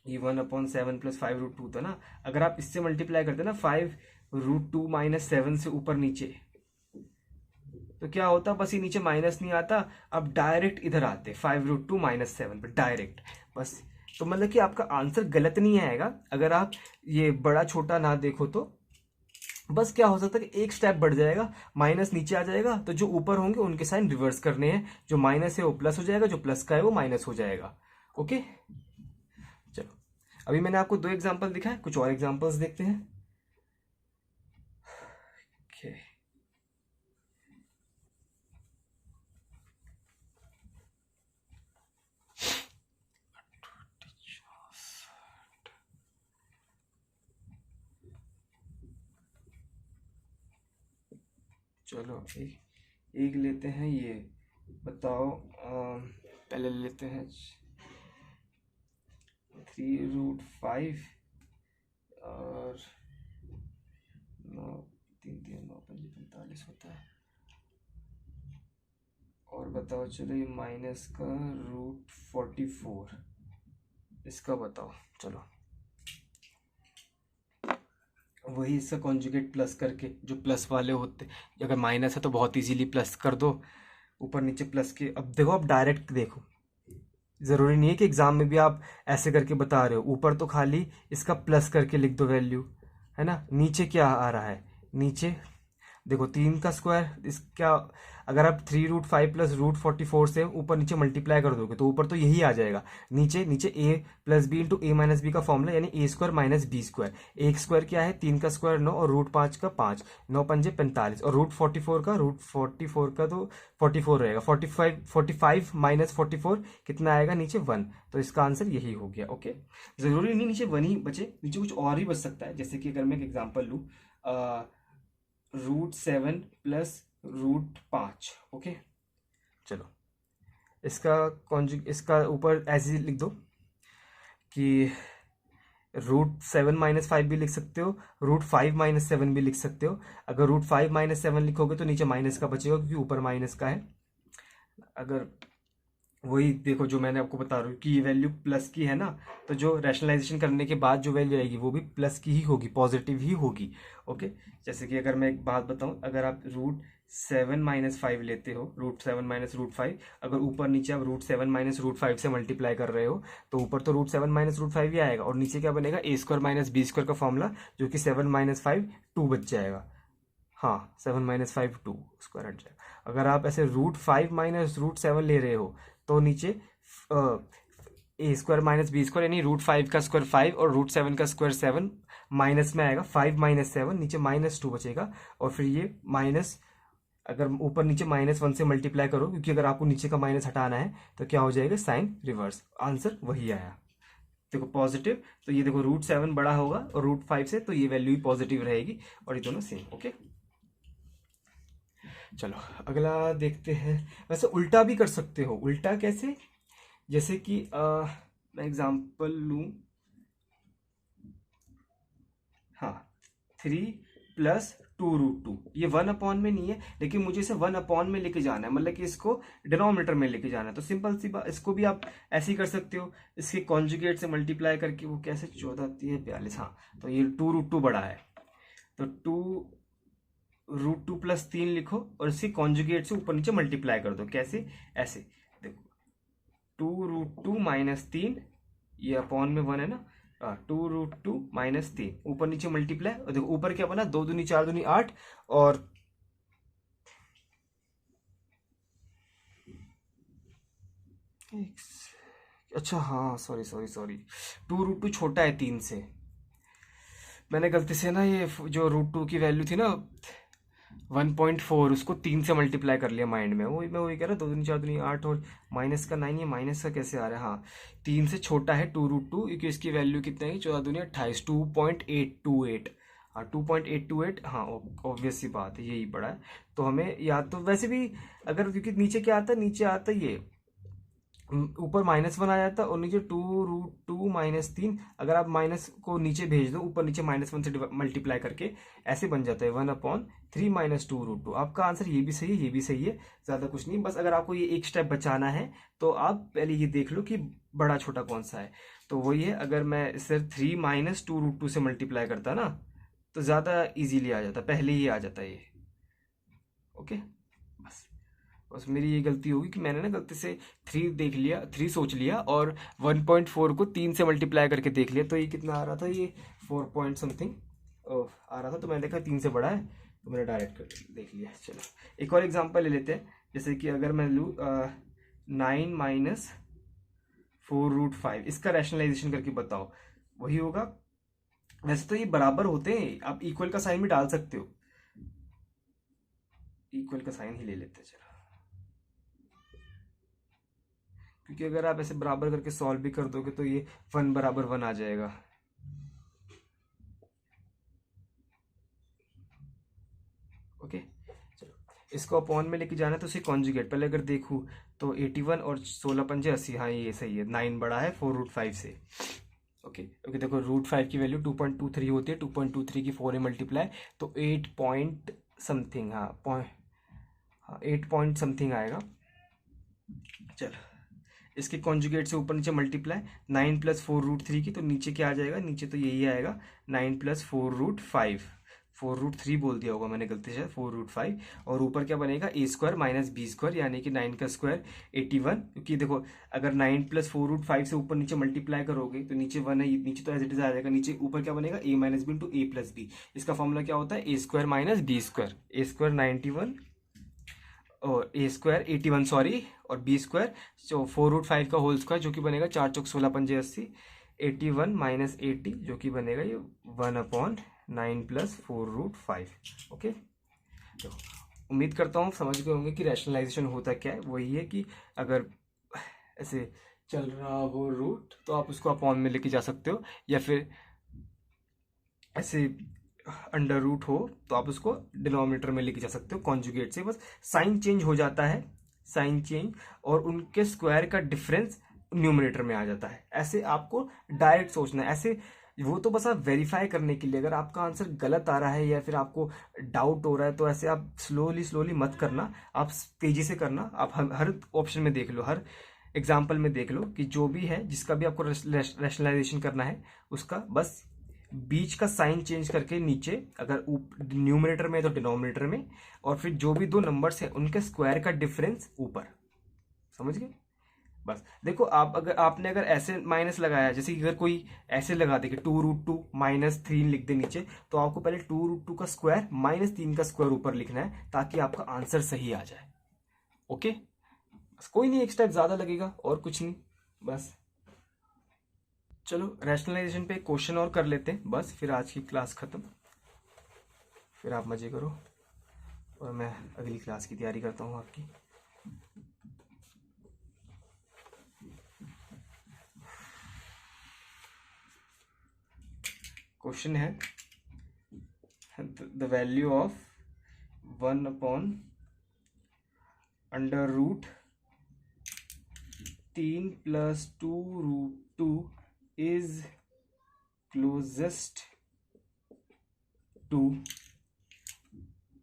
ये 1/7 + 5√2 था ना, अगर आप इससे मल्टीप्लाई करते ना 5√2 - 7 से ऊपर नीचे, तो क्या होता, बस ये नीचे माइनस नहीं आता, अब डायरेक्ट इधर आते 5√2 - 7 पर डायरेक्ट, बस। तो मतलब कि आपका आंसर गलत नहीं आएगा अगर आप ये बड़ा छोटा ना देखो तो, बस क्या हो सकता है कि एक स्टेप बढ़ जाएगा, माइनस नीचे आ जाएगा, तो जो ऊपर होंगे उनके साइन रिवर्स करने हैं, जो माइनस है वो प्लस हो जाएगा, जो प्लस का है वो माइनस हो जाएगा। ओके, चलो अभी मैंने आपको 2 एग्जांपल दिखाए, कुछ और एग्जांपल्स देखते हैं। ओके, चलो एक लेते हैं, ये बताओ। पहले लेते हैं 3√5 और 9, 3 3 9 5 45 होता है। और बताओ चलो ये माइनस का √44, इसका बताओ। चलो वही इसका कॉन्जुगेट प्लस करके, जो प्लस वाले होते, अगर माइनस है तो बहुत इजीली प्लस कर दो, ऊपर नीचे प्लस के। अब देखो, अब डायरेक्ट देखो, ज़रूरी नहीं है कि एग्जाम में भी आप ऐसे करके बता रहे हो। ऊपर तो खाली इसका प्लस करके लिख दो वैल्यू, है ना। नीचे क्या आ रहा है, नीचे देखो 3 का स्क्वायर, इसका अगर आप 3√5 प्लस √44 से ऊपर नीचे मल्टीप्लाई कर दोगे तो ऊपर तो यही आ जाएगा। नीचे नीचे a plus b into a minus b का फॉर्मूला, यानी a² माइनस b²। एक स्क्वायर क्या है, 3 का स्क्वायर 9 और √5 का 5, 9×5 = 45, और √44 का तो 44 रहेगा। 45 माइनस 44 कितना आएगा, नीचे 1। तो इसका आंसर यही हो गया। ओके, जरूरी नहीं नीचे 1 ही बचे, नीचे कुछ और ही बच सकता है। जैसे कि अगर मैं एक एग्जांपल लूँ, √7 प्लस √5। ओके, चलो इसका ऊपर ऐसे लिख दो कि √7 माइनस 5 भी लिख सकते हो, √5 माइनस 7 भी लिख सकते हो। अगर √5 माइनस 7 लिखोगे तो नीचे माइनस का बचेगा, क्योंकि ऊपर माइनस का है। अगर वही देखो जो मैंने आपको बता रहा हूँ कि ये वैल्यू प्लस की है ना, तो जो रैशनलाइजेशन करने के बाद जो वैल्यू आएगी वो भी प्लस की ही होगी, पॉजिटिव ही होगी। ओके, जैसे कि अगर मैं एक बात बताऊं, अगर आप √7 माइनस 5 लेते हो, √7 माइनस √5, अगर ऊपर नीचे आप √7 माइनस √5 से मल्टीप्लाई कर रहे हो तो ऊपर तो √7 माइनस √5 ही आएगा, और नीचे क्या बनेगा, a² माइनस b² का फॉर्मूला, जो कि 7 माइनस 5 2 बच जाएगा। हाँ, 7 माइनस 5 2 स्क्वायर हट जाएगा। अगर आप ऐसे √5 माइनस √7 ले रहे हो तो नीचे a² माइनस b², यानी √5 का स्क्वायर 5 और √7 का स्क्वायर 7 माइनस में आएगा। 5 माइनस 7 नीचे -2 बचेगा, और फिर ये माइनस, अगर ऊपर नीचे -1 से मल्टीप्लाई करो, क्योंकि अगर आपको नीचे का माइनस हटाना है तो क्या हो जाएगा, साइन रिवर्स। आंसर वही आया। देखो पॉजिटिव, तो ये देखो √7 बड़ा होगा और √5 से, तो ये वैल्यू भी पॉजिटिव रहेगी, और ये दोनों सेम। ओके, चलो अगला देखते हैं। वैसे उल्टा भी कर सकते हो। उल्टा कैसे, जैसे कि मैं एग्जांपल लूं, हाँ, 3 प्लस 2√2, ये 1 में नहीं है, लेकिन मुझे इसे 1 में लेके जाना है, मतलब कि इसको डिनोमिनेटर में लेके जाना है। तो सिंपल सी बात, इसको भी आप ऐसे ही कर सकते हो, इसके कॉन्जुगेट से मल्टीप्लाई करके। वो कैसे, 14×3 = 42। हाँ, तो ये 2√2 बड़ा है, तो 2√2 प्लस 3 लिखो, और इसके कॉन्जुगेट से ऊपर नीचे मल्टीप्लाई कर दो। कैसे, ऐसे देखो, 2√2 माइनस 3, ये अपॉन में 1 है ना, 2√2 माइनस 3, ऊपर नीचे मल्टीप्लाई, और देखो ऊपर क्या बना, 2 दूनी 4 दूनी 8, और अच्छा हाँ, सॉरी सॉरी सॉरी, 2√2 छोटा है 3 से। मैंने गलती से ना, ये जो √2 की वैल्यू थी ना 1.4, उसको 3 से मल्टीप्लाई कर लिया माइंड में। वही मैं वही कह रहा, 2 दूनी 4 दूनी 8 और माइनस का 9, ये माइनस का कैसे आ रहा है। हाँ, 3 से छोटा है 2√2, क्योंकि इसकी वैल्यू कितना है, 14 दूनी 28, 2.828। हाँ, 2.828। हाँ, ऑब्वियस सी बात है, यही पड़ा है। तो हमें या तो वैसे भी, अगर क्योंकि नीचे क्या आता है, नीचे आता है ये ऊपर -1 आ जाता है, और नीचे 2√2 माइनस 3, अगर आप माइनस को नीचे भेज दो, ऊपर नीचे -1 से मल्टीप्लाई करके, ऐसे बन जाता है 1/3 माइनस 2√2। आपका आंसर ये भी सही है, ये भी सही है, ज़्यादा कुछ नहीं। बस अगर आपको ये एक स्टेप बचाना है तो आप पहले ये देख लो कि बड़ा छोटा कौन सा है। तो वही है, अगर मैं सिर्फ 3 माइनस 2√2 से मल्टीप्लाई करता ना, तो ज़्यादा इजीली आ जाता, पहले ही आ जाता ये। ओके, बस बस मेरी ये गलती होगी कि मैंने ना गलती से 3 देख लिया, 3 सोच लिया, और 1.4 को 3 से मल्टीप्लाई करके देख लिया। तो ये कितना आ रहा था, ये 4 पॉइंट समथिंग आ रहा था, तो मैंने देखा 3 से बड़ा है, तो मैंने डायरेक्ट कर देख लिया। चलो एक और एग्जांपल ले लेते हैं। जैसे कि अगर मैं लूँ 9 माइनस 4√5, इसका रैशनलाइजेशन करके बताओ, वही होगा। वैसे तो ये बराबर होते हैं, आप इक्वल का साइन भी डाल सकते हो, इक्वल का साइन ही ले लेते हैं। चलो, क्योंकि अगर आप ऐसे बराबर करके सॉल्व भी कर दोगे तो ये 1 = 1 आ जाएगा। ओके, चलो इसको अपॉन में लेके जाना है तो उसे कॉन्जुगेट, पहले अगर देखूँ तो 81 और 16 पंजे 80, हाँ ये सही है, 9 बड़ा है 4√5 से। ओके ओके, देखो √5 की वैल्यू 2.23 होती है, 2.23 की 4 मल्टीप्लाई तो 8 पॉइंट समथिंग, हाँ 8 पॉइंट समथिंग आएगा। चल इसके कॉन्जुगेट से ऊपर नीचे मल्टीप्लाई, 9 + 4√3 की, तो नीचे क्या आ जाएगा, नीचे तो यही आएगा 9 + 4√5, 4√3 बोल दिया होगा मैंने गलती से, 4√5, और ऊपर क्या बनेगा a² - b², यानी कि 9 का स्क्वायर 81, क्योंकि देखो अगर 9 + 4√5 से ऊपर नीचे मल्टीप्लाई करोगे तो नीचे 1 है, नीचे तो एज इट इज आ जाएगा, नीचे ऊपर क्या बनेगा a - b into a + b। इसका फॉर्मूला क्या होता है a² - b², a² 91 और a² 81 सॉरी, और b² जो 4√5 का होल स्क्वायर, जो कि बनेगा 4 चौक 16 पंजे 80, 81 - 80 जो कि बनेगा ये 1/9 + 4√5। ओके, तो उम्मीद करता हूँ समझ गए होंगे कि रैशनलाइजेशन होता क्या है। वही है कि अगर ऐसे चल रहा हो रूट तो आप उसको अपॉन में लेके जा सकते हो, या फिर ऐसे अंडर रूट हो तो आप उसको डिनोमिनेटर में लेके जा सकते हो कॉन्जुगेट से, बस साइन चेंज हो जाता है, साइन चेंज, और उनके स्क्वायर का डिफरेंस न्यूमरेटर में आ जाता है। ऐसे आपको डायरेक्ट सोचना है, ऐसे वो तो बस आप वेरीफाई करने के लिए, अगर आपका आंसर गलत आ रहा है या फिर आपको डाउट हो रहा है तो ऐसे आप स्लोली स्लोली मत करना, आप तेजी से करना। आप हर ऑप्शन में देख लो, हर एग्जाम्पल में देख लो कि जो भी है जिसका भी आपको रैशनलाइजेशन करना है उसका बस बीच का साइन चेंज करके नीचे, अगर न्यूमरेटर में है तो डिनोमिनेटर में, और फिर जो भी दो नंबर्स हैं उनके स्क्वायर का डिफरेंस ऊपर। समझ गए? बस देखो, आप अगर ऐसे माइनस लगाया, जैसे कि अगर कोई ऐसे लगा दे कि 2√2 -3 लिख दे नीचे, तो आपको पहले 2√2 का स्क्वायर -3 का स्क्वायर ऊपर लिखना है ताकि आपका आंसर सही आ जाए। ओके, बस कोई नहीं, एक स्टेप ज्यादा लगेगा और कुछ नहीं, बस। चलो रैशनलाइजेशन पे एक क्वेश्चन और कर लेते हैं, बस फिर आज की क्लास खत्म, फिर आप मजे करो और मैं अगली क्लास की तैयारी करता हूँ आपकी। क्वेश्चन है the value of 1/√3 + 2√2 is closest to,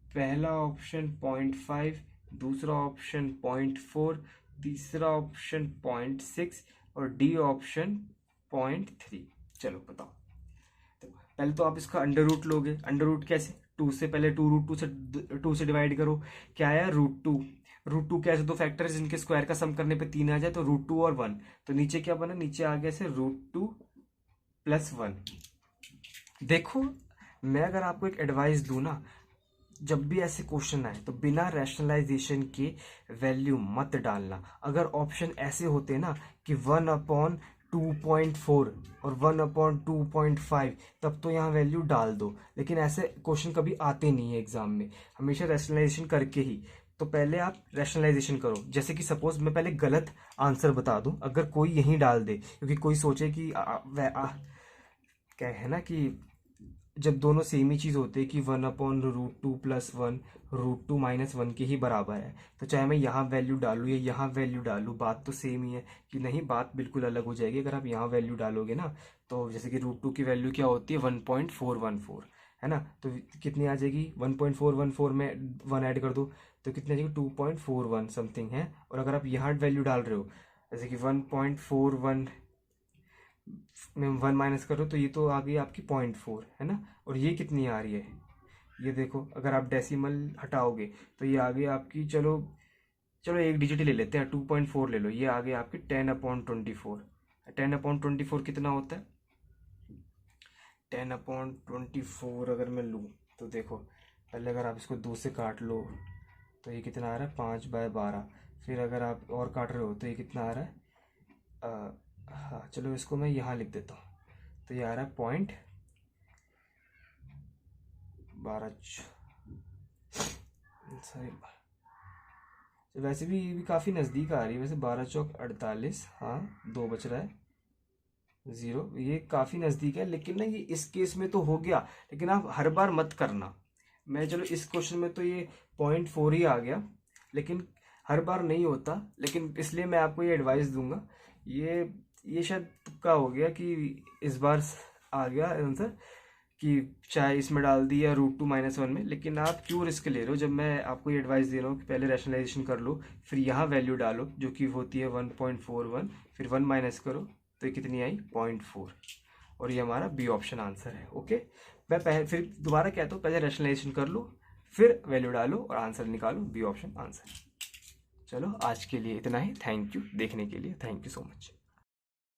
पहला ऑप्शन 0.5, दूसरा ऑप्शन 0.4, तीसरा ऑप्शन 0.6 और डी ऑप्शन 0.3। चलो बताओ। तो पहले तो आप इसका अंडर रूट लोगे, अंडर रूट कैसे, 2 से पहले 2√2 से डिवाइड करो, क्या आया √2, √2 कैसे, दो फैक्टर जिनके स्क्वायर का सम करने पे 3 आ जाए, तो √2 और 1, तो नीचे क्या बना, नीचे आ गया से √2 + 1। देखो मैं अगर आपको एक एडवाइस दूं ना, जब भी ऐसे क्वेश्चन आए तो बिना रैशनलाइजेशन के वैल्यू मत डालना। अगर ऑप्शन ऐसे होते ना कि 1/2.4 और 1/2.5, तब तो यहाँ वैल्यू डाल दो, लेकिन ऐसे क्वेश्चन कभी आते नहीं है एग्जाम में, हमेशा रैशनलाइजेशन करके ही। तो पहले आप रैशनलाइजेशन करो, जैसे कि सपोज मैं पहले गलत आंसर बता दूं, अगर कोई यहीं डाल दे, क्योंकि कोई सोचे कि क्या है ना कि जब दोनों सेम ही चीज़ होते हैं कि 1/√2 + 1 √2 - 1 के ही बराबर है, तो चाहे मैं यहाँ वैल्यू डालूँ या यहाँ वैल्यू डालूँ, बात तो सेम ही है कि नहीं, बात बिल्कुल अलग हो जाएगी अगर आप यहाँ वैल्यू डालोगे ना। तो जैसे कि √2 की वैल्यू क्या होती है 1.414, है ना, तो कितनी आ जाएगी, 1.414 में 1 ऐड कर दो तो कितनी आ जाएगी 2.41 समथिंग है। और अगर आप यहाँ वैल्यू डाल रहे हो जैसे कि 1.41 में 1 माइनस करो तो ये तो आ गई आपकी 0.4, है ना, और ये कितनी आ रही है, ये देखो अगर आप डेसिमल हटाओगे तो ये आ गई आपकी, चलो चलो एक डिजिट ही ले लेते हैं, 2.4 ले लो, ये आ गई आपकी 10/24। 10/24 कितना होता है, 10/24 अगर मैं लूँ तो देखो, पहले अगर आप इसको 2 से काट लो तो ये कितना आ रहा है 5/12, फिर अगर आप और काट रहे हो तो ये कितना आ रहा है हाँ चलो इसको मैं यहाँ लिख देता हूँ, तो ये आ रहा है 0.12, सॉरी, वैसे भी ये भी काफ़ी नज़दीक आ रही है, वैसे 12 चौक 48, हाँ 2 बच रहा है 0, ये काफ़ी नज़दीक है, लेकिन ना ये इस केस में तो हो गया, लेकिन आप हर बार मत करना, मैं चलो इस क्वेश्चन में तो ये 0.4 ही आ गया, लेकिन हर बार नहीं होता, लेकिन इसलिए मैं आपको ये एडवाइस दूंगा। ये शायद तुक्का हो गया कि इस बार आ गया आंसर कि चाहे इसमें डाल दिया √2 - 1 में, लेकिन आप क्यों रिस्क ले रहे हो जब मैं आपको ये एडवाइस दे रहा हूँ कि पहले रैशनलाइजेशन कर लो, फिर यहाँ वैल्यू डालो जो कि होती है 1.41, फिर 1 माइनस करो तो ये कितनी आई 0.4, और ये हमारा बी ऑप्शन आंसर है। ओके, मैं पहले फिर दोबारा कहता हूँ, पहले रैशनलाइजेशन कर लो, फिर वैल्यू डालो और आंसर निकालो, बी ऑप्शन आंसर। चलो आज के लिए इतना ही, थैंक यू देखने के लिए, थैंक यू सो मच।